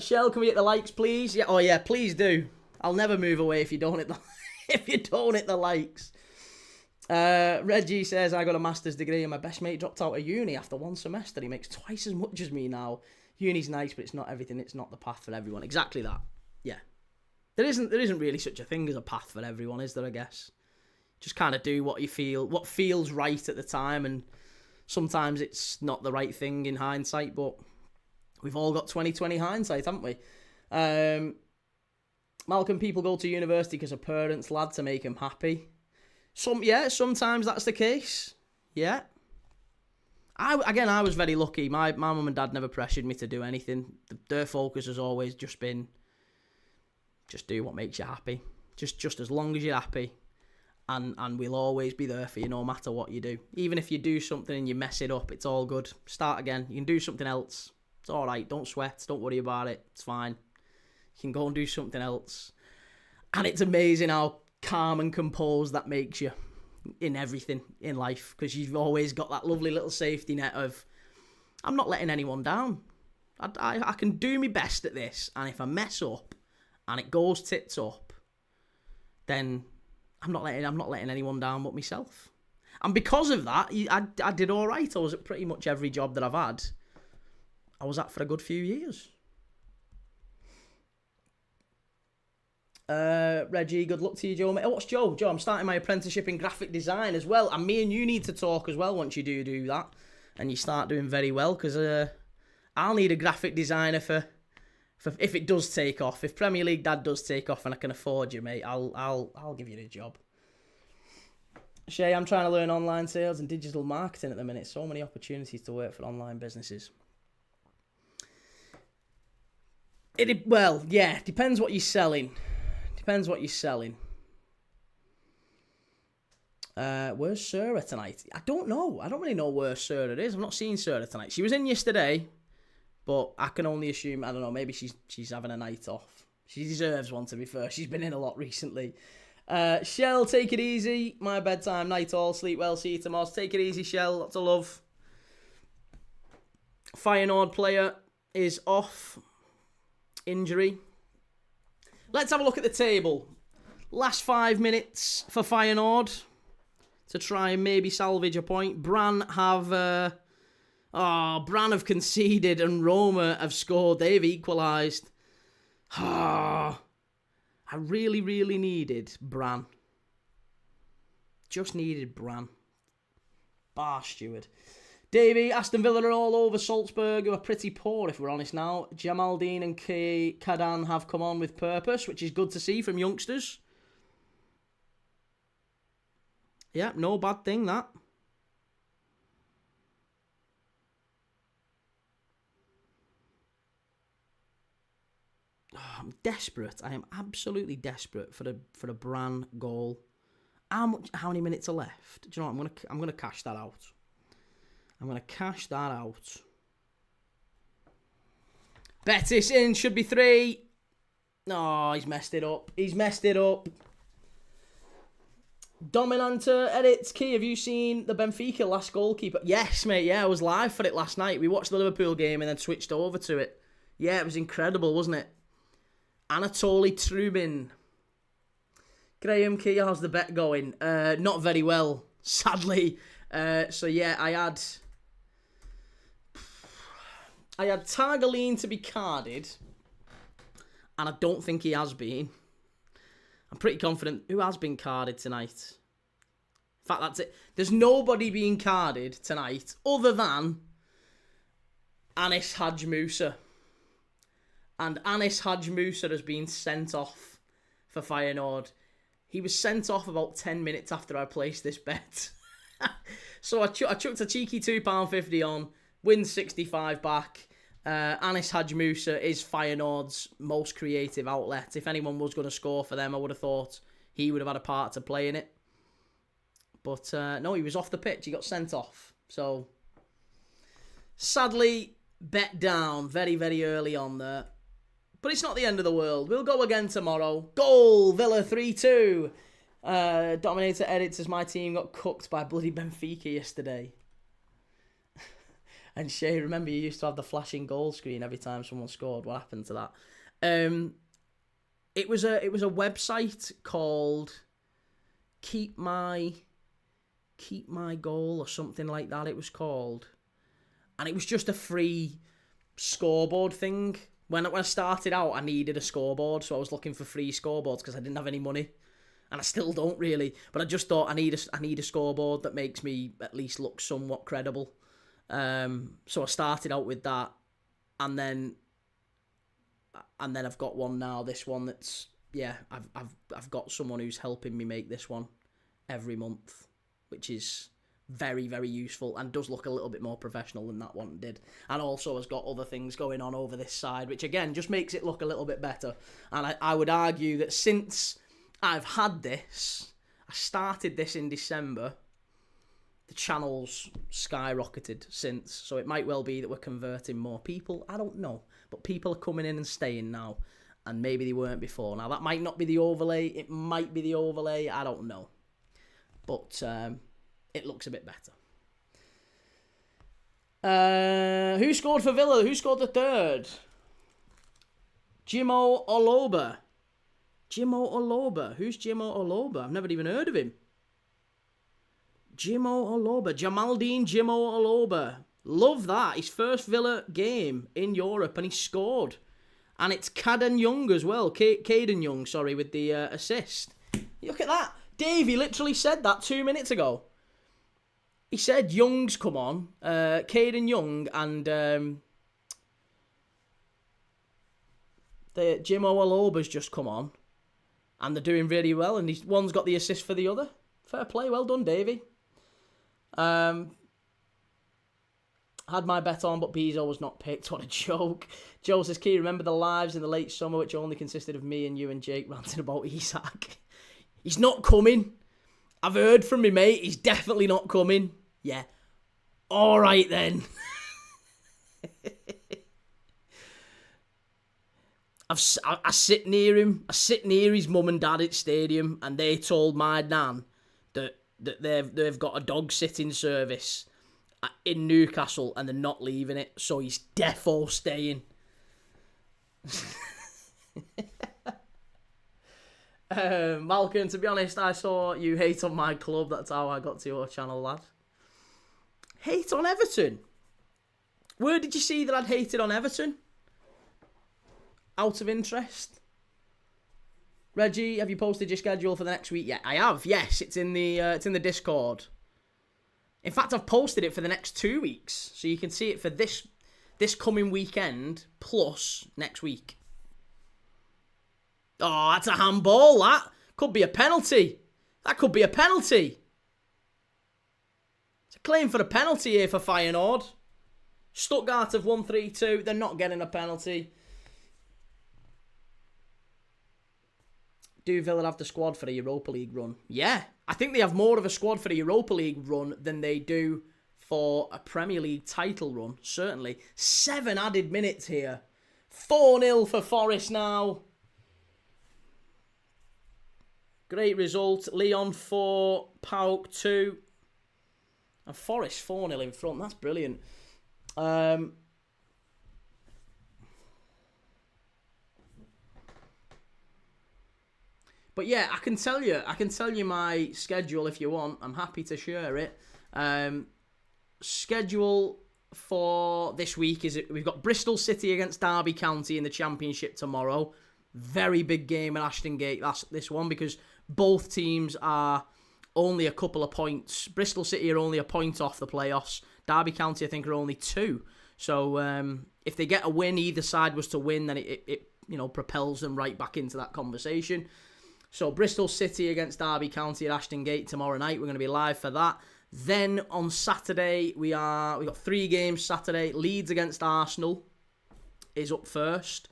Shell, can we hit the likes, please? Yeah, oh yeah, please do. I'll never move away if you don't hit the likes. Reggie says, I got a master's degree and my best mate dropped out of uni after one semester. He makes twice as much as me now. Uni's nice, but it's not everything. It's not the path for everyone. Exactly that. Yeah. There isn't really such a thing as a path for everyone, is there, I guess? Just kind of do what feels right at the time, and sometimes it's not the right thing in hindsight, but we've all got 20/20 hindsight, haven't we? Malcolm, people go to university because of parents, lad, to make them happy. Sometimes that's the case. Yeah. I was very lucky. My mum and dad never pressured me to do anything. Their focus has always just been, just do what makes you happy. Just as long as you're happy. And we'll always be there for you no matter what you do. Even if you do something and you mess it up, it's all good. Start again. You can do something else. It's all right. Don't sweat. Don't worry about it. It's fine. You can go and do something else. And it's amazing how calm and composed that makes you in everything in life, because you've always got that lovely little safety net of, I'm not letting anyone down. I can do my best at this, and if I mess up and it goes tits up, then I'm not letting anyone down but myself. And because of that, I did all right. I was at pretty much every job that I've had. I was at for a good few years. Reggie, good luck to you, Joe. What's Joe? Joe, I'm starting my apprenticeship in graphic design as well. And me and you need to talk as well once you do that. And you start doing very well, because I'll need a graphic designer for if it does take off. If Premier League Dad does take off and I can afford you, mate, I'll give you the job. Shay, I'm trying to learn online sales and digital marketing at the minute. So many opportunities to work for online businesses. Depends what you're selling. Where's Sarah tonight? I don't know. I don't really know where Sarah is. I've not seen Sarah tonight. She was in yesterday, but I can only assume, I don't know, maybe she's having a night off. She deserves one, to be fair. She's been in a lot recently. Shell, take it easy. My bedtime, night all. Sleep well. See you tomorrow. Take it easy, Shell. Lots of love. Feyenoord player is off. Injury. Let's have a look at the table. Last 5 minutes for Feyenoord to try and maybe salvage a point. Brann have conceded and Roma have scored. They've equalised. I really, really needed Brann. Just needed Brann. Bar steward. Davey, Aston Villa are all over Salzburg, who are pretty poor, if we're honest now. Jamaldine and Kadan have come on with purpose, which is good to see from youngsters. Yeah, no bad thing, that. Oh, I'm desperate. I am absolutely desperate for a Brann goal. How many minutes are left? Do you know what? I'm gonna cash that out. Betis in, should be 3. Oh, he's messed it up. Dominanter edits. Key, have you seen the Benfica last goalkeeper? Yes, mate. Yeah, I was live for it last night. We watched the Liverpool game and then switched over to it. Yeah, it was incredible, wasn't it? Anatoly Trubin. Graham, Key, how's the bet going? Not very well, sadly. So yeah, I had Targaline to be carded, and I don't think he has been. I'm pretty confident. Who has been carded tonight? In fact, that's it. There's nobody being carded tonight other than Anis Hadj Musa. And Anis Hadj Musa has been sent off for Feyenoord. He was sent off about 10 minutes after I placed this bet. So I chucked a cheeky £2.50 on, wins 65 back. Anis Hadj Musa is Feyenoord's most creative outlet. If anyone was going to score for them, I would have thought he would have had a part to play in it. But no, he was off the pitch. He got sent off. So, sadly, bet down very, very early on there. But it's not the end of the world. We'll go again tomorrow. Goal, Villa 3-2. Dominator edits as my team got cooked by bloody Benfica yesterday. And Shay, remember you used to have the flashing goal screen every time someone scored. What happened to that? It was a website called Keep My Keep My Goal or something like that it was called. And it was just a free scoreboard thing. When I started out, I needed a scoreboard, so I was looking for free scoreboards because I didn't have any money. And I still don't really. But I just thought I need a scoreboard that makes me at least look somewhat credible. So I started out with that. And then I've got one now, this one that's... Yeah, I've got someone who's helping me make this one every month, which is very, very useful and does look a little bit more professional than that one did. And also has got other things going on over this side, which again just makes it look a little bit better. And I would argue that since I've had this, I started this in December, the channel's skyrocketed since. So it might well be that we're converting more people. I don't know. But people are coming in and staying now. And maybe they weren't before. Now, that might not be the overlay. It might be the overlay. I don't know. But it looks a bit better. Who scored for Villa? Who scored the third? Jimo Oloba. Jimo Oloba. Who's Jimo Oloba? I've never even heard of him. Jimo Oloba. Jamaldine Jimo Oloba. Love that. His first Villa game in Europe, and he scored. And it's Caden Young as well. Caden Young, sorry, with the assist. Look at that. Davey literally said that 2 minutes ago. He said Young's come on. Caden Young and the Jimo Aloba's just come on. And they're doing really well. And one's got the assist for the other. Fair play. Well done, Davey. Had my bet on, but Bezo was not picked. What a joke. Joe says, Key, remember the lives in the late summer, which only consisted of me and you and Jake ranting about Isak? He's not coming. I've heard from me, mate. He's definitely not coming. Yeah. All right, then. I sit near him. I sit near his mum and dad at Stadium, and they told my nan that they've got a dog sitting service in Newcastle and they're not leaving it, so he's defo staying. Malcolm, to be honest, I saw you hate on my club. That's how I got to your channel, lad. Hate on Everton? Where did you see that I'd hated on Everton? Out of interest. Reggie, have you posted your schedule for the next week yet? I have, yes. It's in the Discord. In fact, I've posted it for the next 2 weeks. So you can see it for this coming weekend plus next week. Oh, that's a handball, that. Could be a penalty. That could be a penalty. It's a claim for a penalty here for Feyenoord. Stuttgart have won 3-2. They're not getting a penalty. Do Villa have the squad for a Europa League run? Yeah. I think they have more of a squad for a Europa League run than they do for a Premier League title run, certainly. 7 added minutes here. 4-0 for Forest now. Great result. Leon 4, Pauk 2. And Forest 4-0 in front. That's brilliant. But yeah, I can tell you my schedule if you want. I'm happy to share it. Schedule for this week is we've got Bristol City against Derby County in the Championship tomorrow. Very big game at Ashton Gate. That's this one because both teams are only a couple of points. Bristol City are only a point off the playoffs. Derby County, I think, are only 2. So if they get a win, either side was to win, then it propels them right back into that conversation. So Bristol City against Derby County at Ashton Gate tomorrow night. We're going to be live for that. Then on Saturday, we got 3 games Saturday. Leeds against Arsenal is up first,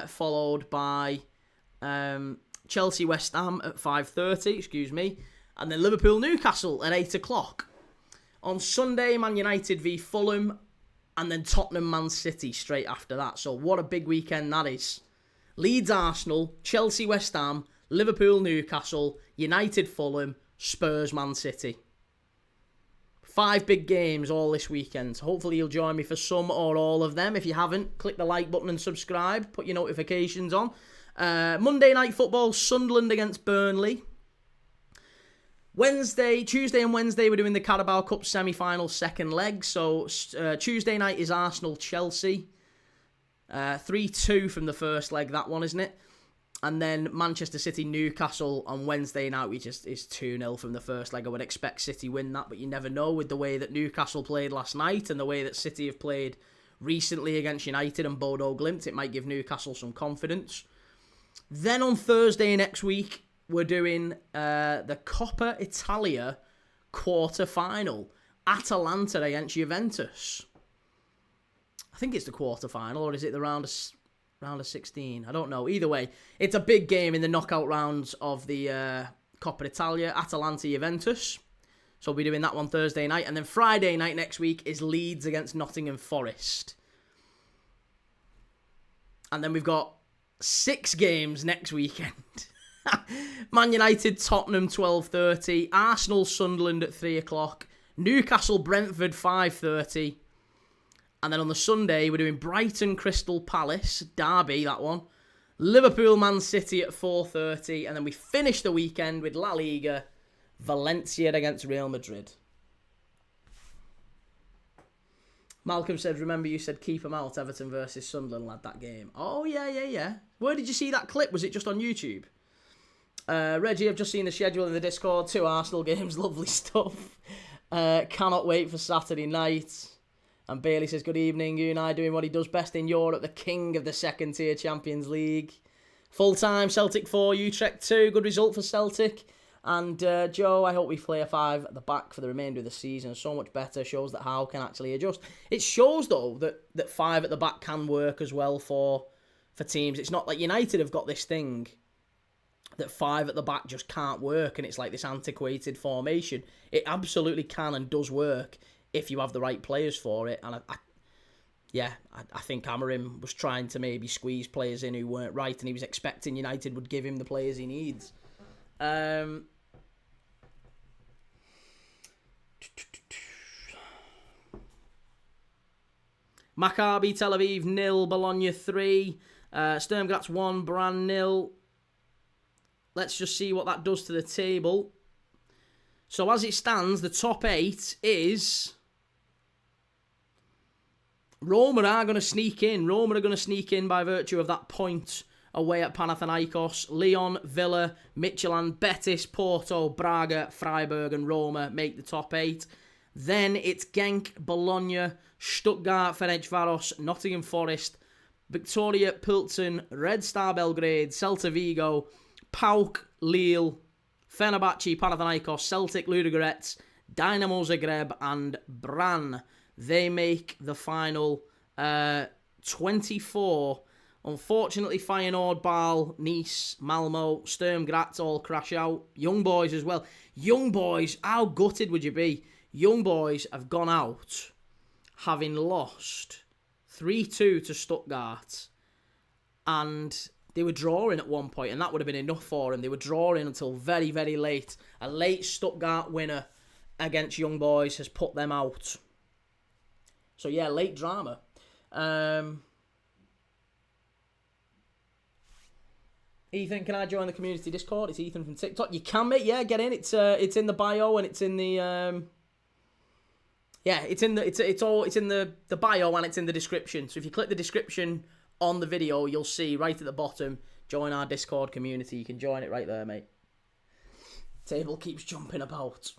followed by Chelsea West Ham at 5:30, and then Liverpool Newcastle at 8 o'clock. On Sunday, Man United v Fulham, and then Tottenham Man City straight after that. So what a big weekend that is. Leeds Arsenal, Chelsea West Ham, Liverpool Newcastle, United Fulham, Spurs Man City. 5 big games all this weekend. Hopefully you'll join me for some or all of them. If you haven't, click the like button and subscribe. Put your notifications on. Monday Night Football, Sunderland against Burnley. Tuesday and Wednesday, we're doing the Carabao Cup semi-final second leg. So Tuesday night is Arsenal-Chelsea. 3-2 from the first leg, that one, isn't it? And then Manchester City-Newcastle on Wednesday night, which is 2-0 from the first leg. I would expect City win that, but you never know with the way that Newcastle played last night and the way that City have played recently against United and Bodo Glimt. It might give Newcastle some confidence. Then on Thursday next week, we're doing the Coppa Italia quarter-final. Atalanta against Juventus. I think it's the quarter-final, or is it the round of 16? I don't know. Either way, it's a big game in the knockout rounds of the Coppa Italia, Atalanta-Juventus. So we'll be doing that one Thursday night. And then Friday night next week is Leeds against Nottingham Forest. And then we've got 6 games next weekend. Man United, Tottenham, 12:30. Arsenal, Sunderland at 3 o'clock. Newcastle, Brentford, 5:30. And then on the Sunday, we're doing Brighton, Crystal Palace, Derby, that one. Liverpool, Man City at 4:30. And then we finish the weekend with La Liga, Valencia against Real Madrid. Malcolm said, remember you said keep them out, Everton versus Sunderland, lad, that game. Oh, yeah. Where did you see that clip? Was it just on YouTube? Reggie, I've just seen the schedule in the Discord. 2 Arsenal games, lovely stuff. Cannot wait for Saturday night. And Bailey says, good evening, Unai doing what he does best in Europe, the king of the second-tier Champions League. Full-time, Celtic 4, Utrecht 2, good result for Celtic. And Joe, I hope we play a 5 at the back for the remainder of the season. So much better, shows that Howe can actually adjust. It shows, though, that 5 at the back can work as well for teams. It's not like United have got this thing that 5 at the back just can't work, and it's like this antiquated formation. It absolutely can and does work if you have the right players for it. And I think Amorim was trying to maybe squeeze players in who weren't right, and he was expecting United would give him the players he needs. Maccabi Tel Aviv 0, Bologna 3, Sturm Graz 1, Brann 0. Let's just see what that does to the table. So as it stands, the top 8 is Roma are going to sneak in. Roma are going to sneak in by virtue of that point away at Panathinaikos. Lyon, Villa, Midtjylland, Betis, Porto, Braga, Freiburg and Roma make the top 8. Then it's Genk, Bologna, Stuttgart, Ferencváros, Nottingham Forest, Victoria Pilsen, Red Star Belgrade, Celta Vigo, PAOK, Lille, Fenerbahce, Panathinaikos, Celtic, Ludogorets, Dynamo Zagreb and Brann. They make the final 24. Unfortunately, Feyenoord, Bâle, Nice, Malmo, Sturm Graz all crash out. Young Boys as well. Young Boys, how gutted would you be? Young Boys have gone out having lost 3-2 to Stuttgart. And they were drawing at one point, and that would have been enough for them. They were drawing until very, very late. A late Stuttgart winner against Young Boys has put them out. So yeah, late drama. Ethan, can I join the community Discord? It's Ethan from TikTok. You can, mate. Yeah, get in. It's in the bio and it's in the it's in the bio and it's in the description. So if you click the description on the video, you'll see right at the bottom, join our Discord community. You can join it right there, mate. Table keeps jumping about.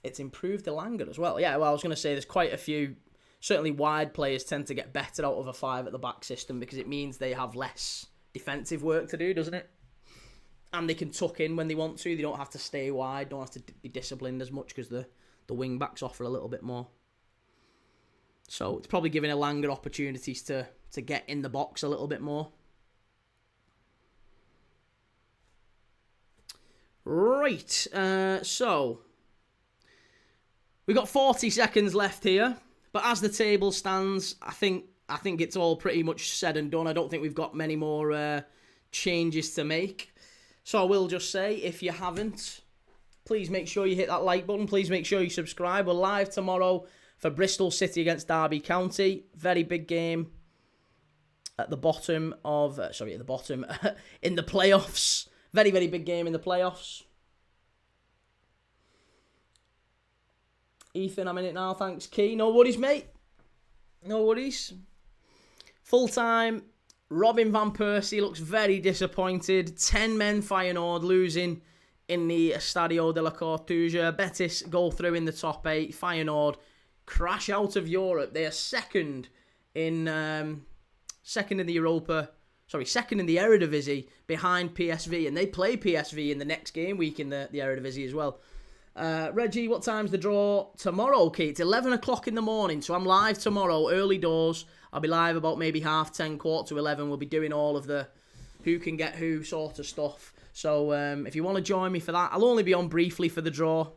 It's improved the Langer as well. Yeah, well, I was going to say there's quite a few. Certainly wide players tend to get better out of a 5 at the back system because it means they have less defensive work to do, doesn't it? And they can tuck in when they want to. They don't have to stay wide, don't have to be disciplined as much because the wing backs offer a little bit more. So it's probably giving Elanga opportunities to get in the box a little bit more. Right, so we've got 40 seconds left here. But as the table stands, I think it's all pretty much said and done. I don't think we've got many more changes to make. So I will just say, if you haven't, please make sure you hit that like button. Please make sure you subscribe. We're live tomorrow for Bristol City against Derby County. Very big game at the bottom of... in the playoffs Very, very big game in the playoffs. Ethan, I'm in it now. Thanks, Key. No worries, mate. No worries. Full time. Robin van Persie looks very disappointed. 10 men Feyenoord losing in the Estadio de la Cartuja. Betis go through in the top 8. Feyenoord crash out of Europe. They are second in the Eredivisie behind PSV, and they play PSV in the next game week in the Eredivisie as well. Reggie, what time's the draw tomorrow, Kate? It's 11 o'clock in the morning, so I'm live tomorrow, early doors. I'll be live about maybe 10:30, 11:15. We'll be doing all of the who can get who sort of stuff. So if you want to join me for that, I'll only be on briefly for the draw.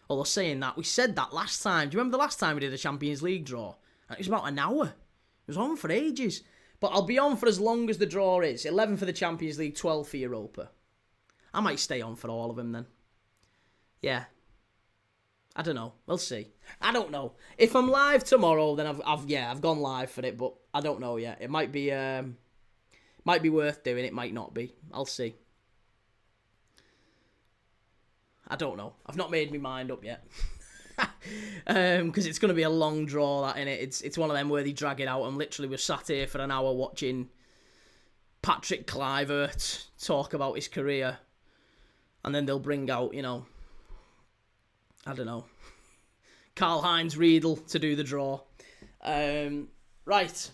Although saying that, we said that last time. Do you remember the last time we did a Champions League draw? It was about an hour. It was on for ages. But I'll be on for as long as the draw is. 11 for the Champions League, 12 for Europa. I might stay on for all of them then. Yeah. I don't know. We'll see. I don't know. If I'm live tomorrow, then I've gone live for it, but I don't know yet. It might be worth doing. It might not be. I'll see. I don't know. I've not made my mind up yet. Because it's going to be a long draw, that, innit? It's one of them where they drag it out, and literally we're sat here for an hour watching Patrick Kluivert talk about his career, and then they'll bring out, I don't know, Karl-Heinz Riedel to do the draw. Right.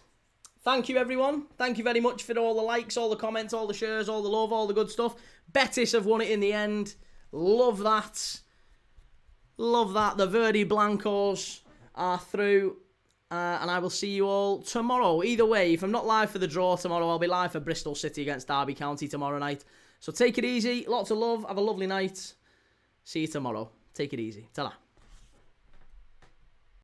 Thank you, everyone. Thank you very much for all the likes, all the comments, all the shares, all the love, all the good stuff. Betis have won it in the end. Love that. Love that. The Verde Blancos are through. And I will see you all tomorrow. Either way, if I'm not live for the draw tomorrow, I'll be live for Bristol City against Derby County tomorrow night. So take it easy. Lots of love. Have a lovely night. See you tomorrow. Take it easy. Ta-ra.